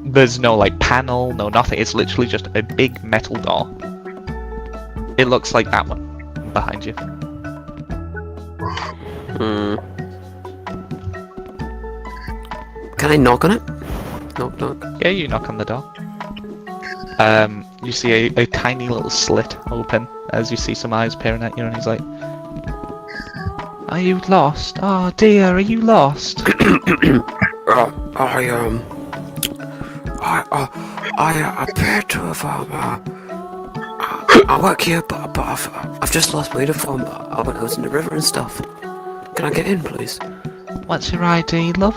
There's no like panel, no nothing. It's literally just a big metal door. It looks like that one, behind you. Can I knock on it? Knock, knock. Yeah, you knock on the door. You see a tiny little slit open as you see some eyes peering at you, and he's like, "Are you lost? Oh dear, are you lost?" I appear to have, I work here, but I've just lost my uniform when I was in the river and stuff. Can I get in, please? What's your ID, love?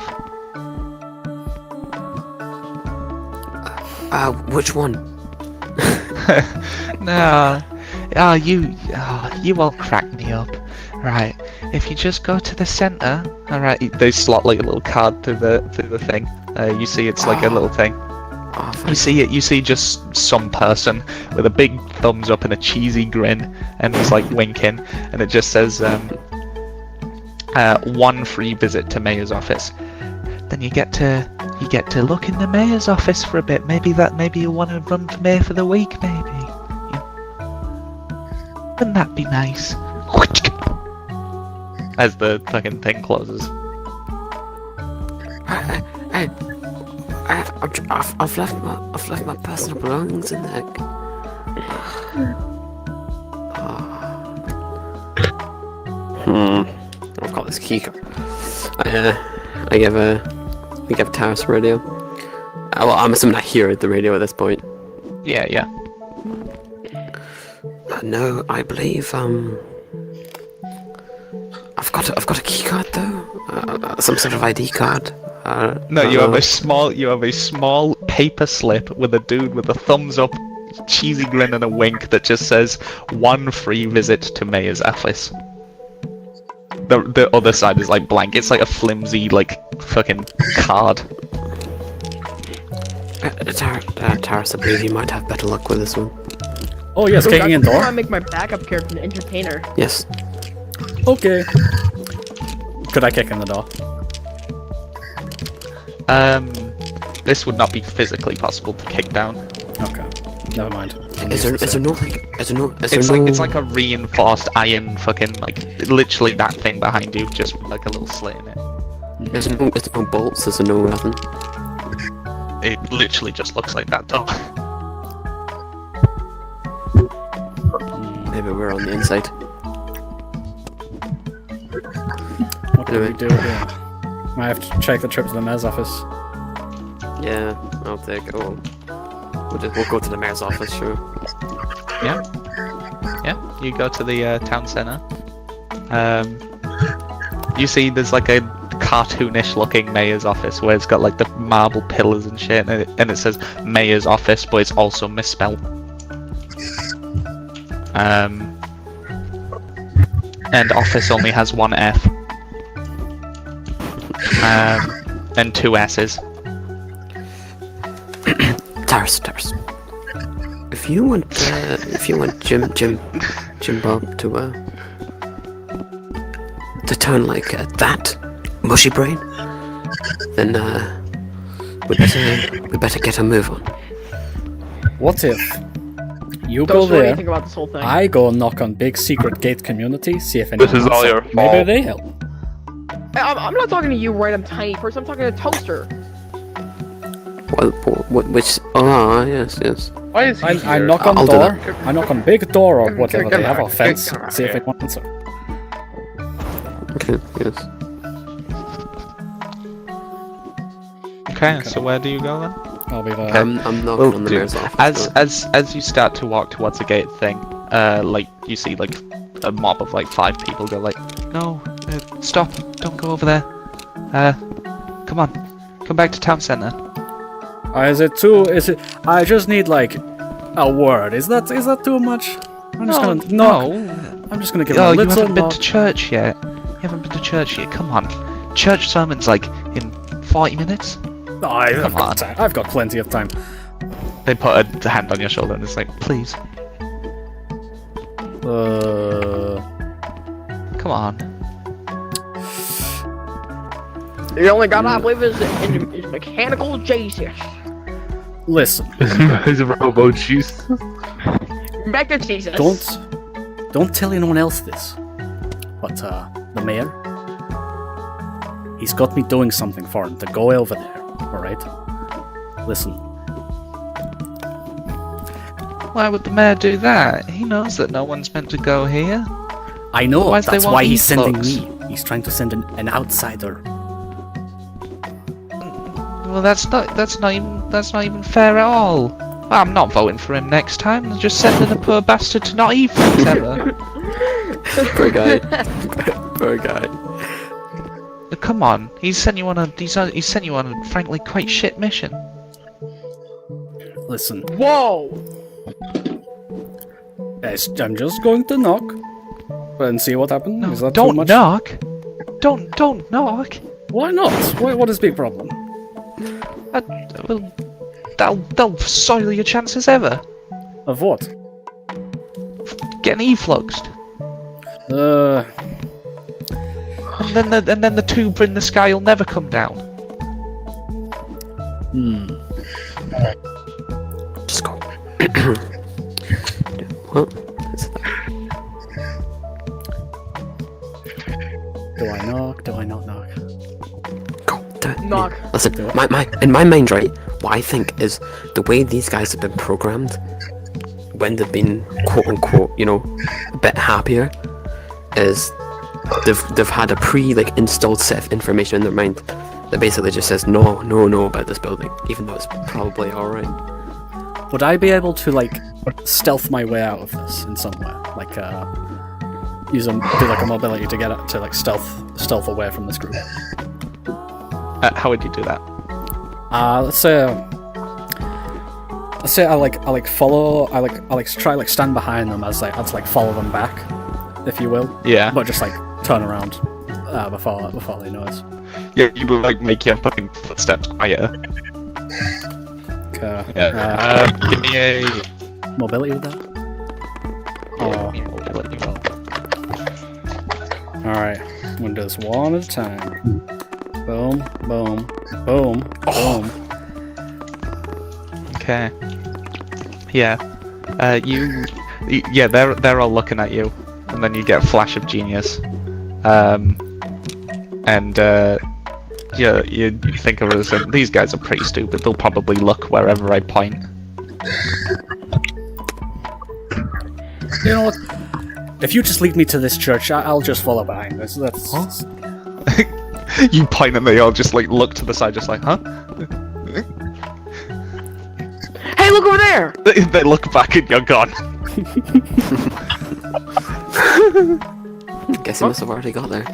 Which one? No. You all crack me up. Right. If you just go to the centre, alright, they slot like a little card through the thing. You see it's like a little thing. You see just some person with a big thumbs up and a cheesy grin, and he's like winking, and it just says, 1 free visit to Mayor's office. Then you get to look in the Mayor's office for a bit. Maybe you want to run for Mayor for the week, maybe. Wouldn't that be nice? As the fucking thing closes. I've left my personal belongings in there. I've got this key card. I give Taris a radio. Well, I'm assuming I hear the radio at this point. Yeah. No, I believe I've got a key card though. Some sort of ID card. No, you have a small paper slip with a dude with a thumbs up, cheesy grin and a wink that just says 1 free visit to Mayor's office. The other side is like blank. It's like a flimsy like fucking card. Taris, I believe you might have better luck with this one. Oh yes, kicking in I door. make my backup character an entertainer. Yes. Okay. Could I kick in the door? This would not be physically possible to kick down. Okay. Never mind. Is there no like? It's like a reinforced iron fucking like literally that thing behind you, just with, like a little slit in it. There's no bolts. There's no nothing. It literally just looks like that door. Maybe we're on the inside. What can we do here? Might have to check the trip to the mayor's office. Yeah, I'll take. Oh, we'll go to the mayor's office, sure. Yeah, you go to the town centre. You see there's like a cartoonish looking mayor's office where it's got like the marble pillars and shit, and it says mayor's office, but it's also misspelled. And office only has 1 F. And 2 S's. Taris. If you want Jim Bob to turn like that mushy brain, then we better get a move on. What if you Don't go know there, anything about this whole thing. I go knock on big secret gate community, see if anyone This is all answers. your Maybe fault. they help. I'm not talking to you, random tiny person. I'm talking to Toaster. Which? Oh, yes. Why is he I here? knock on I'll do door. I knock on big door or whatever they have, or Come fence. on, See if here. anyone answers. Okay, yes. Okay, so where do you go then? I'll be there. I'm knocking on the mayor's office. As you start to walk towards the gate thing, like you see like a mob of like 5 people go like, no, stop, don't go over there. Come on, come back to town centre. Is it? I just need like a word. Is that too much? I'm just gonna knock. I'm just gonna give him a Oh, you little haven't been knock. to church yet. You haven't been to church yet. Come on, church sermon's like in 40 minutes. Oh, I've Come got on. time. I've got plenty of time. They put a hand on your shoulder and it's like, please, come on. The only god I believe is mechanical Jesus. Listen, He's a robo juice. Back to Jesus. don't tell anyone else this. But the mayor, he's got me doing something for him to go over there. All right. Listen. Why would the mayor do that? He knows that no one's meant to go here. I know. Otherwise they That's won't why he's eat sending bugs. me. He's trying to send an outsider. Well, that's not even fair at all. Well, I'm not voting for him next time. I'm just sending the poor bastard to not eat things ever. Poor guy. Poor guy. Come on, he's sent you on a frankly quite shit mission. Listen. Whoa! I'm just going to knock and see what happens. No, Is that don't too much? knock. Don't knock. Why not? What is the big problem? Well, that'll soil your chances ever. Of what? Getting effluxed. And then the tuber in the sky will never come down. Just go. What? Do I knock? Do I not knock? Go. Do it. Knock. Listen, Do it. in my mind, right, what I think is the way these guys have been programmed when they've been quote unquote, a bit happier, is they've had a installed set of information in their mind that basically just says no about this building, even though it's probably alright. Would I be able to stealth my way out of this in some way? Do a mobility to get up to stealth away from this group? How would you do that? Let's say I follow. I try stand behind them as follow them back, if you will. Yeah. But just turn around before they notice. Yeah, you would make your fucking footsteps quieter. Okay. Yeah. Give me a Mobility with that. mobility roll. All right. I'm gonna do this one at a time. Boom, boom, boom, boom. Okay. Yeah. Yeah, they're all looking at you, and then you get a flash of genius. You think of it as these guys are pretty stupid. They'll probably look wherever I point. You know what? If you just lead me to this church, I'll just follow behind. That's You point and they all just look to the side, just huh? Hey, look over there! They look back and you're gone. Guess he must have already got there.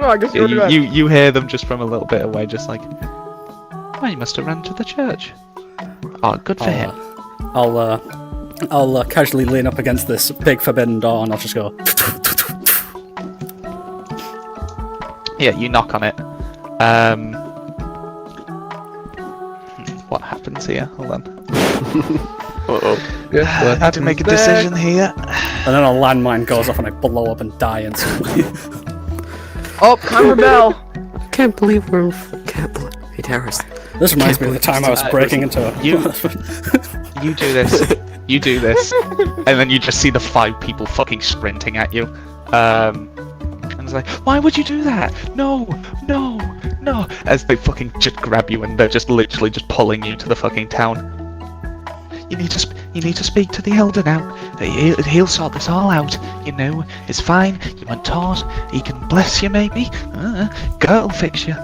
Oh, I guess you're right. You hear them just from a little bit away, just well, he must have run to the church. Oh, good for him. I'll casually lean up against this big forbidden door and I'll just go. Yeah, you knock on it. What happens here? Hold on. Yes, I have to make a decision here. And then a landmine goes off and I blow up and die instantly. Oh, time for bell. Can't believe we're hey, terrorists. This reminds me of the time I was breaking into a... You do this. You do this. And then you just see the 5 people fucking sprinting at you. And it's why would you do that? No! As they fucking just grab you and they're just literally just pulling you to the fucking town. You need to speak to the elder now. He'll sort this all out. It's fine. You weren't taught. He can bless you maybe. Girl fix you.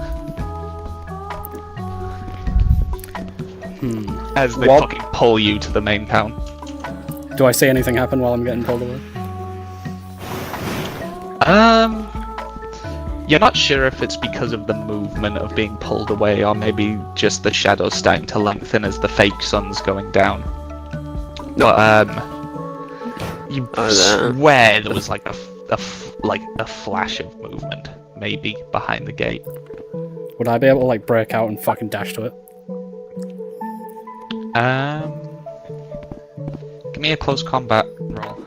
As they fucking pull you to the main town. Do I see anything happen while I'm getting pulled away? You're not sure if it's because of the movement of being pulled away, or maybe just the shadows starting to lengthen as the fake sun's going down. But you swear there was a flash of movement, maybe behind the gate. Would I be able to break out and fucking dash to it? Give me a close combat roll.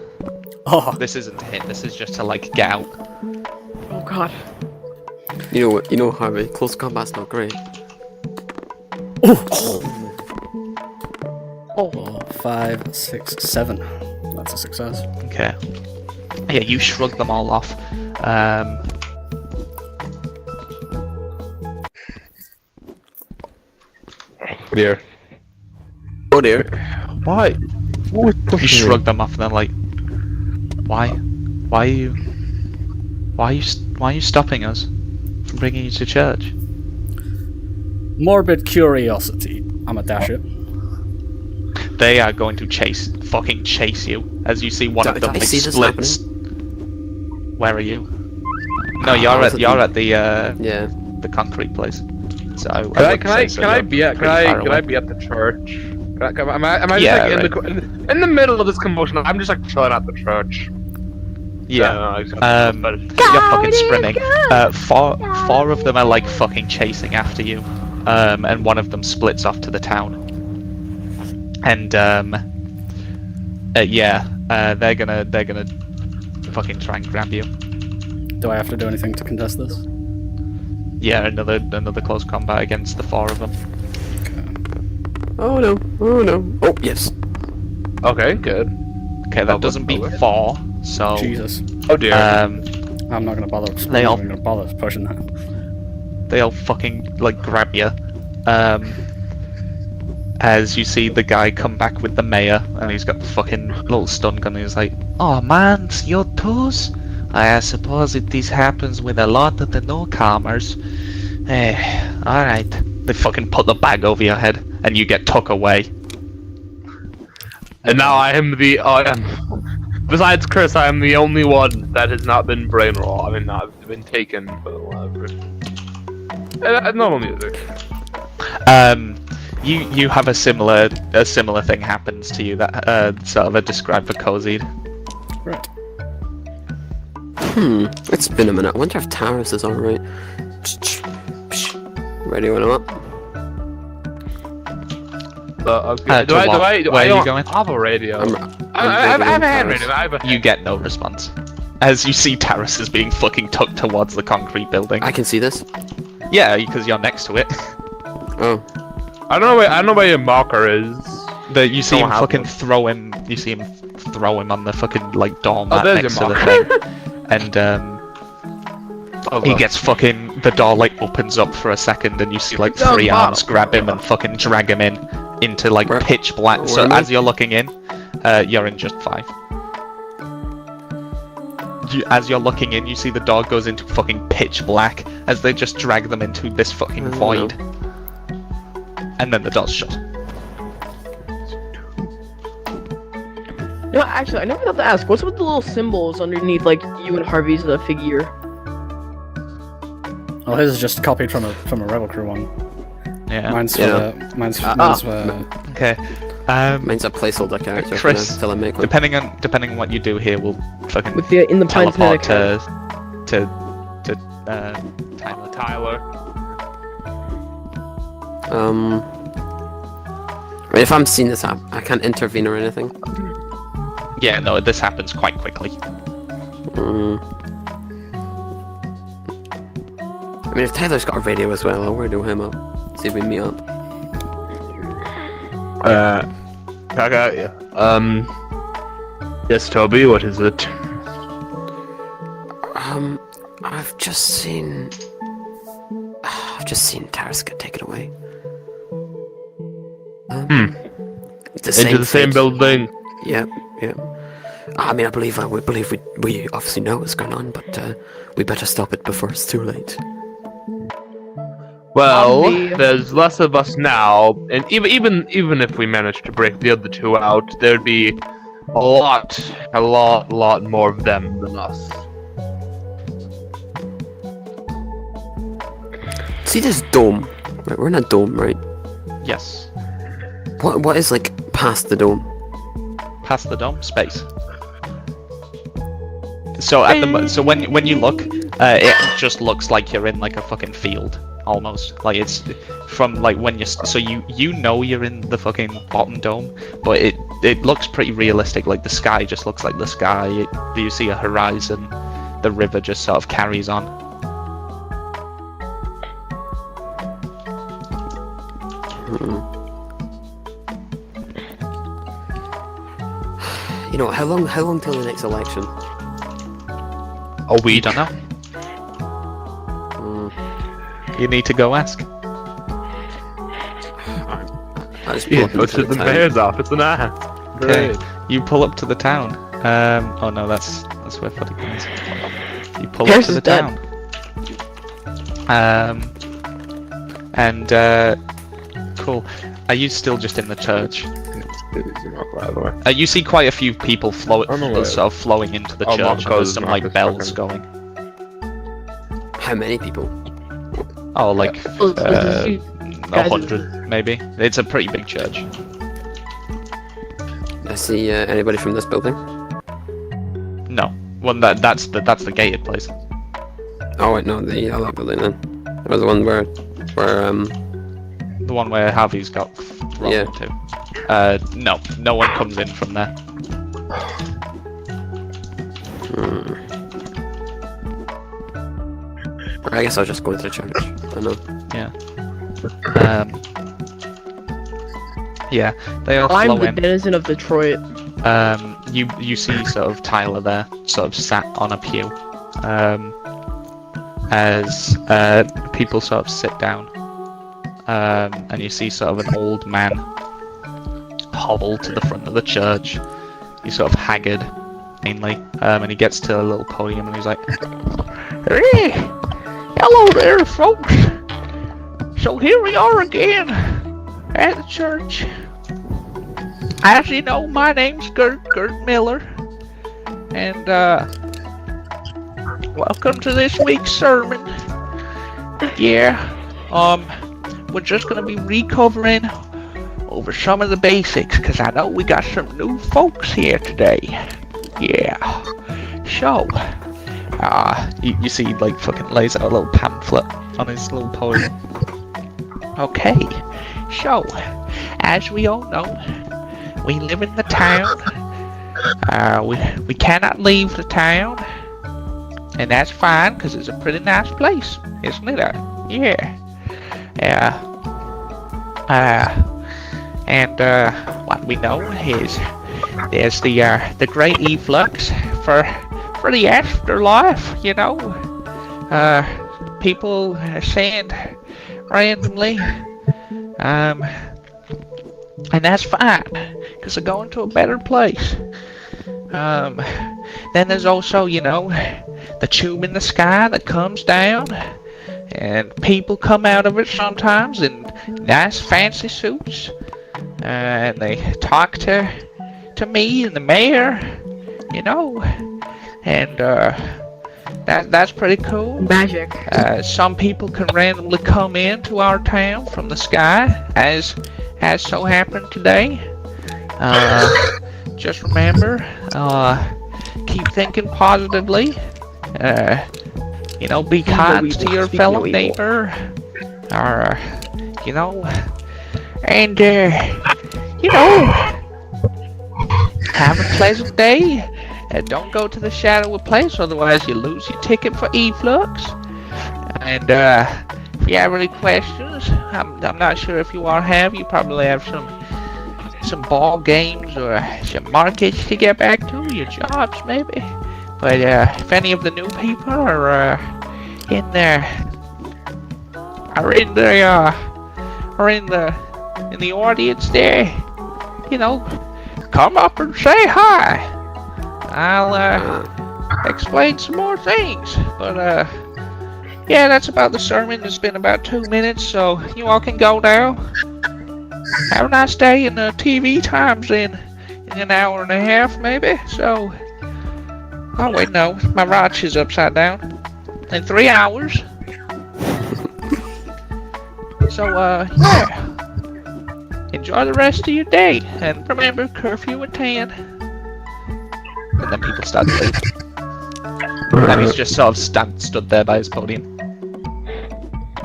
Oh, This isn't to hit. This is just to get out. Oh god. You know, Harvey, close combat's not great. oh, 5, 6, 7. That's a success. Okay. Yeah, you shrug them all off. Dear. Oh dear. Why? Who was You pushing shrug me? them off, and they're like, "Why? Why are you stopping us from bringing you to church?" Morbid curiosity. I'ma dash it. They are going to fucking chase you as you see one of them I see this splits. Where are you? No, you're I was at the Yeah. the concrete place. So I Can wouldn't say so, I you're be at pretty far can away. I be at the church? Am I just Yeah, like in the middle of this commotion? I'm just like chilling at the church. Yeah. I just You're fucking sprinting. Four of them are like fucking chasing after you, and one of them splits off to the town. And they're gonna fucking try and grab you. Do I have to do anything to contest this? Yeah, another close combat against the four of them. Oh no. Oh no. Oh yes. Okay, good. Okay, that doesn't beat over. 4, so Jesus. Oh dear. I'm not gonna bother. I'm They not all- even gonna bother pushing that. they all fucking like grab you. As you see the guy come back with the mayor, and he's got the fucking little stun gun, and he's like, "Oh man, your toes? I suppose this happens with a lot of the newcomers. Alright." They fucking put the bag over your head, and you get took away. And now I am besides Chris, I am the only one that has not been brain roll. I mean, not been taken, but whatever. Normal music. You have a similar thing happens to you that sort of a described for Kozid. Right. It's been a minute. I wonder if Taurus is alright. Ready when I'm up? Okay. to what? Where are you don't going? have a radio. I'm I have a hand Taurus. radio. I have a You get no response. As you see Taris is being fucking tucked towards the concrete building. I can see this. Yeah, because you're next to it. Oh. I don't know where your marker is. You see him Don't have fucking one. throw him. You see him throw him on the fucking like doormat there's next to your the marker. thing, and he gets fucking. The door like opens up for a second, and you see like Down 3 bottom. arms grab him and fucking drag him into like Where- pitch black. So where am I? as you're looking in, you're in just 5. As you're looking in, you see the door goes into fucking pitch black as they just drag them into this fucking Oh, void, and then the door's shut. No, actually, I never thought to ask. What's with the little symbols underneath, like you and Harvey's figure? Well, his is just copied from a Rebel Crew one. Yeah. Mine's for Yeah. mine's Ah. for Okay. Mine's a placeholder character Chris, till I make one. depending on what you do here, we'll fucking With the in the Pine teleport Kinetic. to Tyler. Tyler. I mean, if I'm seeing this, I can't intervene or anything. Yeah, no, this happens quite quickly. I mean, if Tyler's got a radio as well, I'll radio him up. See if we meet up. Okay, yeah. Yes, Toby, what is it? I've just seen Taris get taken away. Into the same fate. building. Yeah. I mean, I believe we obviously know what's going on, but we better stop it before it's too late. Well, Zombie. there's less of us now, and even if we managed to break the other 2 out, there'd be a lot more of them than us. See this dome? Right, we're in a dome, right? Yes. What is like past the dome? Past the dome, space. So so when you look, it just looks like you're in like a fucking field almost. Like it's from like when you know you're in the fucking bottom dome, but it looks pretty realistic. Like the sky just looks like the sky. You see a horizon. The river just sort of carries on. You know, how long till the next election? Oh, we don't know. Hmm. You need to go ask. I just Yeah, pull go up to into the town. mayor's office and ask. Okay. Great. You pull up to the town. Oh no, that's where Fuddy is. You pull up Harris to is the dead. town. Cool. Are you still just in the church? By the way. You see quite a few people Oh, no way. sort of flowing into the Oh, church, and Marcos- there's some like Marcos bells fucking- going. How many people? Oh, like Oh, this is you guys- 100 maybe. It's a pretty big church. I see anybody from this building? No, well that's the gated place. Oh wait, no, the other building then. Or the one where The one where Harvey's got thrown Yeah. to. No one comes in from there. I guess I'll just go to the church. I know. Yeah, they all I'm flow the in. denizen of Detroit. You see sort of Tyler there, sort of sat on a pew, as people sort of sit down, and you see sort of an old man hobble to the front of the church. He's sort of haggard, mainly, and he gets to a little podium and he's like, "Hey, hello there, folks. So here we are again at the church. As you know, my name's Gert Miller, and welcome to this week's sermon. Yeah, we're just gonna be recovering over some of the basics, because I know we got some new folks here today. Yeah, so, you see, like, fucking lays out a little pamphlet on his little podium. Okay, so, as we all know, we live in the town. We cannot leave the town, and that's fine because it's a pretty nice place, isn't it? Yeah. And what we know is there's the great efflux for the afterlife. You know, people send randomly. And that's fine, because they're going to a better place. Then there's also, you know, the tube in the sky that comes down, and people come out of it sometimes in nice fancy suits, and they talk to me and the mayor, you know, and that's pretty cool. Magic. Some people can randomly come into our town from the sky, as so happened today. Just remember, keep thinking positively. You know, be kind to your fellow neighbor. Or, you know, and, you know, have a pleasant day. Don't go to the shadowy place, otherwise you lose your ticket for efflux. And, if you have any questions, I'm not sure if you all have. You probably have some ball games or some markets to get back to, your jobs maybe. But if any of the new people are in the audience there, you know, come up and say hi. I'll explain some more things. But yeah, that's about the sermon. It's been about 2 minutes, so you all can go now. Have a nice day, and TV time's in an hour and a half, maybe. So, oh wait, no, my watch is upside down. In 3 hours. So, yeah. Enjoy the rest of your day, and remember, curfew at 10. And then people start to leave. And he's just sort of stood there by his podium.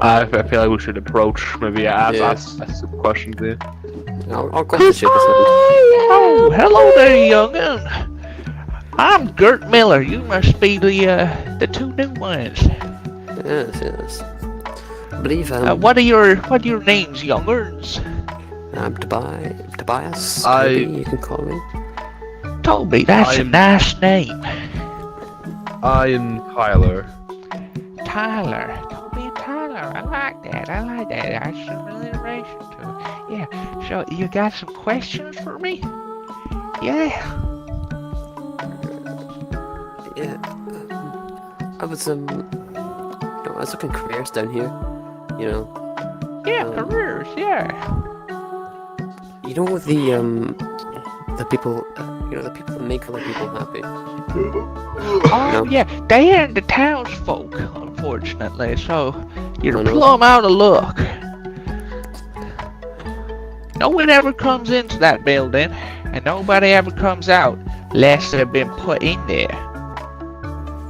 I feel like we should approach, maybe ask some questions there. I'll go to shit this Oh, hello there, young'un. I'm Gert Miller. You must be the two new ones. Yes. I believe, What are your names, young'uns? Tobias, I- maybe you can call me. Toby, that's a nice name. I am Tyler. Tyler. Toby and Tyler. I like that. That's some alliteration to it. Yeah. So, you got some questions for me? Yeah. Yeah. I was I was looking at careers down here. You know. Yeah, careers, yeah. You know the people. You know the people that make other people happy. Oh, No. yeah. They ain't the townsfolk, unfortunately, so you're Oh, no. plumb out of luck. No one ever comes into that building, and nobody ever comes out unless they've been put in there.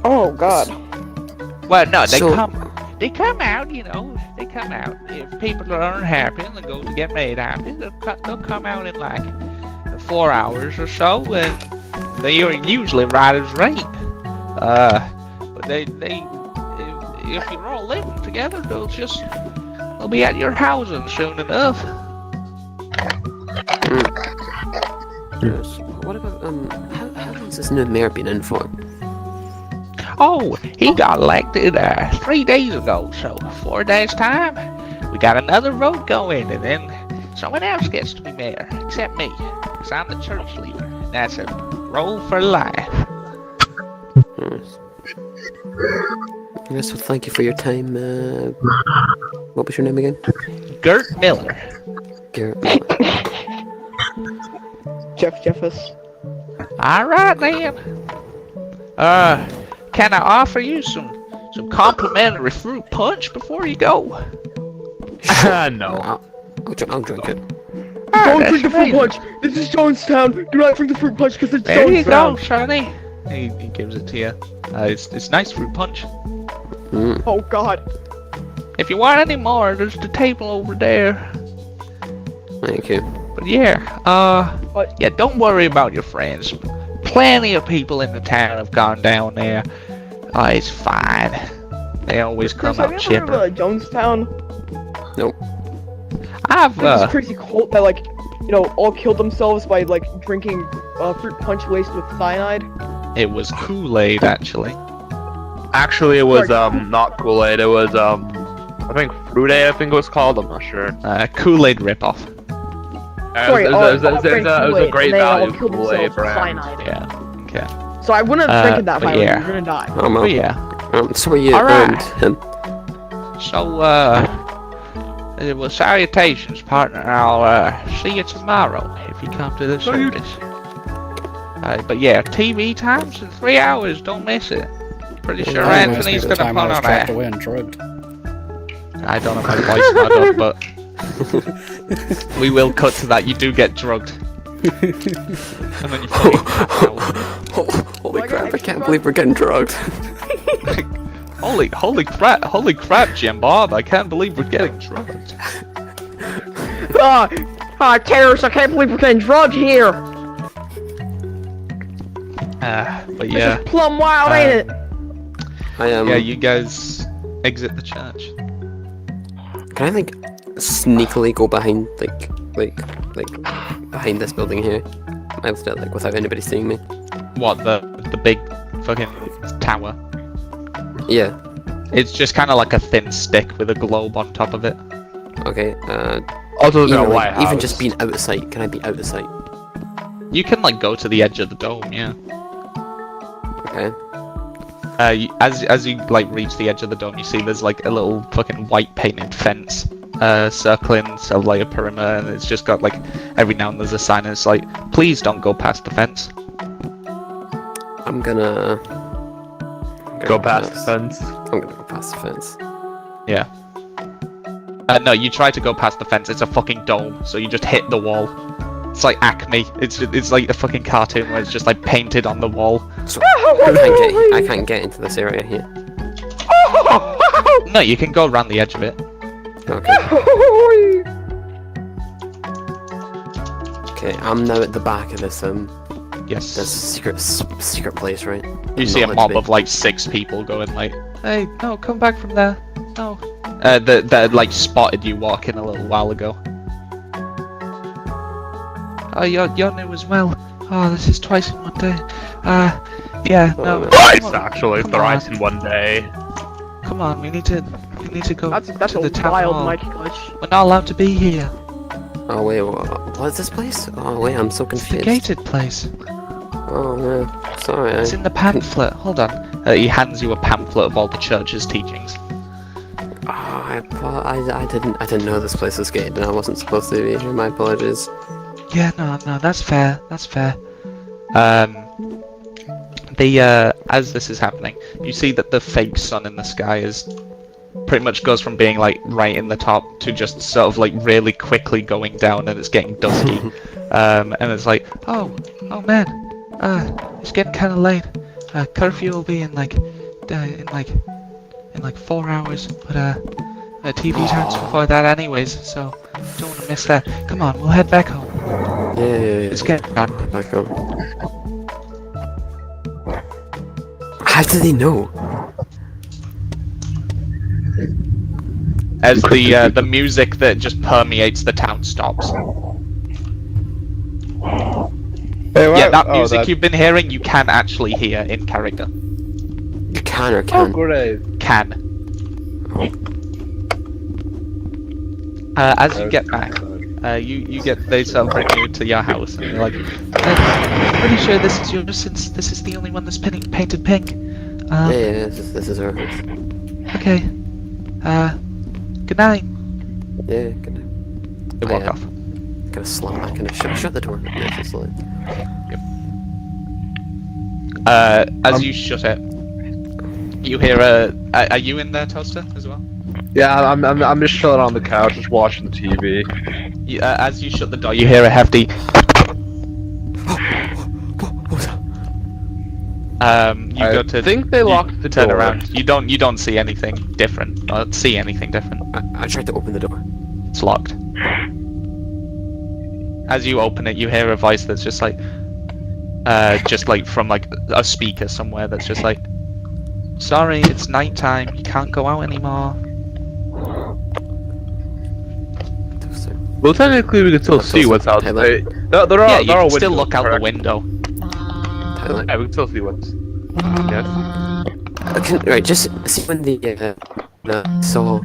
Oh God. Well, no, they So- come out, you know, they come out. If people are unhappy and they go to get made happy, they'll come out in like 4 hours or so, and they are usually right as rain. But they if you're all living together, they'll be at your housing soon enough. Yes. What about how long's this new mayor been in for? Oh, he got elected 3 days ago, so 4 days time, we got another vote going, and then someone else gets to be mayor, except me, because I'm the church leader. That's a role for life. Yes. Yes. Well, thank you for your time. What was your name again? Gert Miller. Garrett. Jeff Jeffus. All right, then. Can I offer you some complimentary fruit punch before you go? No. I'll drink it. Don't that's drink the fruit amazing. punch. This is Jonestown. Do not drink the fruit punch because it's There you go, Jonestown. Sonny. He gives it to you. It's nice fruit punch. Mm. Oh God. If you want any more, there's the table over there. Thank you. But yeah, What? yeah, don't worry about your friends. Plenty of people in the town have gone down there. Oh, it's fine. They always come Chris, have out you ever heard chipper. of Jonestown? Nope. I've There's this crazy cult that all killed themselves by drinking fruit punch laced with cyanide. it was Kool-Aid actually. Actually, it was Sorry. not Kool-Aid. It was I think Fruit Aid. I think it was called. I'm not sure. Kool-Aid ripoff. Sorry, it was a great and they all value killed Kool-Aid themselves with brand. cyanide. Yeah. Okay. So I wouldn't have drinking that if but I were you. yeah. You're gonna die. Oh, well. But yeah. So you Alright. earned him. So well, salutations, partner. I'll see you tomorrow if you come to the service. But yeah, TV times in 3 hours. Don't miss it. Pretty sure That reminds me Anthony's of the gonna time I put was on trapped a. away and drugged. I don't have my voice not up, but we will cut to that. You do get drugged, and then you fucking Holy I got crap! I extra can't drugs. believe we're getting drugged. holy crap, Jim Bob! I can't believe we're getting drugged. Terrorists! I can't believe we're getting drugged here. But This yeah, is plumb wild, ain't it? I am. yeah, you guys exit the church. Can I sneakily go behind behind this building here? Without anybody seeing me. What the big fucking tower? Yeah. It's just kind of like a thin stick with a globe on top of it. Okay. Also, Even, no White House. even just being out of sight. Can I be out of sight? You can go to the edge of the dome, yeah. Okay. As you reach the edge of the dome, you see there's a little fucking white painted fence circling sort of a perimeter, and it's just got every now and then there's a sign, and it's please don't go past the fence. I'm gonna Go past the fence. I'm gonna go past the fence. Yeah. No, you try to go past the fence. It's a fucking dome, so you just hit the wall. It's like Acme. It's like a fucking cartoon where it's just painted on the wall. So I can't get into this area here. No, you can go around the edge of it. Okay. Okay. I'm now at the back of this Yes. this secret place, right? You see a Acknowledge mob me. of 6 people going hey, no, come back from there. No. That spotted you walking a little while ago. Oh, you're new as well. Oh, this is twice in one day. Yeah, no. Twice, come on, actually, come thrice on. in one day. Come on, we need to go That's to the a town wild hall. mic glitch. We're not allowed to be here. Oh wait, what's this place? Oh wait, I'm so It's the confused. gated place. Oh no, sorry. It's in the pamphlet. Hold on. He hands you a pamphlet of all the church's teachings. I didn't know this place was gated, and I wasn't supposed to be here. My apologies. Yeah, no, that's fair. That's fair. As this is happening, you see that the fake sun in the sky is pretty much goes from being like right in the top to just sort of like really quickly going down, and it's getting dusky. And it's like, oh man, it's getting kind of late. Curfew will be in like 4 hours, but TV time's before that anyways, so don't want to miss that. Come on, we'll head back home. Yeah. It's getting dark. Back home. How did they know? As the music that just permeates the town stops. Hey, Yeah, that music you've been hearing, you can actually hear in character. You can or Oh, can? great. Can. As you get back, they sort of bring you to your house, and you're like, I'm pretty sure this is yours since this is the only one that's painted pink. Yeah, this is our house. Okay. Good night. Yeah, good. They walk off. Gotta slam back and shut the door. Yeah, just like. As you shut it, you hear are you in there, Toaster, as well? Yeah, I'm just chilling on the couch, just watching the TV. As you shut the door, you hear a hefty. What was that? You go to. think they locked the turn door. around. You don't see anything different. Or see anything different. I tried to open the door. It's locked. As you open it, you hear a voice that's just like from like a speaker somewhere that's just like, sorry, it's nighttime. You can't go out anymore. Well, technically, we can still That's see also what's outside. Tyler. There are, Yeah, you there are can still windows, look out the correct? window. Tyler. Yeah, we can still see what's. Yes. Right, just see when the so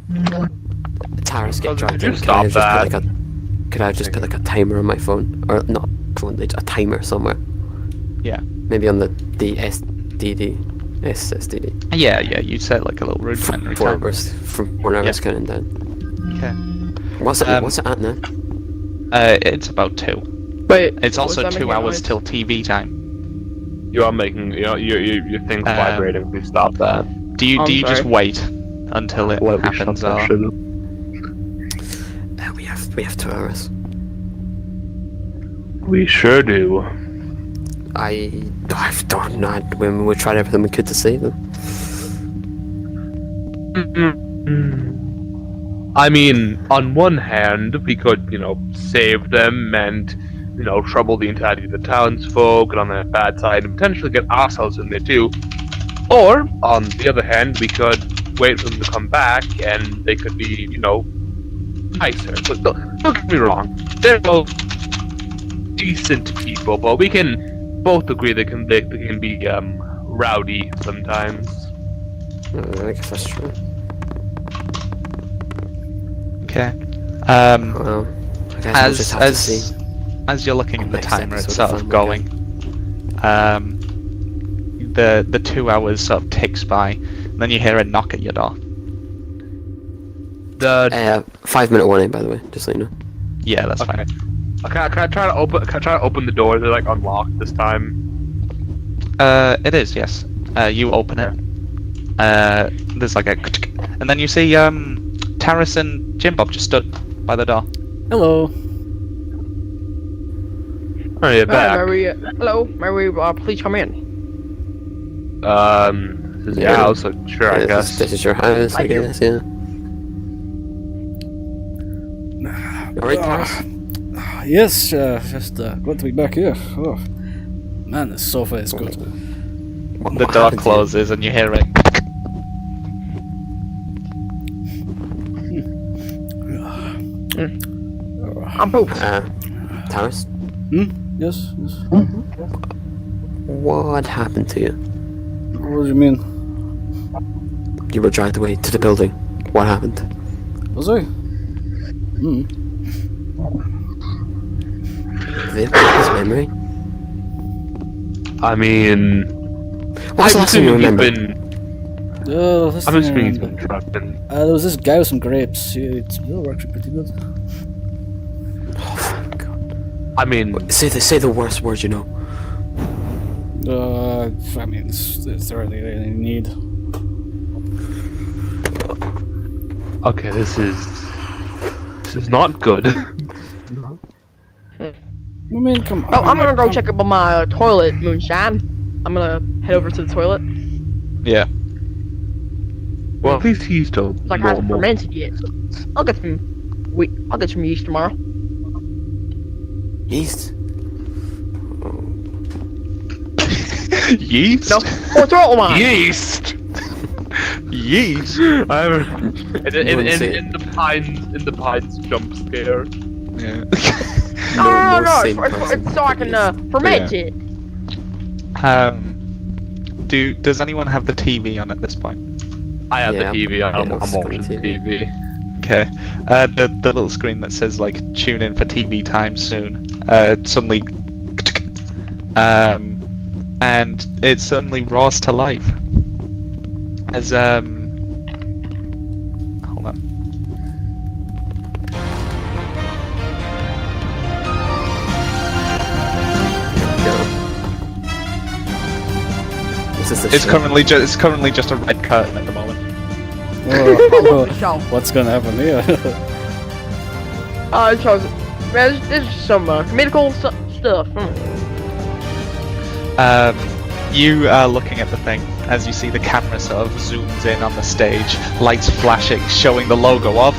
tires get dragged in. Stop that. Could I just put like a timer on my phone, or not phone, a timer somewhere? Yeah. Maybe on the SSDD. Yeah. You set like a little rudimentary Four timer. hours from 4 hours Yeah. counting down. Okay. What's it at now? It's about 2. Wait. It's what was also that 2 making hours noise? till TV time. You are making, your thing's vibrating. Please stop that. Do you I'm just sorry. wait until it Let me shut happens? that Or... shit up. We have 2 hours. We sure do. I don't know. When we tried everything we could to save them. I mean, on one hand, we could, save them and, trouble the entirety of the townsfolk, and on the bad side, and potentially get ourselves in there too. Or, on the other hand, we could wait for them to come back, and they could be, nicer. But don't get me wrong, they're both decent people, but we can both agree they can be rowdy sometimes. I guess that's true. Okay. Well, I guess we'll just have to see. As you're looking at the Next timer, it's episode sort of of Family going. The 2 hours sort of ticks by, and then you hear a knock at your door. 5-minute warning, by the way, just so you know. Yeah, that's Okay. fine. Can I try to open the door? They're like unlocked this time. It is, yes. You open it. There's like a, and then you see Taris and Jim Bob just stood by the door. Hello. Oh, you're back. Hello, may we please come in? This is your house, so sure, I guess. This is your house, I Thank you. guess, yeah. Alright, Taris? Yes, just glad to be back here. Oh, man, this sofa is good. The door closes and you hear it. I'm pooped. Taris? Yes. What happened to you? What do you mean? You were dragged away to the building. What happened? Was I? His memory? I mean, What's the last thing you remember? This I'm thing I assuming he's remember. been drugged in. There was this guy with some grapes. It still works pretty good. Oh, thank God. I mean, Say the worst word you know. I mean, it's the really need. okay, this is not good. I mean, come on. Oh, I'm gonna go check up on my toilet, Moonshine. I'm gonna head over to the toilet. Yeah. Well, at least he's still It's like I haven't normal. fermented yet. I'll get some yeast tomorrow. Yeast. Yeast? No, or throw it wine. Yeast. Yeast? In Wouldn't the pines jump scare. Yeah. No, same it's person. so I can ferment it. Does anyone have the TV on at this point? I have Yeah, the TV. I'm yeah, watching screen TV. Okay. The little screen that says like tune in for TV time soon. Suddenly, and it suddenly roars to life. As hold on. It's currently just a red curtain at the moment. What's gonna happen here? It shows. There's some medical stuff. You are looking at the thing as you see the camera sort of zooms in on the stage, lights flashing, showing the logo of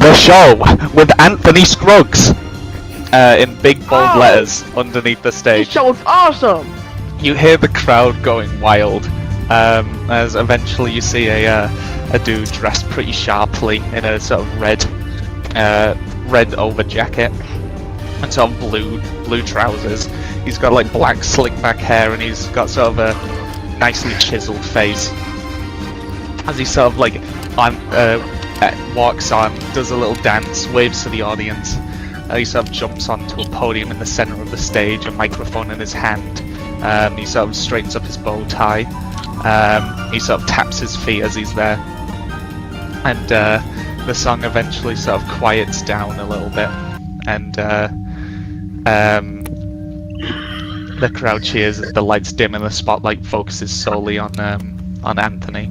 The Show with Anthony Scruggs in big bold letters underneath the This stage. show looks awesome. You hear the crowd going wild as eventually you see a dude dressed pretty sharply in a sort of red over jacket and sort of blue trousers. He's got like black slick back hair and he's got sort of a nicely chiseled face. As he sort of like walks on, does a little dance, waves to the audience. He sort of jumps onto a podium in the center of the stage, a microphone in his hand. He sort of straightens up his bow tie. He sort of taps his feet as he's there. And the song eventually sort of quiets down a little bit. And the crowd cheers as the lights dim and the spotlight focuses solely on Anthony.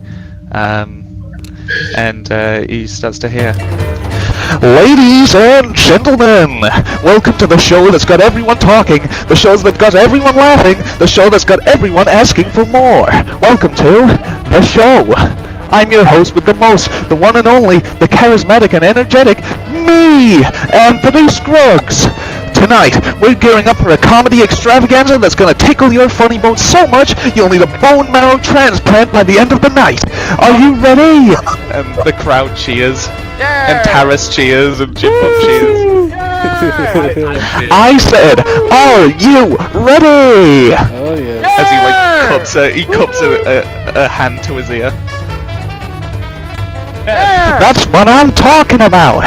And he starts to hear, "Ladies and gentlemen, welcome to the show that's got everyone talking, the show that's got everyone laughing, the show that's got everyone asking for more. Welcome to The Show. I'm your host with the most, the one and only, the charismatic and energetic, me, Anthony Scruggs. Tonight, we're gearing up for a comedy extravaganza that's gonna tickle your funny bone so much you'll need a bone marrow transplant by the end of the night. Are you ready?" And the crowd cheers. And Taras cheers and Jimbo cheers. I said, "Are you ready?" Oh yeah. As he cups a hand to his ear. That's what I'm talking about.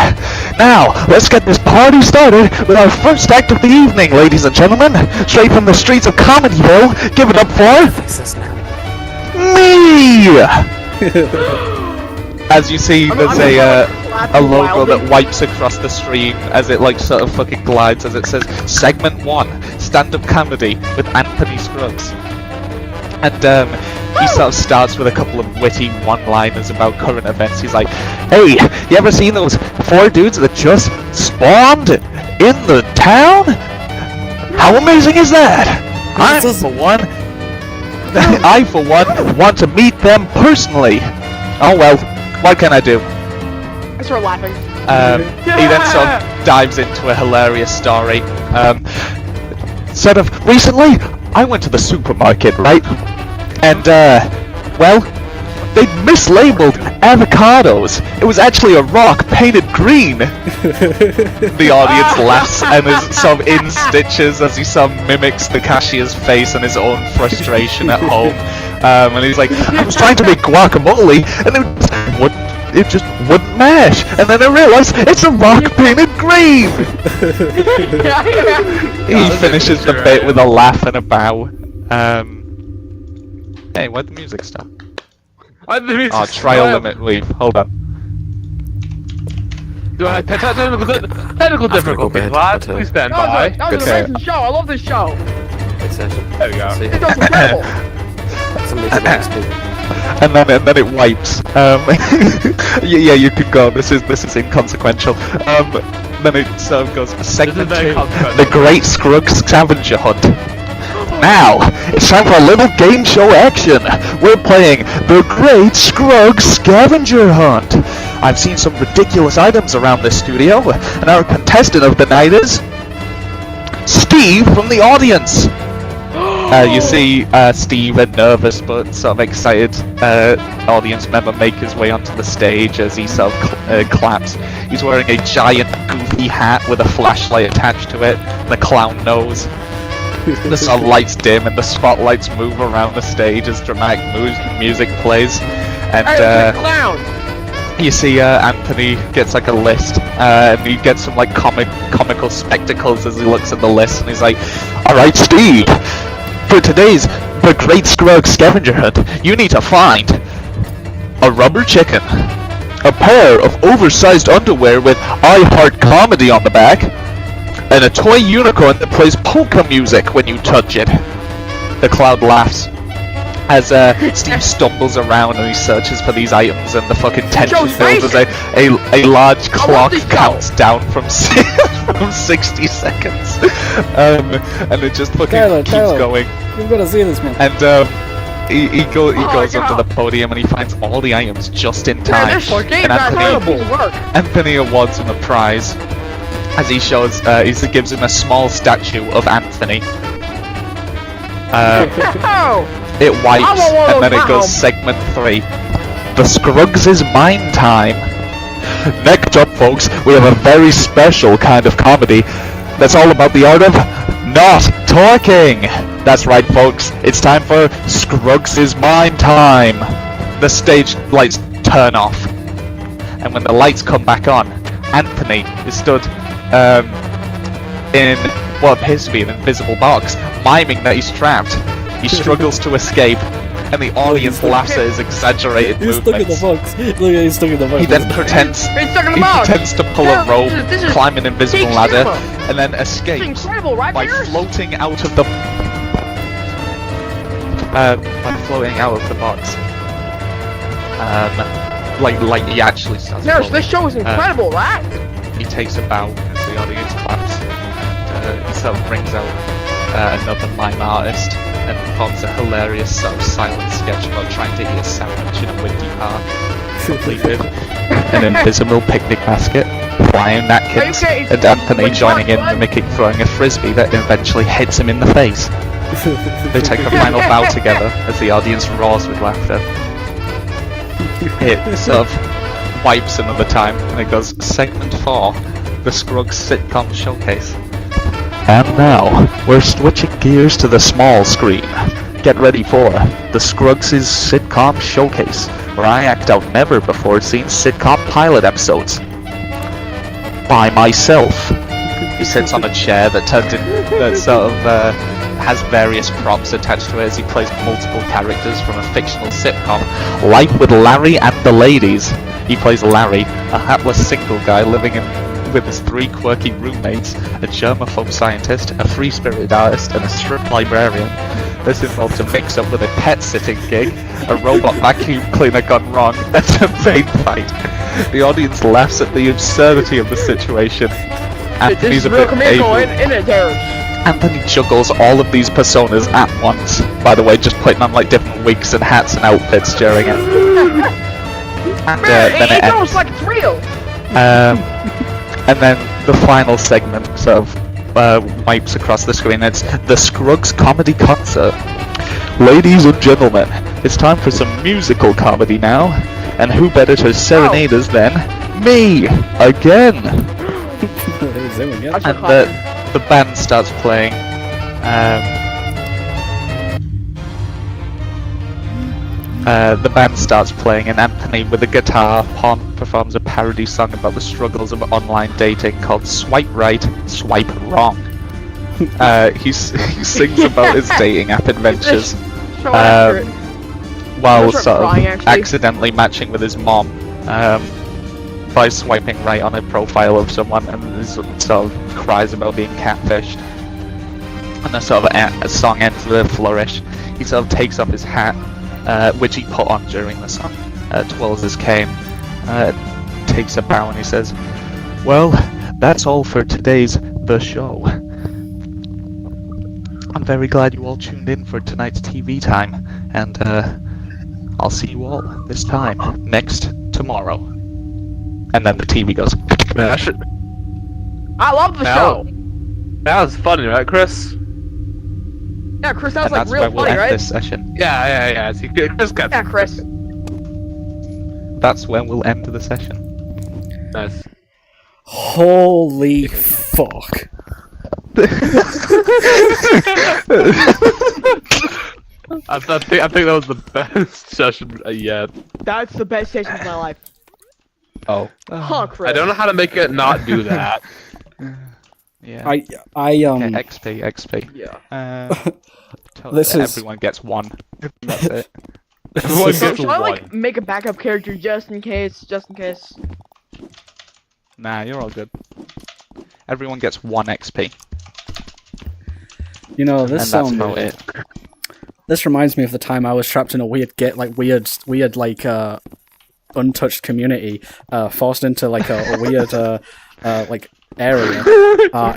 Now, let's get this party started with our first act of the evening, ladies and gentlemen. Straight from the streets of Comedyville, give it up for me. As you see, there's a logo that wipes across the screen as it like sort of fucking glides as it says Segment 1, Stand-Up Comedy with Anthony Scruggs. And he sort of starts with a couple of witty one-liners about current events. He's like, "Hey, you ever seen those 4 dudes that just spawned in the town? How amazing is that? I for one want to meet them personally. Oh well, what can I do?" I start laughing. He then sort of dives into a hilarious story. Sort of, recently, I went to the supermarket, right? And, well, they'd mislabeled avocados. It was actually a rock painted green. The audience laughs and is sort of in stitches as he sort of mimics the cashier's face and his own frustration at home. And he's like, I was trying to make guacamole and it just wouldn't mash. And then I realized it's a rock painted green. He finishes the bit with a laugh and a bow. Hey, where'd the music stop? Oh, trial limit leave. Hold on. Do I technical difficulties, lads? Please stand by. That was an amazing show. I love this show. Good session. There we go. See, This show's incredible. somebody can explain. And then it wipes. Yeah, you can go. This is inconsequential. Then it sort of goes segment This is very 2, consequential. the Great Scrug Scavenger Hunt. Now it's time for a little game show action. We're playing the Great Scrug Scavenger Hunt. I've seen some ridiculous items around this studio, and our contestant of the night is Steve from the audience. You see Steve, a nervous but sort of excited audience member, make his way onto the stage as he sort of claps. He's wearing a giant goofy hat with a flashlight attached to it and a clown nose. The sort of lights dim and the spotlights move around the stage as dramatic music plays. And Hey, it's a clown. you see Anthony gets like a list, and he gets some like comical spectacles as he looks at the list, and he's like, "Alright, Steve, for today's The Great Scrug Scavenger Hunt, you need to find a rubber chicken, a pair of oversized underwear with I Heart Comedy on the back, and a toy unicorn that plays polka music when you touch it." The crowd laughs as Steve stumbles around and he searches for these items, and the fucking tension Joe's builds as a large clock this counts down from 60 seconds. And it just fucking keeps Tyler. going. You've got to see this, man. And he goes God. onto the podium and he finds all the items just in Man, time. this game And got incredible work. Anthony awards him a prize as he shows, he gives him a small statue of Anthony. Oh, It wipes, I want one of and then those it goes now. segment 3. The Scruggs is mine time. Next up, folks, we have a very special kind of comedy that's all about the art of not talking. That's right, folks. It's time for Scruggs is mine time. The stage lights turn off, and when the lights come back on, Anthony is stood in what appears to be an invisible box, miming that he's trapped. He struggles to escape, and the audience laughs at his exaggerated He's stuck in the movements. box. Look, he's stuck in the box. He then pretends it's stuck in the box. to pull a rope, This is climb an invisible big ladder, cinema. and then It's escapes incredible, right, by Pierce? floating out of the box. Like he actually starts Nurse, floating. this show is incredible, right? He takes a bow as the audience claps. He sort of brings out another mime artist and performs a hilarious sort of silent sketch about trying to eat a sandwich in a windy park. Completed an invisible picnic basket, flying napkins, Okay, and Anthony which joining in, one? mimicking throwing a frisbee that eventually hits him in the face. They take a final bow together as the audience roars with laughter. It sort of wipes another time, and it goes segment 4, the Scruggs sitcom showcase. And now we're switching gears to the small screen. Get ready for the Scruggs' sitcom showcase, where I act out never before seen sitcom pilot episodes by myself. He sits on a chair that has various props attached to it as he plays multiple characters from a fictional sitcom, Life with Larry and the Ladies. He plays Larry, a hapless single guy living with his 3 quirky roommates, a germaphobe scientist, a free-spirited artist, and a strict librarian. This involves a mix-up with a pet-sitting gig, a robot vacuum cleaner gone wrong, and a maid fight. The audience laughs at the absurdity of the situation. This Anthony's is a real bit comical, able. isn't it, Terrence? Anthony juggles all of these personas at once. By the way, just putting on like different wigs and hats and outfits during it. And Man, then it it's ends. almost like it's real. And then the final segment sort of wipes across the screen. It's the Scruggs Comedy Concert. Ladies and gentlemen, It's time for some musical comedy now, and who better to serenade us than me again? Zoom again. I And the band starts playing. The band starts playing, and Anthony, with a guitar, performs a parody song about the struggles of online dating called "Swipe Right, Swipe Wrong." He sings about his dating app adventures, So accurate. while I'm gonna start sort of crying, actually. accidentally matching with his mom by swiping right on a profile of someone, and he sort of cries about being catfished. And the sort of a song ends with a flourish. He sort of takes off his hat, which he put on during the song, twirls his cane, takes a bow, and he says, "Well, that's all for today's The Show. I'm very glad you all tuned in for tonight's TV time, and I'll see you all this time next tomorrow." And then the TV goes. Man, that shit. I love the show. That was funny, right, Chris? Yeah, Chris, that was And like that's real where we'll funny, end right? this session. Yeah. See, Chris got. Yeah, Chris. That's where we'll end the session. Nice. Holy fuck. I think that was the best session yet. That's the best session of my life. Oh. Huh, Chris. I don't know how to make it not do that. Yeah. I Okay, XP. Yeah. This is- Everyone gets one. That's it. Everyone So, gets should I one. like make a backup character just in case? Nah, you're all good. Everyone gets 1 XP, You know, and this that's about it. This reminds me of the time I was trapped in a weird untouched community, forced into like a weird like area,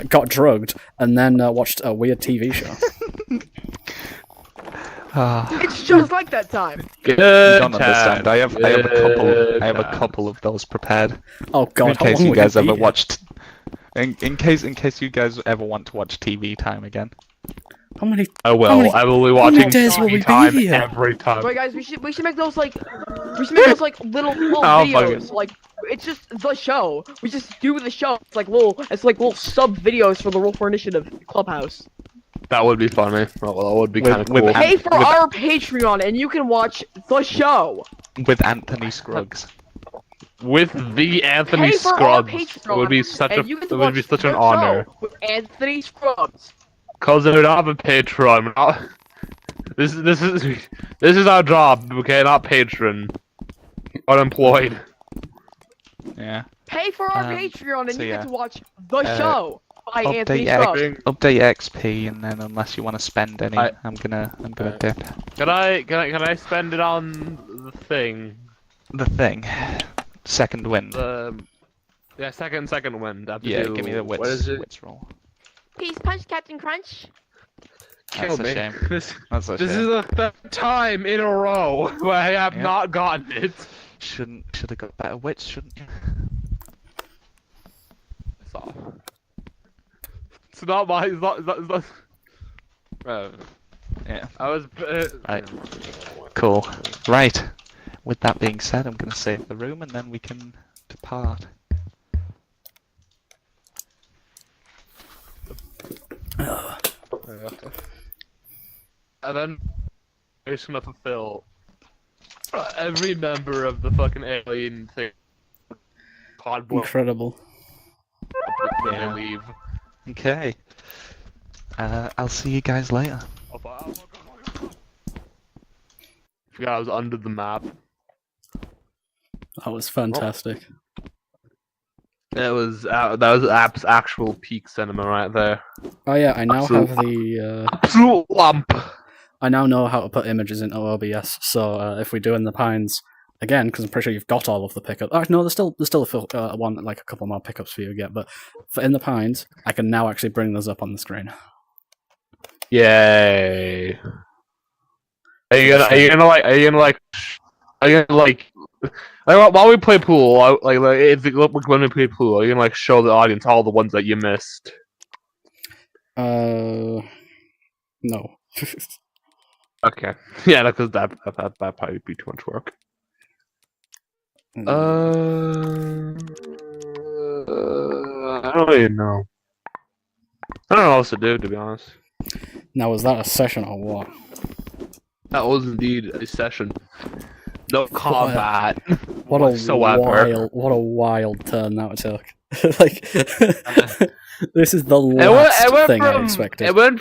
got drugged, and then watched a weird TV show. It's just like that time. You Good don't understand. time. I have a couple of those prepared. Oh god, In how case long you would guys it be? ever watched. In case you guys ever want to watch TV time again. How many? I will. How many- I will be how many watching days will we TV be time here? every time. Wait, guys, we should make those like little Oh, fuck videos. it. Like it's just the show. We just do the show. It's like little sub videos for the Roll for Initiative Clubhouse. That would be funny. Well, that would be kind of with cool. Ant- Pay for with- our Patreon and you can watch the show. With Anthony Scruggs. With the Anthony Pay for our Scruggs, Patreon. it would be such and you can it would be watch such an the honor. show with Anthony Scruggs. Cause we don't have a Patreon. We're not- This is our job, okay? Not patron. Unemployed. Yeah. Pay for our Um, Patreon and so you yeah. get to watch the show by Anthony Update Scruggs. Update XP, and then unless you want to spend any, I- I'm gonna dip. Can I spend it on the thing? The thing. Second wind. Yeah, second wind. I have to Yeah, do- give me the wits. What is it? Wits roll. Peace punch, Captain Crunch. Kill That's a me. shame. This That's a this shame. is the third time in a row where I have Yep. not gotten it. Should have got better wits, shouldn't you? So. It's not my. It's not. Yeah. I was. Right. Cool. Right. With that being said, I'm gonna save the room, and then we can depart. And then we're just gonna fulfill every member of the fucking alien thing. Podboard. Incredible. Yeah. Leave. Okay. I'll see you guys later. Forgot I was under the map. That was fantastic. That was App's actual peak cinema right there. Oh yeah, I now Absolute- have the. Absolute lump. I now know how to put images into OBS. So if we do in the Pines again, because I'm pretty sure you've got all of the pickups. Oh, no, there's still one like a couple more pickups for you to get. But for in the Pines, I can now actually bring those up on the screen. Yay. Are you gonna while we play pool, when we play pool, are you gonna like show the audience all the ones that you missed? No. Okay. Yeah, because that probably be too much work. I don't even know. I don't know what else to do, to be honest. Now, was that a session or what? That was indeed a session. No combat What whatsoever. what a wild turn that took. Like, this is the It last went thing I from. expected. It went.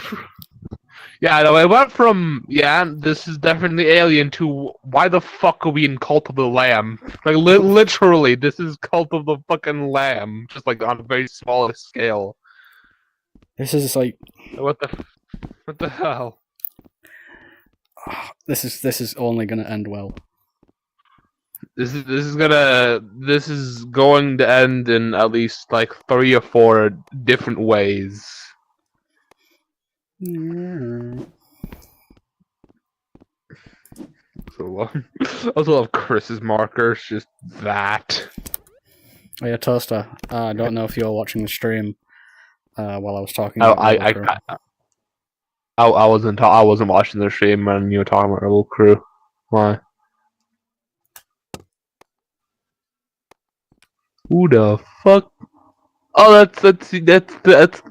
Yeah, no, it went from this is definitely alien to why the fuck are we in Cult of the Lamb? Like literally, this is Cult of the fucking Lamb, just like on a very small scale. This is like, What the hell? this is only gonna end well. This is going to end in at least like 3 or 4 different ways. I also love Chris's markers, just that. Oh yeah, Toaster. I don't know if you're watching the stream while I was talking about Rebel Crew. I wasn't watching the stream when you were talking about Rebel Crew. Why? Who the fuck? Oh, that's the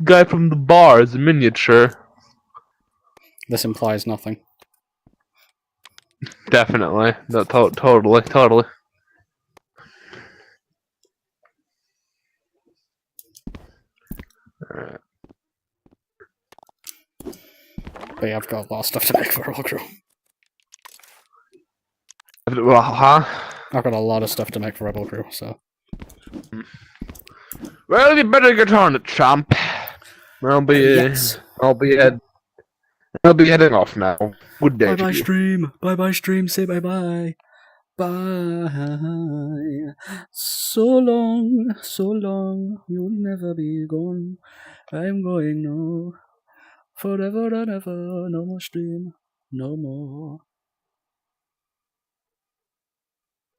guy from the bar. It's a miniature. This implies nothing. Definitely. No, totally. Alright. But yeah, I've got a lot of stuff to make for Rebel Crew. Well, huh? I've got a lot of stuff to make for Rebel Crew, so. Well, you better get on it, champ. I'll be heading off now. Good day to you. Stream. Bye stream. Say bye. Bye. So long. You'll never be gone. I'm going now. Forever and ever. No more stream. No more.